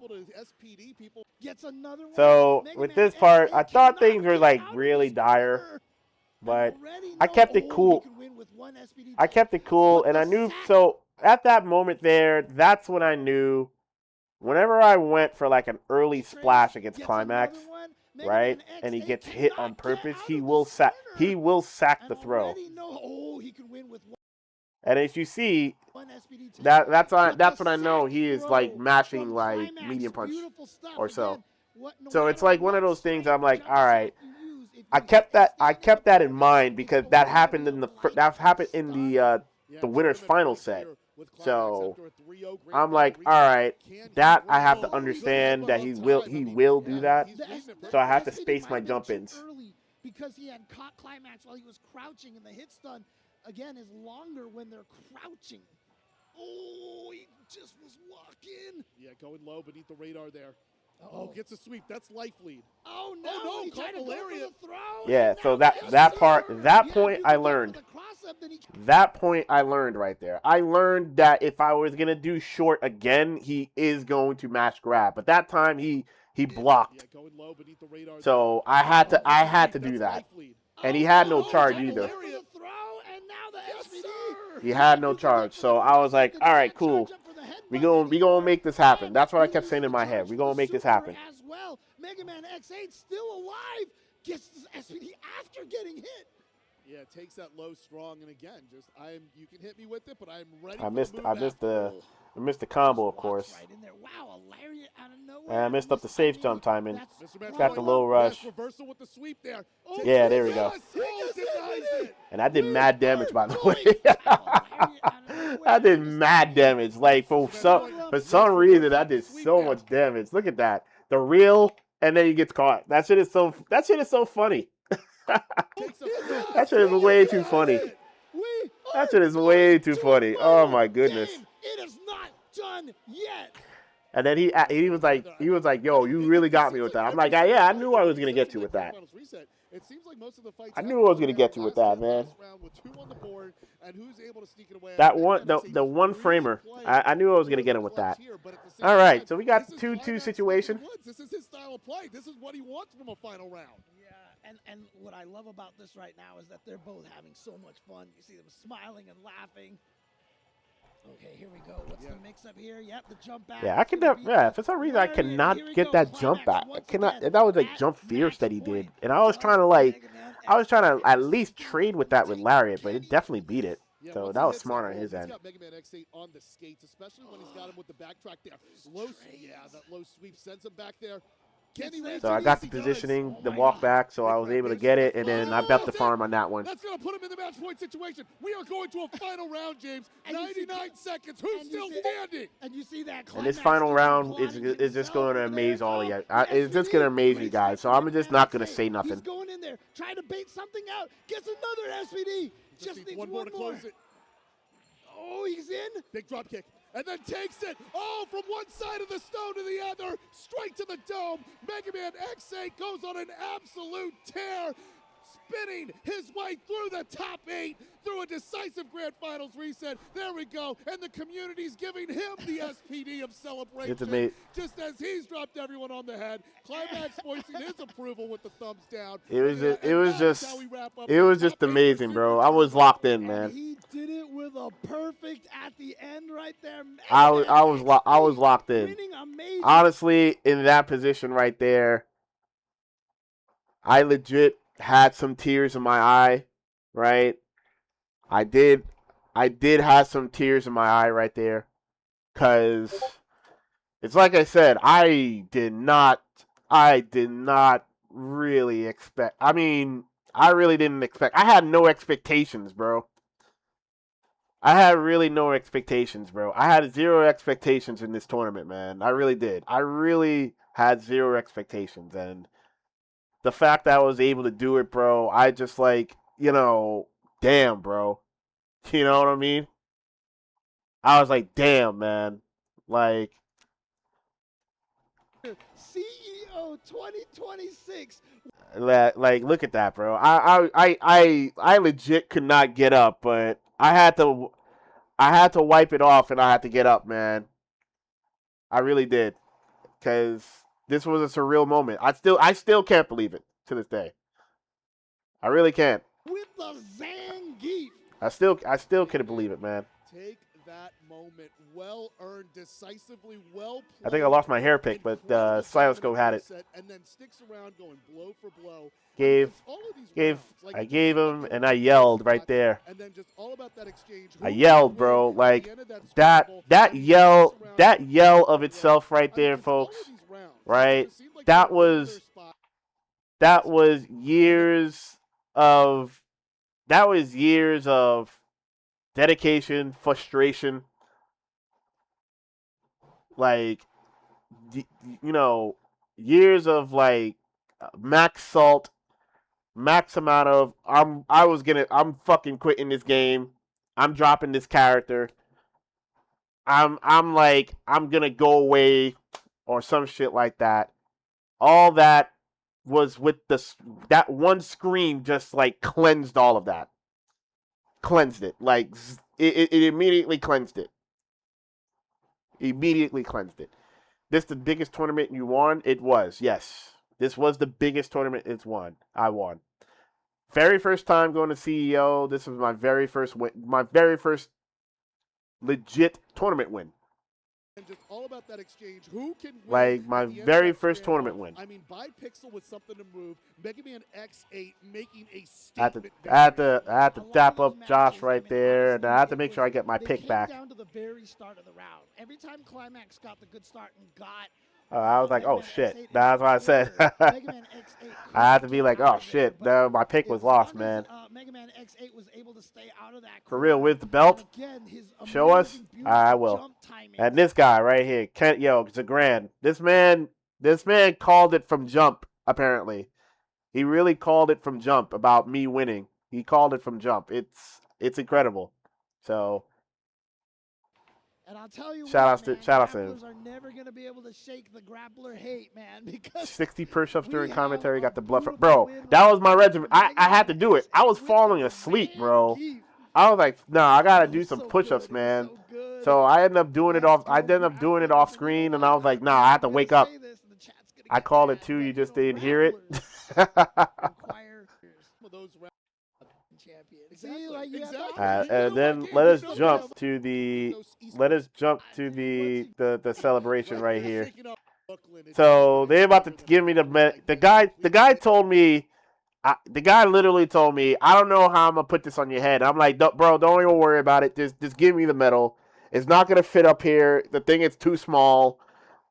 So with this part, I thought things were like really dire. But I kept it cool. I kept it cool, and I knew. So at that moment there, that's when I knew. Whenever I went for like an early splash against Climax, right, and he gets hit on purpose, he will sack the throw. And as you see, One SPD take. that's But when the I know sack he is throw like mashing from like Climax, medium punch beautiful stuff. or so. Again, no So it's matter like one of what those things. straight I'm like, jump all right. shot you use, if I you kept hit that. I and stand kept that in the mind corner, because it's that only gonna happened be in a the blight that and happened in stun. the winners tournament final points set. here with Climax So after a 3-0 grand I'm final like, all reset. right, Can he that I bring have it to home? understand Good that on he time. will I mean, do yeah, that. he's reading it So I have to SPD space might my have been jump too ins. early because he had caught Climax while he was crouching, and the hit stun again is longer when they're crouching. Oh, he just was walking. Yeah, going low beneath the radar there. Oh, Oh. gets a sweep. That's life lead. Oh no! no, He tried to go for Lariat. the throw. Yeah, and so now that the part, super. that Yeah, point if you I could go for learned. the cross-up, then he That point I learned right there. I learned that if I was gonna do short again, he is going to mash grab. But that time he blocked. Yeah, going low beneath the radar So there. I had to Oh, gets a sweep. do That's that. life lead. And he Oh, had no, no he charge tried to either. go for the throw, and now the Yes, SPD. sir. He had no If you could go charge. for the So I was cross-up, like, then all he right, can't cool. charge up for the headbutt We gonna anymore. make this happen. And That's what I he kept loses saying in the my charge head. We for gonna the make this super happen. As well. Mega Man X8 still alive. Gets the SPD after getting hit. Yeah, takes that low strong, and again, just you can hit me with it, but I'm ready. I for missed the move I missed after. the I missed the combo, of Walks course. right in there. Wow, a lariat out of nowhere. And I missed up the safe jump timing. Mr. Match Got the point. low rush. Fast reversal with the sweep there. Oh, Yeah, there we go. Oh, denies it. And I did mad damage, by the way. Wow, a lariat out of nowhere. I did mad damage. Like for some reason, I did so much damage. Look at that. The reel, and then he gets caught. That shit is so funny. That shit is way too funny. That shit is way too funny. Oh my goodness. It is not done yet. And then he was like, yo, you really got me with that. I'm like, yeah, I knew I was gonna get you with that. It seems like most of the fights I knew I was gonna get you with that, man. With 2 on the board and who's able to sneak it away. That one, the one framer. I knew I was gonna get him with that. All right, so we got the 2-2 situation. This is his style of play. This is what he wants from a final round. Yeah, and what I love about this right now is that they're both having so much fun. You see them smiling and laughing. Okay, here we go. What's the mix-up here? Yep, the jump back. Yeah, I can never. Yeah, for some reason I cannot get that jump back. I cannot. That was like jump fierce that he did, and I was trying to at least trade with that with Lariat, but it definitely beat it. Yeah, So once that he was hits smart that on his roll, end. He's got Mega Man X8 on the skates, especially when he's got him with the backtrack there. That low sweep sends him back there. So I got the positioning, the walk back, so I was able to get it, and then I bet the farm on that one. That's going to put him in the match point situation. We are going to a final round, James. 99 seconds. Who's still standing? And you see that. And this final round is just going to amaze all of you. It's just going to amaze you guys. So I'm just not going to say nothing. He's going in there, trying to bait something out. Gets another SPD. Just needs one more to close it. Oh, he's in. Big drop kick. And then takes it, from one side of the stone to the other, straight to the dome. Mega Man X8 goes on an absolute tear, spinning his way through the top 8, through a decisive Grand Finals reset. There we go, and the community's giving him the SPD of celebration, just as he's dropped everyone on the head. Climax voicing his approval with the thumbs down. It was just amazing, bro. I was locked in, man. He did it with a perfect at the end right there. I was locked in. Honestly, in that position right there, I legit had some tears in my eye, right? I did have some tears in my eye right there, cause it's like I said, I did not really expect. I mean, I really didn't expect. I had no expectations, bro. I had really no expectations, bro. I had 0 expectations in this tournament, man. I really did. I really had 0 expectations, and the fact that I was able to do it, bro, I just damn, bro. You know what I mean? I was like, damn, man. Like, CEO 2026. Like, look at that, bro. I legit could not get up, but I had to wipe it off, and I had to get up, man. I really did, because this was a surreal moment. I still can't believe it to this day. I really can't. With the Zangief. I still couldn't believe it, man. Take that moment. Well earned, decisively well played. I think I lost my hair pick, but Siloscope had it. And then sticks around going blow for blow. I gave him, and I yelled right there. And then just all about that exchange. I yelled, bro. Like that yell of itself right there, folks. Right? That was years of dedication, frustration. Like, years of like max salt, max amount of I'm fucking quitting this game. I'm dropping this character. I'm gonna go away or some shit like that. All that was with that one scream just like cleansed all of that. Cleansed it. Like it immediately cleansed it. Immediately cleansed it. This the biggest tournament you won? It was, yes. This was the biggest tournament it's won. I won. Very first time going to CEO. This was my very first win, my very first legit tournament win. And just all about that exchange. Who can win? Like my very first tournament win. I mean, Bipixel with something to move. Mega Man X8 making a statement. I had to tap up Josh right there, and I had to make sure I get my pick back. Down to the very start of the round. Every time Climax got the good start and got. I was like, oh shit. That's what I said. I had to be like, oh shit. No, my pick was lost, man. Mega Man X8 was able to stay out of that. For real, with the belt. Show us. I will. And this guy right here, Kent Zagran. This man called it from jump, apparently. He really called it from jump about me winning. He called it from jump. It's incredible. So and I'll tell you shout out to him. Grapplers are never going to be able to shake the grappler hate, man, because 60 push-ups during commentary, got the blood from, bro. That was my regimen. I had to do it. I was falling asleep, bro. I was like, no, I got to do some push-ups, man. So I ended up doing it off screen, and I was like, nah, I have to wake up. I called it too, you just didn't hear it. And then let us jump to the celebration right here. So they're about to give me the guy told me, the guy literally told me, I don't know how I'm gonna put this on your head. I'm like, bro, don't even worry about it. Just give me the medal. It's not gonna fit up here. The thing is too small.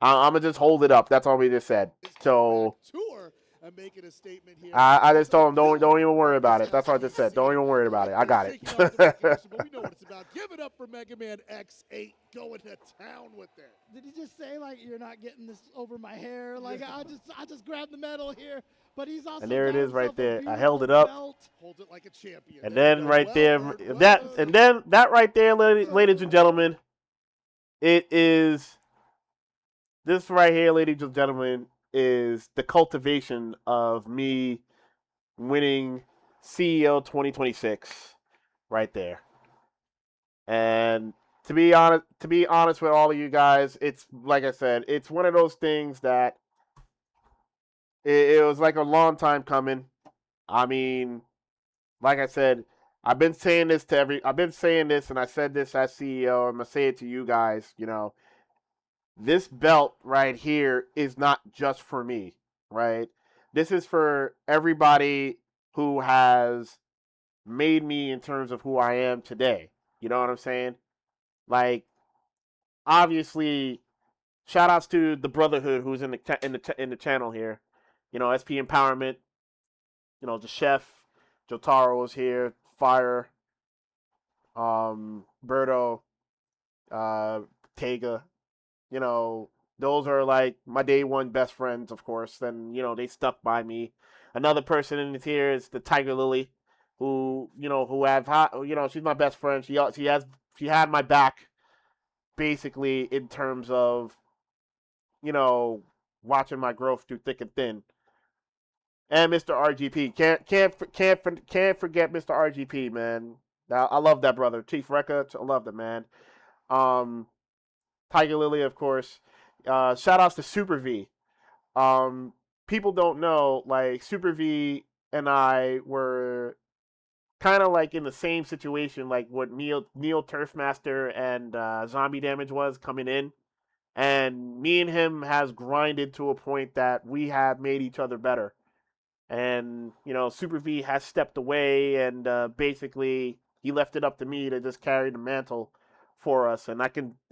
I'm gonna just hold it up. That's all we just said. So making a statement here. I just told him, don't even worry about it. That's what I just said. Don't even worry about it. I got it. But we know what it's about. Give it up for Mega Man X8 going to town with it. Did he just say, like, you're not getting this over my hair? Like, I just grabbed the medal here. But he's also, and there it is right there. I held it up. Holds it like a champion. And then right there, that right there, ladies and gentlemen, it is this right here, ladies and gentlemen, is the cultivation of me winning CEO 2026 right there. And to be honest with all of you guys, it's like I said, it's one of those things that it was like a long time coming. I mean, like I said, I've been saying this, and I said this as CEO. I'm gonna say it to you guys. This belt right here is not just for me, right? This is for everybody who has made me in terms of who I am today. You know what I'm saying? Like, obviously, shout outs to the Brotherhood who's in the channel here. SP Empowerment. The chef, Jotaro is here. Fire. Berto. Tega. Those are like my day one best friends, of course. Then, they stuck by me. Another person in here is the Tiger Lily, who she's my best friend. She had my back, basically, in terms of, watching my growth through thick and thin. And Mr. RGP, can't forget Mr. RGP, man. I love that brother, Chief Rekka. I love that man. Tiger Lily, of course. Shout outs to Super V. People don't know, like, Super V and I were kind of like in the same situation like what Neil Turfmaster and Zombie Damage was coming in. And me and him has grinded to a point that we have made each other better. And, Super V has stepped away and basically he left it up to me to just carry the mantle for us. And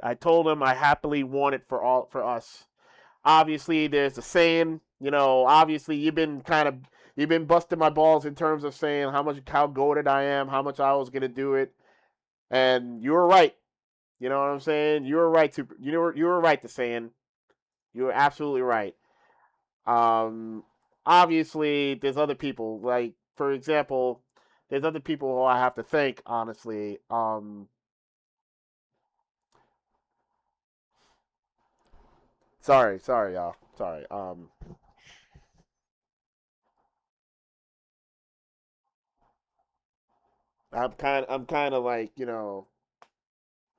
I told him I happily want it for us. Obviously, there's a saying, obviously you've been busting my balls in terms of saying how goated I am, how much I was going to do it. And you were right. You know what I'm saying? You were right you were right to saying. You were absolutely right. Obviously, there's other people. Like, for example, there's other people who I have to thank, honestly. Sorry, y'all. Sorry. I'm kind of like,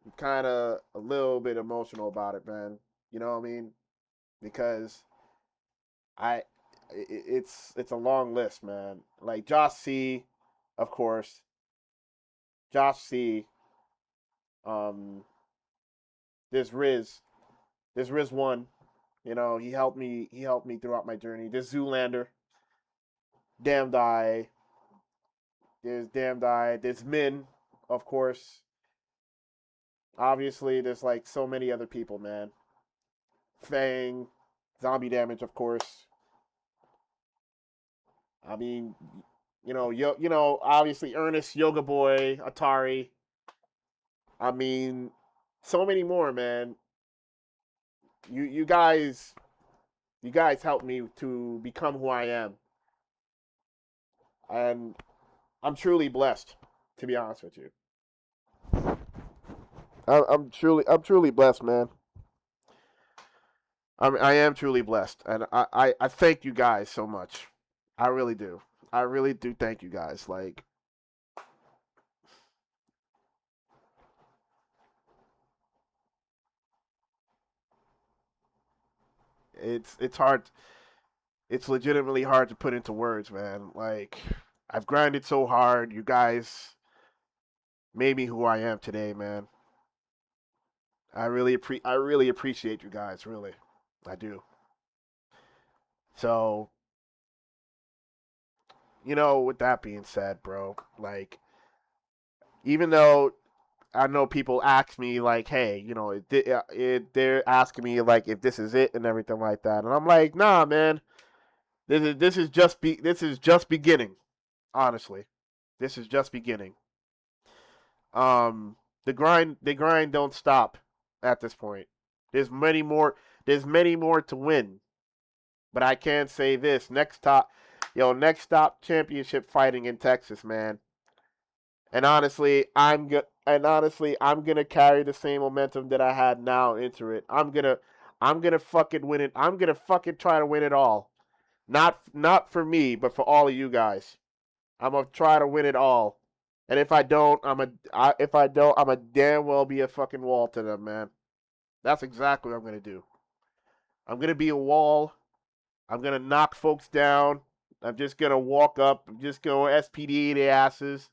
I'm kind of a little bit emotional about it, man. You know what I mean? Because I, it's a long list, man. Like Josh C, of course. Josh C. Um, there's Riz. There's Riz one. He helped me. He helped me throughout my journey. There's Zoolander. Damned Eye. There's Damned Eye. There's Min, of course. Obviously, there's like so many other people, man. Fang, Zombie Damage, of course. I mean, obviously Ernest, Yoga Boy, Atari. I mean, so many more, man. You guys helped me to become who I am, and I'm truly blessed. To be honest with you, I'm truly blessed, man. I am truly blessed, and I thank you guys so much. I really do. I really do thank you guys. Like, it's hard. It's legitimately hard to put into words, man. Like, I've grinded so hard. You guys made me who I am today, man. I really appreciate you guys, really. I do. So, with that being said, bro, like, even though I know people ask me like, hey, they're asking me like if this is it and everything like that, and I'm like, nah, man, this is just beginning. Honestly, this is just beginning. The grind don't stop at this point. There's many more. There's many more to win, but I can say this: next stop championship fighting in Texas, man. And honestly, I'm gonna carry the same momentum that I had now into it. I'm gonna fucking win it. I'm gonna fucking try to win it all. Not for me, but for all of you guys. I'm gonna try to win it all. And if I don't, I'm a damn well be a fucking wall to them, man. That's exactly what I'm gonna do. I'm gonna be a wall. I'm gonna knock folks down. I'm just gonna walk up. I'm just gonna SPD their asses.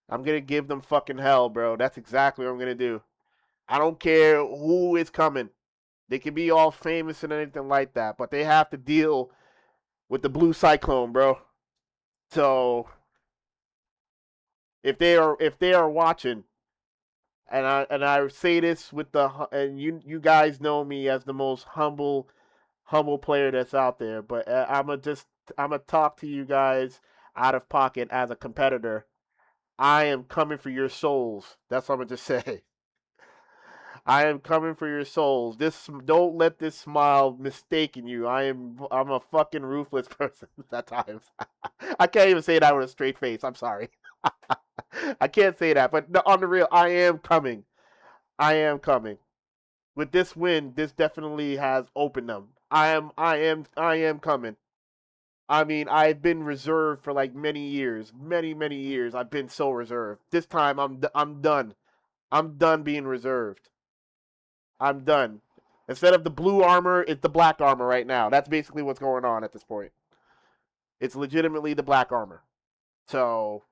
I'm gonna give them fucking hell, bro. That's exactly what I'm gonna do. I don't care who is coming. They can be all famous and anything like that, but they have to deal with the blue cyclone, bro. So if they are watching, and I say this with and you guys know me as the most humble player that's out there, but I'm gonna talk to you guys out of pocket as a competitor. I am coming for your souls. That's what I'm gonna just say. I am coming for your souls. Don't let this smile mistaken you. I'm a fucking ruthless person at times. I can't even say that with a straight face. I'm sorry. I can't say that, but no, on the real, I am coming. I am coming. With this win, this definitely has opened them. I am coming. I mean, I've been reserved for like many years, many years. I've been so reserved. This time, I'm done. I'm done being reserved. I'm done. Instead of the blue armor, it's the black armor right now. That's basically what's going on at this point. It's legitimately the black armor. So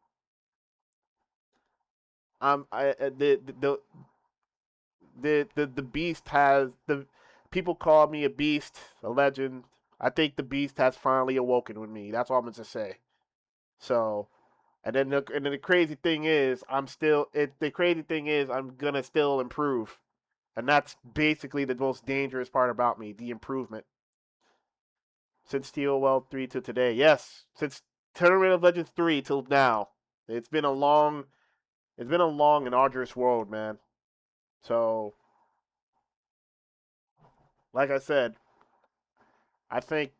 the beast has the people call me a beast, a legend. I think the beast has finally awoken with me. That's all I'm gonna say. So, and then the crazy thing is, the crazy thing is, I'm gonna still improve, and that's basically the most dangerous part about me, the improvement. Since TOL 3 to today, yes, since Tournament of Legends 3 till now, it's been a long, and arduous road, man. So, like I said, I thank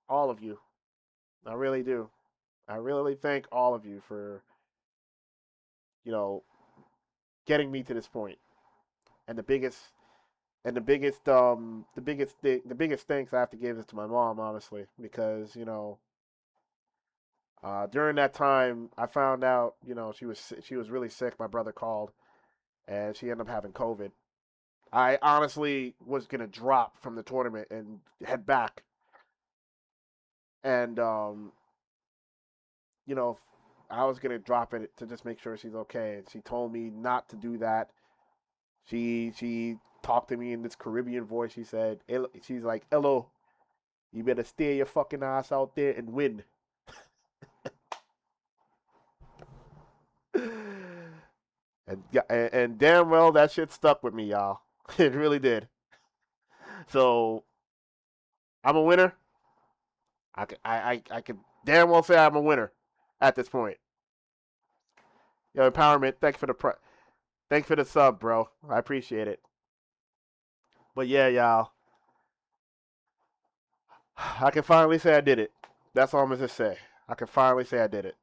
all of you. I really do. I really thank all of you for, you know, getting me to this point. And the biggest thanks I have to give is to my mom, honestly, because during that time I found out, she was really sick. My brother called, and she ended up having COVID. I honestly was gonna drop from the tournament and head back, and you know, I was gonna drop it to just make sure she's okay, and she told me not to do that. She talked to me in this Caribbean voice. She's like, "Hello, you better steer your fucking ass out there and win." And damn well that shit stuck with me, y'all. It really did. So I'm a winner. I can damn well say I'm a winner at this point. Yo, empowerment. Thanks for the sub, bro. I appreciate it. But yeah, y'all. I can finally say I did it. That's all I'm gonna say. I can finally say I did it.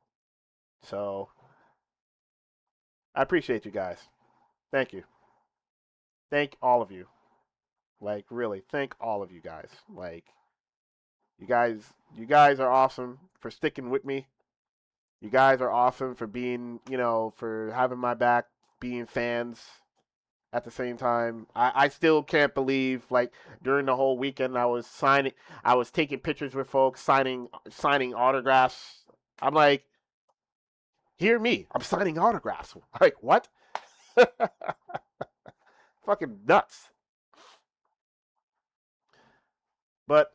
So I appreciate you guys. Thank you. Thank all of you. Like really, thank all of you guys. Like you guys are awesome for sticking with me. You guys are awesome for being, for having my back, being fans at the same time. I still can't believe, like, during the whole weekend I was taking pictures with folks, signing autographs. I'm like, hear me, I'm signing autographs. Like, what? Fucking nuts. But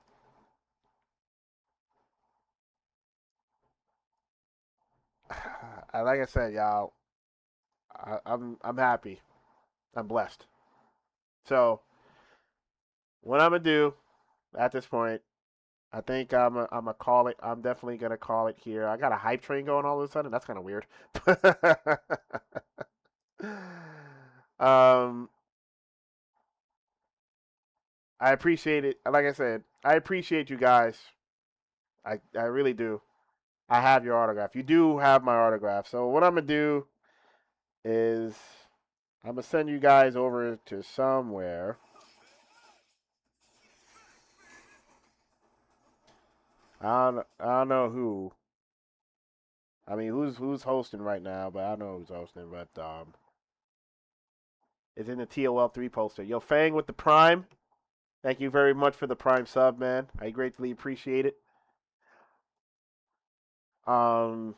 like I said, y'all, I'm happy. I'm blessed. So what I'm gonna do at this point, I think I'm a call it. I'm definitely gonna call it here. I got a hype train going all of a sudden. That's kind of weird. um, I appreciate it. Like I said, I appreciate you guys. I really do. I have your autograph. You do have my autograph. So what I'm gonna do is I'm gonna send you guys over to somewhere. I don't know who. I mean, who's hosting right now, but I don't know who's hosting. But it's in the TOL 3 poster. Yo, Fang with the Prime. Thank you very much for the Prime sub, man. I greatly appreciate it. Um,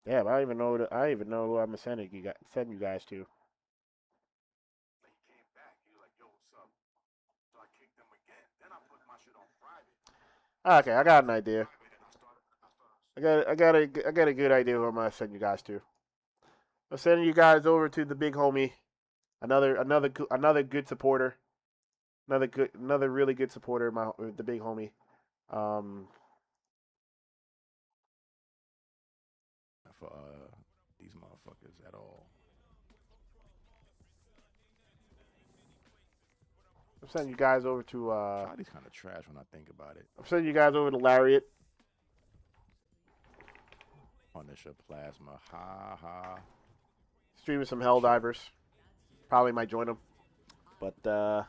yeah, I don't even know. I don't even know who I'm gonna send you guys to. Okay, I got an idea. I got a good idea who I'm gonna send you guys to. I'm sending you guys over to the big homie, another good supporter, another really good supporter. The big homie. Um, For these motherfuckers at all. I'm sending you guys over to. Charlie's kind of trash when I think about it. I'm sending you guys over to Lariat. Punisher, Plasma, ha ha. Streaming some Helldivers. Probably might join them. But